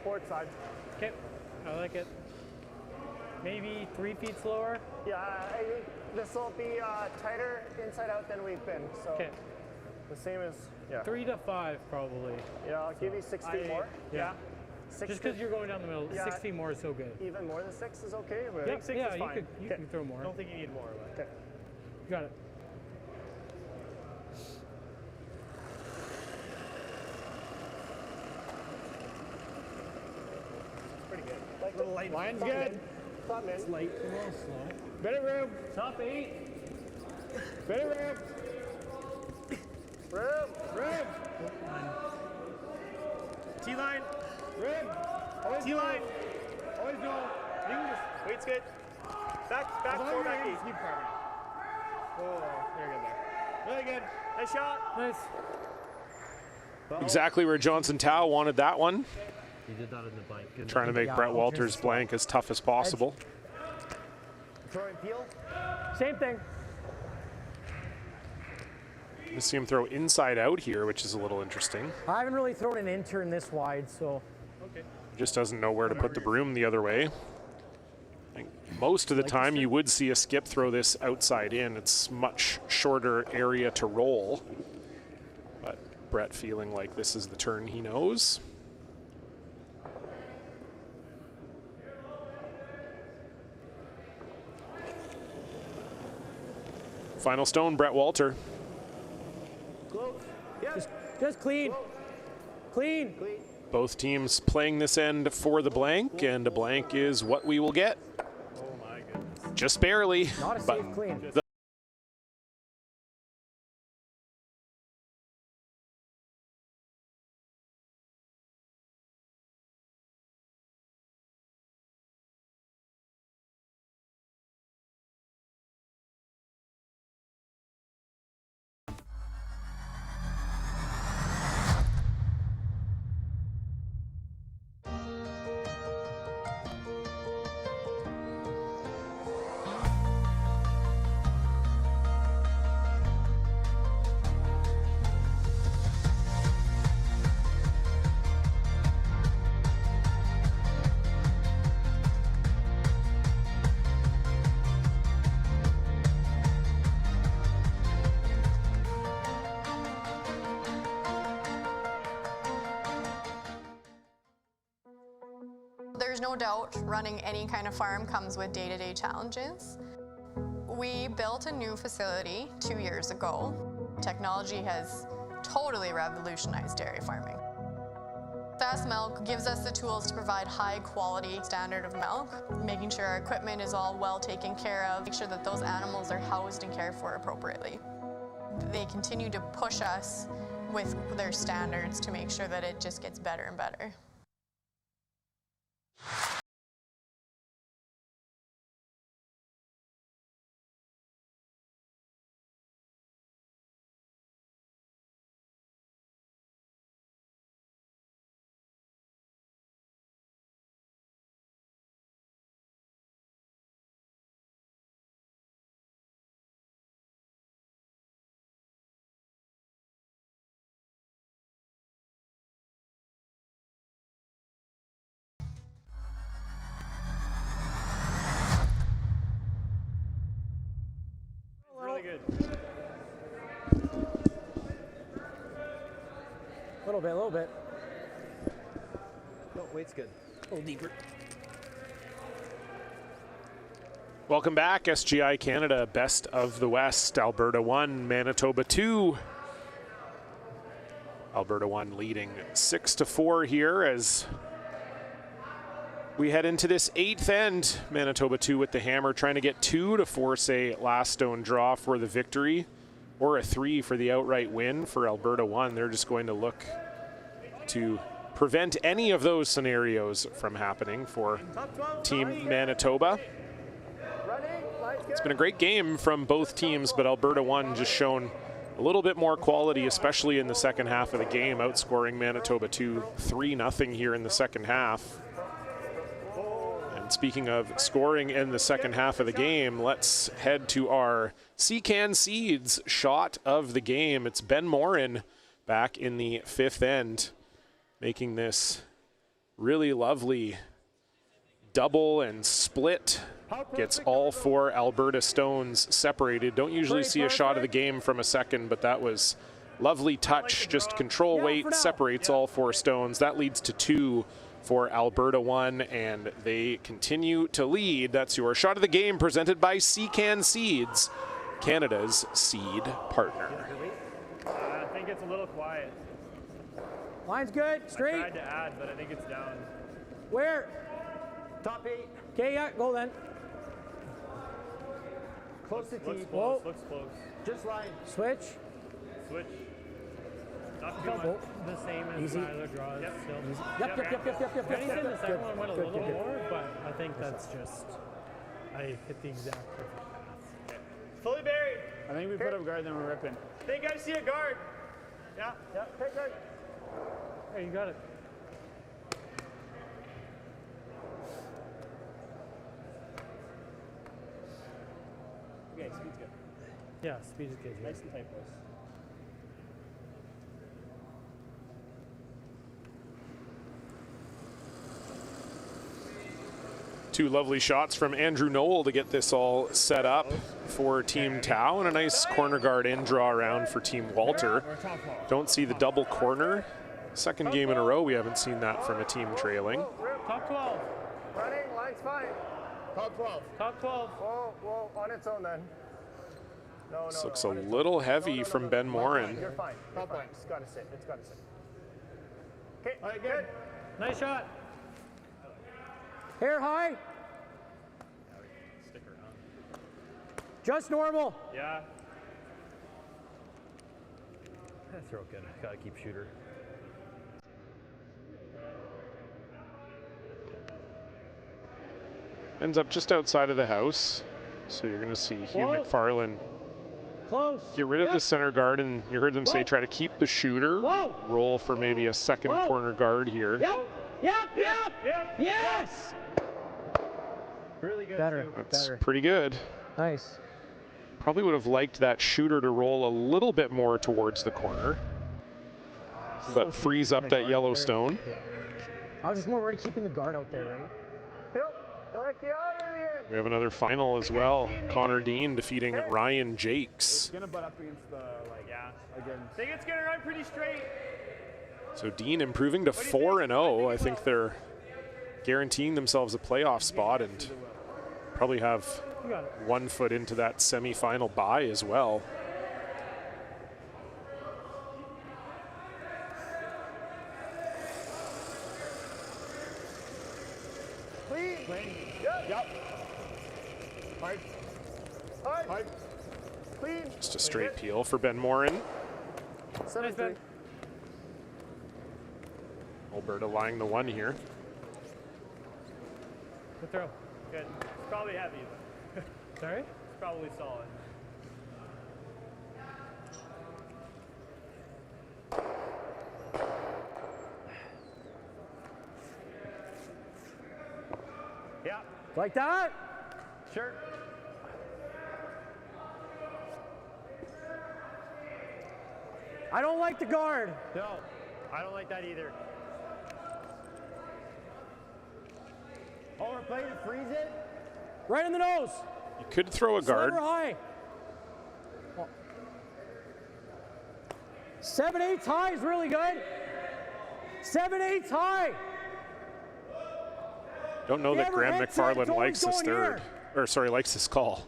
Speaker 5: Port side.
Speaker 11: Okay, I like it. Maybe 3 feet slower.
Speaker 5: Yeah, I think this will be tighter inside out than we've been. So the same as
Speaker 11: 3 to 5 probably.
Speaker 5: Yeah, I'll give you 6 feet more.
Speaker 11: Yeah.
Speaker 5: 6
Speaker 11: Just because you're going down the middle, 6 feet more is so good.
Speaker 5: Even more than 6 is okay. But I think 6 is fine.
Speaker 11: You can throw more.
Speaker 5: I don't think you need more. But. Okay.
Speaker 11: You got it.
Speaker 5: Pretty good. Like
Speaker 2: little light. Line's good.
Speaker 5: Top mid.
Speaker 11: It's light, a little slow.
Speaker 2: Bit of room.
Speaker 11: Top 8.
Speaker 2: Bit of room.
Speaker 5: Room.
Speaker 2: Room.
Speaker 5: T-line.
Speaker 2: Room. Always
Speaker 5: T-line.
Speaker 2: go. Always go. You can just
Speaker 5: Weight's good. Back,
Speaker 2: as long as
Speaker 5: four,
Speaker 2: you're
Speaker 5: back
Speaker 2: in,
Speaker 5: eight.
Speaker 2: just keep carbon. Oh, you're good there. Really good.
Speaker 5: Nice shot.
Speaker 11: Nice.
Speaker 1: Exactly where Johnson Tao wanted that one.
Speaker 12: He did that in the blank.
Speaker 1: Trying to make Brett Walters' blank as tough as possible.
Speaker 5: Throwing peel.
Speaker 11: Same thing.
Speaker 1: You see him throw inside out here, which is a little interesting.
Speaker 4: I haven't really thrown an intern this wide, so.
Speaker 1: He just doesn't know where to put the broom the other way. I think most of the time you would see a skip throw this outside in. It's much shorter area to roll. But Brett feeling like this is the turn he knows. Final stone, Brett Walter.
Speaker 5: Close. Yeah.
Speaker 4: Just clean. Clean.
Speaker 1: Both teams playing this end for the blank, and a blank is what we will get.
Speaker 2: Oh my goodness.
Speaker 1: Just barely.
Speaker 4: Not a safe clean.
Speaker 6: There's no doubt running any kind of farm comes with day-to-day challenges. We built a new facility 2 years ago. Technology has totally revolutionized dairy farming. Fast Milk gives us the tools to provide high-quality standard of milk, making sure our equipment is all well taken care of, make sure that those animals are housed and cared for appropriately. They continue to push us with their standards to make sure that it just gets better and better.
Speaker 2: Really good.
Speaker 4: A little bit.
Speaker 12: No, weight's good.
Speaker 4: A little deeper.
Speaker 1: Welcome back, SGI Canada, best of the West. Alberta 1, Manitoba 2. Alberta 1 leading 6-4 here as we head into this 8th end. Manitoba 2 with the hammer, trying to get 2 to force a last stone draw for the victory. or a 3 for the outright win for Alberta 1. They're just going to look to prevent any of those scenarios from happening for Team Manitoba. It's been a great game from both teams, but Alberta 1 just shown a little bit more quality, especially in the second half of the game, outscoring Manitoba 3-0 here in the second half. And speaking of scoring in the second half of the game, let's head to our Seacan Seeds shot of the game. It's Ben Morin back in the fifth end, making this really lovely double and split. Gets all 4 Alberta stones separated. Don't usually see a shot of the game from a second, but that was lovely touch. Just control weight, separates all 4 stones. That leads to 2 for Alberta 1, and they continue to lead. That's your shot of the game, presented by Seacan Seeds, Canada's seed partner.
Speaker 2: I think it's a little quiet.
Speaker 4: Line's good, straight.
Speaker 2: I tried to add, but I think it's down.
Speaker 4: Where?
Speaker 5: Top 8.
Speaker 4: Okay, yeah, go then.
Speaker 5: Close to T.
Speaker 2: Close, looks close.
Speaker 5: Just line.
Speaker 4: Switch.
Speaker 2: Switch. Not too much.
Speaker 11: The same as
Speaker 4: Easy.
Speaker 11: Tyler draws.
Speaker 2: Yep.
Speaker 11: Still.
Speaker 4: Yep.
Speaker 11: He said the second one went a little
Speaker 4: good.
Speaker 11: more, but I think that's just, I hit the exact perfect path.
Speaker 2: Fully buried.
Speaker 3: I think we put up guard, then we're ripping.
Speaker 2: I think I see a guard. Yeah.
Speaker 5: Take guard.
Speaker 11: Hey, you got it.
Speaker 2: Okay, speed's good.
Speaker 11: Yeah, speed is good. Yeah.
Speaker 2: Nice and tight, boys.
Speaker 1: Two lovely shots from Andrew Knoll to get this all set up for Team Tau, and a nice corner guard in draw around for Team Walter. Don't see the double corner. Second game in a row we haven't seen that from a team trailing.
Speaker 11: Top 12.
Speaker 5: Running, line's fine.
Speaker 3: Top 12.
Speaker 11: Top 12.
Speaker 5: Whoa, on its own then. No,
Speaker 1: This looks a little heavy from Ben Morin.
Speaker 5: You're fine. Top line. It's gotta sit. It's gotta sit. Okay,
Speaker 3: All right, good.
Speaker 11: Nice shot.
Speaker 4: Hair high.
Speaker 2: Stick around.
Speaker 4: Just normal.
Speaker 2: Yeah.
Speaker 12: Throw good. Gotta keep shooter.
Speaker 1: Ends up just outside of the house. So you're going to see Hugh McFarlane
Speaker 4: Close.
Speaker 1: get rid of the center guard, and you heard them say try to keep the shooter. Roll for maybe a second corner guard here.
Speaker 4: Yep. Yes.
Speaker 5: Really good.
Speaker 4: Better.
Speaker 1: That's pretty good.
Speaker 4: Nice.
Speaker 1: Probably would have liked that shooter to roll a little bit more towards the corner, but frees up that yellow stone.
Speaker 4: I was just more worried keeping the guard out there, right?
Speaker 1: We have another final as well. Connor Dean defeating Ryan Jakes.
Speaker 3: Gonna butt up against the, again.
Speaker 2: I think it's gonna run pretty straight.
Speaker 1: So Dean improving to 4-0. I think they're guaranteeing themselves a playoff spot and probably have 1 foot into that semifinal bye as well.
Speaker 5: Clean. Yep. Hard. Clean.
Speaker 1: Just a straight peel for Ben Morin.
Speaker 5: 7-3.
Speaker 1: Alberta lying the 1 here.
Speaker 11: Good throw.
Speaker 2: Good. It's probably heavy.
Speaker 11: Sorry?
Speaker 2: It's probably solid.
Speaker 5: Yeah.
Speaker 4: Like that?
Speaker 5: Sure.
Speaker 4: I don't like the guard.
Speaker 5: No, I don't like that either. Oh, we're playing to freeze it?
Speaker 4: Right in the nose.
Speaker 1: You could throw a guard.
Speaker 4: Sliver high. 7/8 high is really good. 7/8 high.
Speaker 1: Don't know that Graham McFarlane likes this third, likes this call.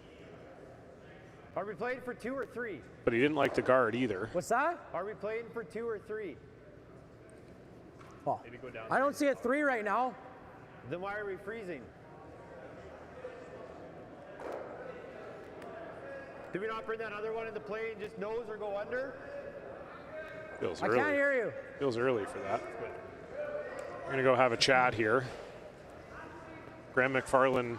Speaker 5: Are we playing for 2 or 3?
Speaker 1: But he didn't like the guard either.
Speaker 4: What's that?
Speaker 5: Are we playing for 2 or 3?
Speaker 4: Oh,
Speaker 2: Maybe go down.
Speaker 4: I don't see a 3 right now.
Speaker 5: Then why are we freezing?
Speaker 12: Do we not bring that other one into play and just nose or go under?
Speaker 1: Feels
Speaker 4: I
Speaker 1: early.
Speaker 4: can't hear you.
Speaker 1: Feels early for that. We're gonna go have a chat here. Graham McFarland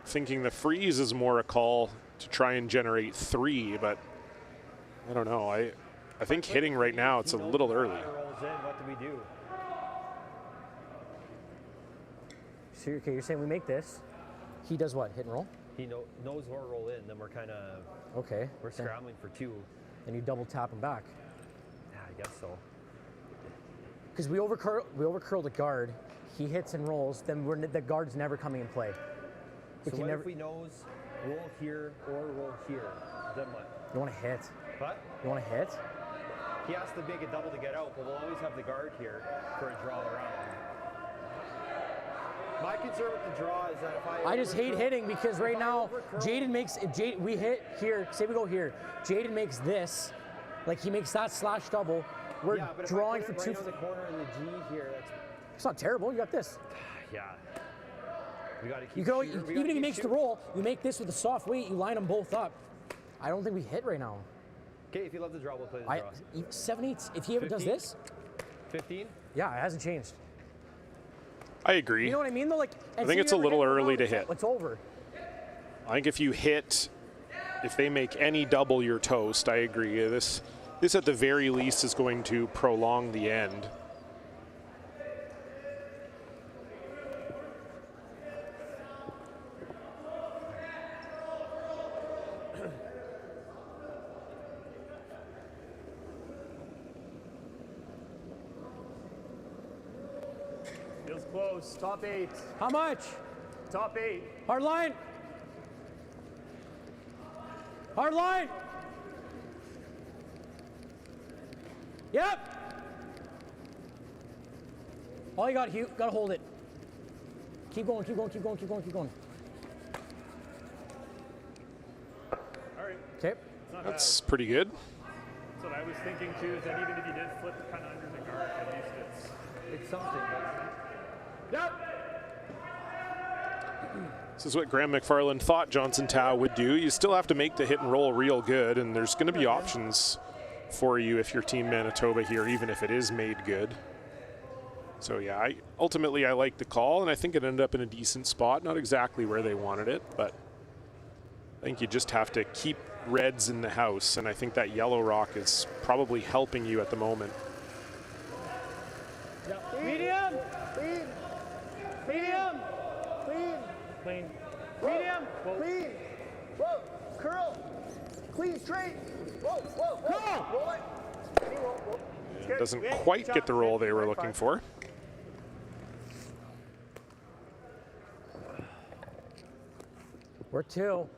Speaker 1: thinking the freeze is more a call to try and generate 3, but I don't know. I think hitting right now, it's a little early.
Speaker 12: Rolls in, what do we do?
Speaker 4: So, okay, you're saying we make this. He does what? Hit and roll?
Speaker 12: He knows or roll in, then we're kind of
Speaker 4: okay.
Speaker 12: We're scrambling for 2.
Speaker 4: And you double tap him back.
Speaker 12: Yeah, I guess so.
Speaker 4: Because we overcurl the guard. He hits and rolls. Then the guard's never coming in play.
Speaker 12: So what if we nose, roll here, or roll here? Then what?
Speaker 4: You want to hit.
Speaker 12: What?
Speaker 4: You want to hit?
Speaker 12: He has to make a double to get out, but we'll always have the guard here for a draw around. My concern with the draw is that if
Speaker 4: I just hate hitting because right now Jaden makes we hit here. Say we go here. Jaden makes this, like he makes that slash double. We're drawing for 2.
Speaker 12: Right on the corner in the G here.
Speaker 4: It's not terrible. You got this.
Speaker 12: Yeah. We got to keep.
Speaker 4: You can even if he makes the roll, you make this with a soft weight. You line them both up. I don't think we hit right now.
Speaker 12: Okay, if you love the draw, we'll play the draw.
Speaker 4: 7/8. If he ever does this.
Speaker 12: 15.
Speaker 4: Yeah, it hasn't changed.
Speaker 1: I agree.
Speaker 4: You know what I mean, though? Like,
Speaker 1: I think it's a little early to hit.
Speaker 4: It's over.
Speaker 1: I think if you hit, if they make any double, you're toast. I agree. This at the very least is going to prolong the end.
Speaker 2: Feels close. Top 8.
Speaker 4: How much?
Speaker 2: Top 8.
Speaker 4: Hard line. Hard line. Yep. All you got, Hugh. Got to hold it. Keep going, keep going, keep going, keep going, keep going.
Speaker 2: All right.
Speaker 4: Okay.
Speaker 1: That's pretty good.
Speaker 2: That's what I was thinking too, is that even if you did flip kind of under the guard, at least
Speaker 12: it's something. But
Speaker 2: yep.
Speaker 1: This is what Graham McFarland thought Johnson Tao would do. You still have to make the hit and roll real good, and there's going to be options for you if you're Team Manitoba here, even if it is made good. So yeah, ultimately I like the call, and I think it ended up in a decent spot. Not exactly where they wanted it, but I think you just have to keep reds in the house, and I think that yellow rock is probably helping you at the moment.
Speaker 2: Medium.
Speaker 5: Clean.
Speaker 2: Medium.
Speaker 5: Clean.
Speaker 2: Clean.
Speaker 5: Medium. Clean. Whoa. Curl. Clean straight. Whoa. Whoa. Whoa. Roll it. Roll.
Speaker 1: It doesn't quite get the roll they were looking for.
Speaker 4: We're 2.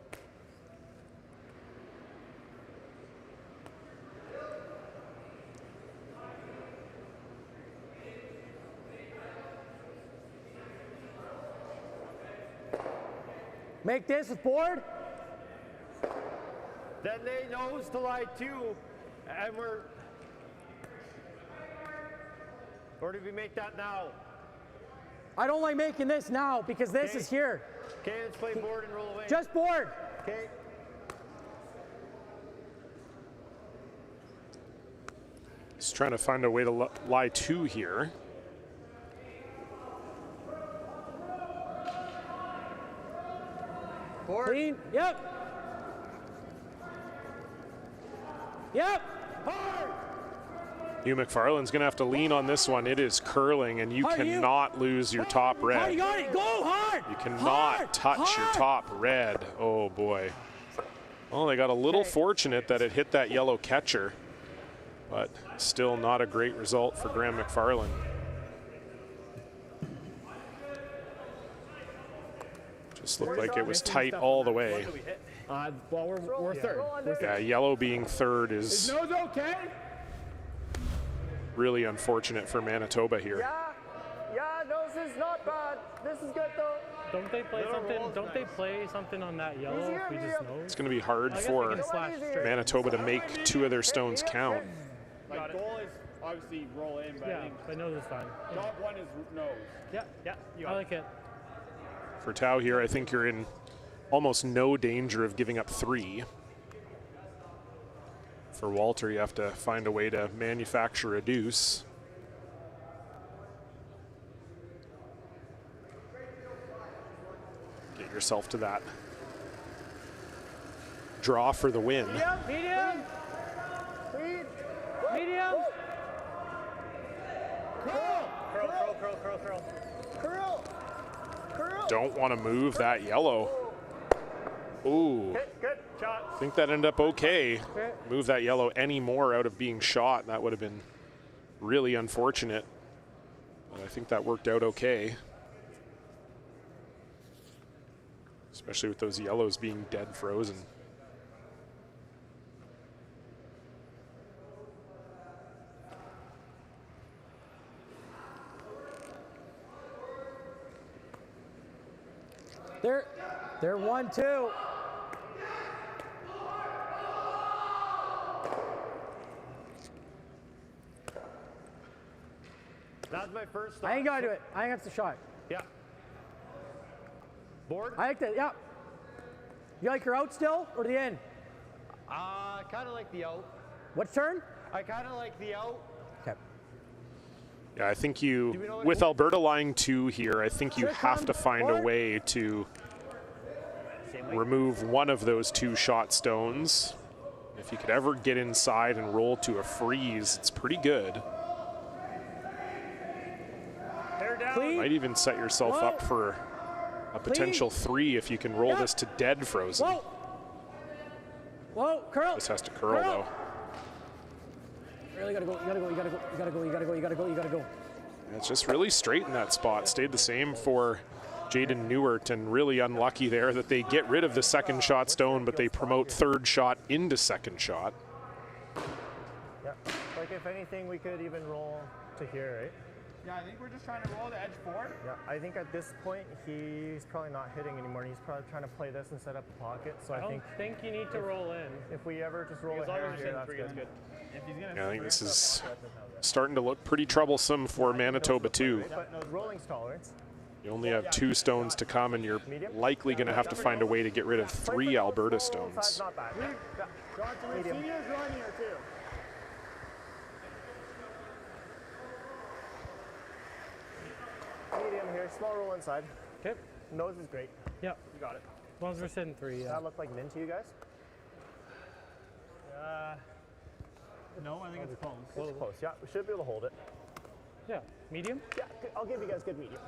Speaker 4: Make this with board.
Speaker 12: then they nose to lie 2, and we're. Or did we make that now?
Speaker 4: I don't like making this now because this is here.
Speaker 12: Okay, let's play board and roll away.
Speaker 4: Just board.
Speaker 12: Okay.
Speaker 1: Just trying to find a way to lie 2 here.
Speaker 5: Board.
Speaker 4: Clean. Yep. Yep. Hard.
Speaker 1: Hugh McFarland's going to have to lean on this one. It is curling, and you cannot lose your top red.
Speaker 4: You got it. Go hard.
Speaker 1: You cannot touch your top red. Oh, boy. Well, they got a little fortunate that it hit that yellow catcher, but still not a great result for Graham McFarland. Just looked like it was tight all the way.
Speaker 2: Well, we're third.
Speaker 1: Yeah, yellow being third
Speaker 2: Is
Speaker 1: is
Speaker 2: nose okay?
Speaker 1: really unfortunate for Manitoba here.
Speaker 5: Yeah, nose is not bad. This is good though.
Speaker 11: Don't they play something? Don't they play something on that yellow?
Speaker 5: Easier,
Speaker 11: If we just know.
Speaker 1: It's going to be hard for Manitoba to make 2 of their stones count.
Speaker 2: Like goal is obviously roll in, but I think
Speaker 11: but nose is fine.
Speaker 2: top 1 is nose.
Speaker 11: Yeah, I like it.
Speaker 1: For Tao here, I think you're in almost no danger of giving up 3. For Walter, you have to find a way to manufacture a deuce. Get yourself to that draw for the win.
Speaker 11: Medium.
Speaker 5: Clean.
Speaker 11: Medium.
Speaker 5: Curl.
Speaker 1: Don't want to move that yellow. Ooh.
Speaker 5: Good shot.
Speaker 1: I think that ended up okay. Move that yellow any more out of being shot. That would have been really unfortunate. But I think that worked out okay. Especially with those yellows being dead frozen.
Speaker 4: They're 1-2.
Speaker 12: That's my first
Speaker 4: I ain't gotta do it. I think that's the shot.
Speaker 12: Yeah. Board?
Speaker 4: I like that, yeah. You like her out still or the end?
Speaker 12: Kind of like the out.
Speaker 4: What's turn?
Speaker 12: I kind of like the out.
Speaker 4: Okay.
Speaker 1: Yeah, I think you, with Alberta lying 2 here, I think you have to find a way to remove one of those 2 shot stones. If you could ever get inside and roll to a freeze, it's pretty good. Might even set yourself up for a potential 3 if you can roll this to dead frozen.
Speaker 4: Whoa, curl.
Speaker 1: This has to curl though.
Speaker 4: Really gotta go, you gotta go, you gotta go, you gotta go, you gotta go, you gotta go, you gotta go.
Speaker 1: It's just really straight in that spot. Stayed the same for Jaden Newert, and really unlucky there that they get rid of the second shot stone, but they promote third shot into second shot.
Speaker 5: Yeah, like if anything, we could even roll to here, right?
Speaker 2: Yeah, I think we're just trying to roll the edge forward.
Speaker 5: Yeah, I think at this point, he's probably not hitting anymore. He's probably trying to play this and set up a pocket. So I
Speaker 11: think you need to roll in.
Speaker 5: If we ever just roll it here, that's good.
Speaker 2: If he's gonna
Speaker 1: Yeah, I think this is starting to look pretty troublesome for Manitoba too.
Speaker 5: But no rolling tolerance.
Speaker 1: You only have 2 stones to come, and you're likely going to have to find a way to get rid of 3 Alberta stones.
Speaker 5: Not bad.
Speaker 2: Medium. Seniors run here too.
Speaker 5: Medium here, small roll inside.
Speaker 11: Okay.
Speaker 5: Nose is great.
Speaker 11: Yep.
Speaker 5: You got it.
Speaker 11: As long as we're sitting 3,
Speaker 5: Does that look like min to you guys?
Speaker 2: No, I think it's close.
Speaker 5: It's close, yeah. We should be able to hold it.
Speaker 11: Yeah. Medium?
Speaker 5: Yeah, I'll give you guys good medium.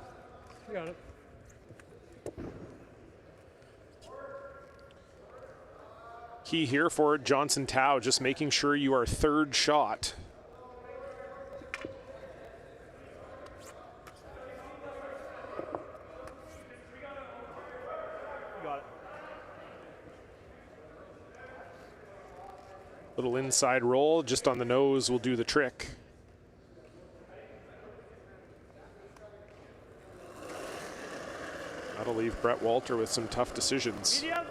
Speaker 11: You got it.
Speaker 1: Key here for Johnson Tao, just making sure you are third shot.
Speaker 5: You got it.
Speaker 1: Little inside roll, just on the nose will do the trick. That'll leave Brett Walter with some tough decisions.
Speaker 2: Medium.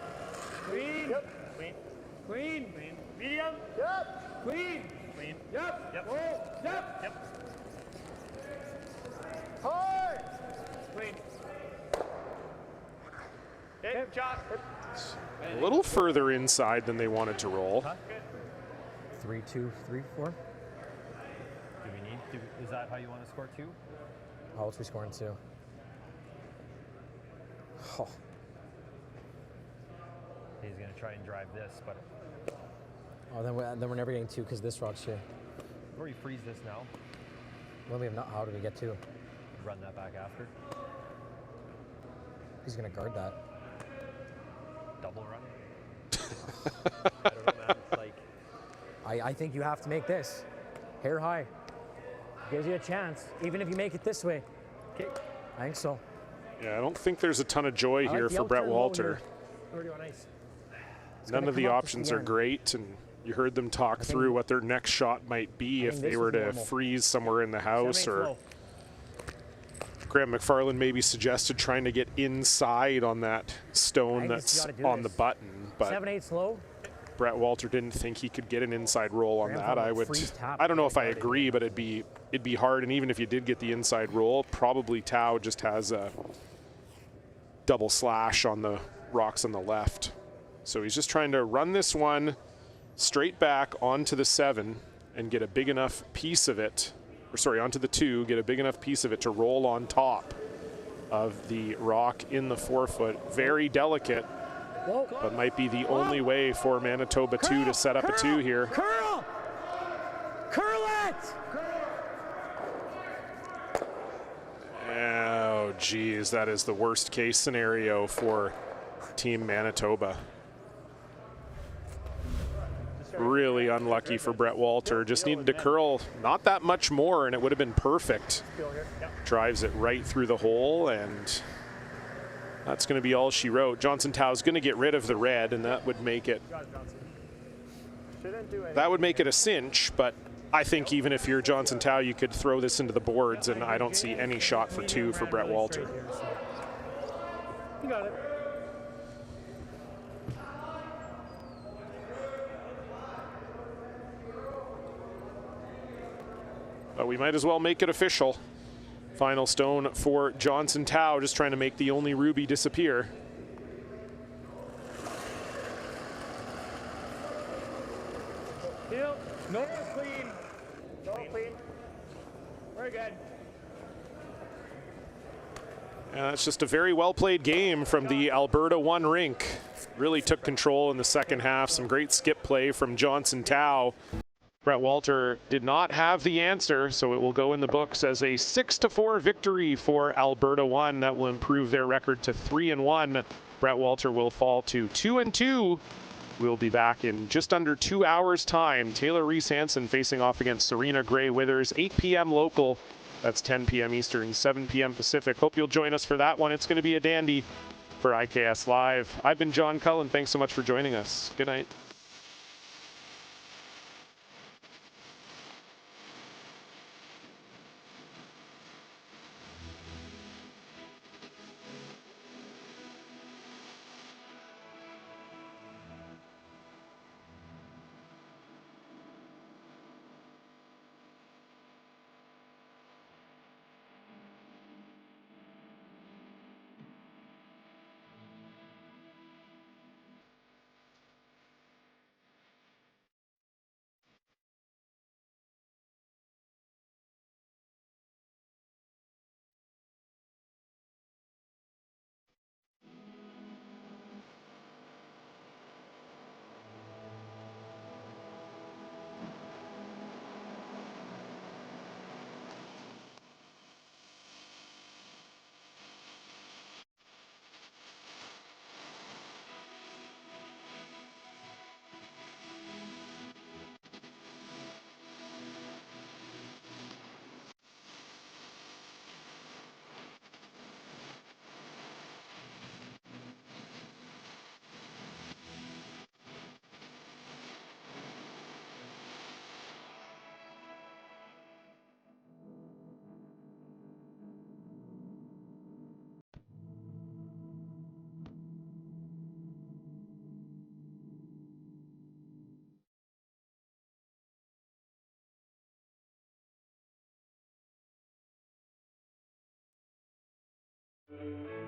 Speaker 2: Clean.
Speaker 5: Yep.
Speaker 2: Clean. Clean. Clean. Medium.
Speaker 5: Yep.
Speaker 2: Clean. Clean. Yep. Yep. Roll. Yep. Yep.
Speaker 5: Hard.
Speaker 2: Clean. Hit. Shot.
Speaker 1: A little further inside than they wanted to roll.
Speaker 4: 3, 2, 3, 4.
Speaker 12: Do we need to, is that how you want to score 2?
Speaker 4: How else we scoring 2? Oh.
Speaker 12: He's going to try and drive this, but...
Speaker 4: Oh, then we're never getting 2 because this rock's here.
Speaker 12: Or you freeze this now.
Speaker 4: Well, we have not. How do we get 2?
Speaker 12: Run that back after.
Speaker 4: He's gonna guard that.
Speaker 12: Double run. I don't know, man. It's like...
Speaker 4: I think you have to make this. Hair high. Gives you a chance, even if you make it this way. Okay. I think so.
Speaker 1: Yeah, I don't think there's a ton of joy here for Brett Walter. None of the options are great, and you heard them talk through what their next shot might be if they were to freeze somewhere in the house, or Graham McFarland maybe suggested trying to get inside on that stone that's on the button, but
Speaker 4: 7/8 slow.
Speaker 1: Brett Walter didn't think he could get an inside roll on that. I don't know if I agree, but it'd be hard, and even if you did get the inside roll, probably Tao just has a double slash on the rocks on the left. So he's just trying to run this one straight back onto the 7 and get a big enough piece of it, or sorry, onto the 2, get a big enough piece of it to roll on top of the rock in the forefoot. Very delicate, but might be the only way for Manitoba 2 to set up a 2 here.
Speaker 4: Curl! Curl it!
Speaker 1: Oh, geez, that is the worst case scenario for Team Manitoba. Really unlucky for Brett Walter. Just needed to curl not that much more and it would have been perfect. Drives it right through the hole, and that's going to be all she wrote. Johnson Tao is going to get rid of the red, and that would make it a cinch, but I think even if you're Johnson Tao, you could throw this into the boards, and I don't see any shot for 2 for Brett Walter.
Speaker 2: You got it.
Speaker 1: But we might as well make it official. Final stone for Johnson Tao, just trying to make the only ruby disappear.
Speaker 2: No, clean. No, clean. Very good.
Speaker 1: And that's just a very well played game from the Alberta 1 rink. Really took control in the second half. Some great skip play from Johnson Tao. Brett Walter did not have the answer, so it will go in the books as a 6-4 victory for Alberta 1. That will improve their record to 3-1. Brett Walter will fall to 2-2. We'll be back in just under 2 hours' time. Taylor Reese Hansen facing off against Serena Gray Withers, 8 p.m. local. That's 10 p.m. Eastern, 7 p.m. Pacific. Hope you'll join us for that one. It's going to be a dandy for IKS Live. I've been John Cullen. Thanks so much for joining us. Good night.
Speaker 3: Thank you.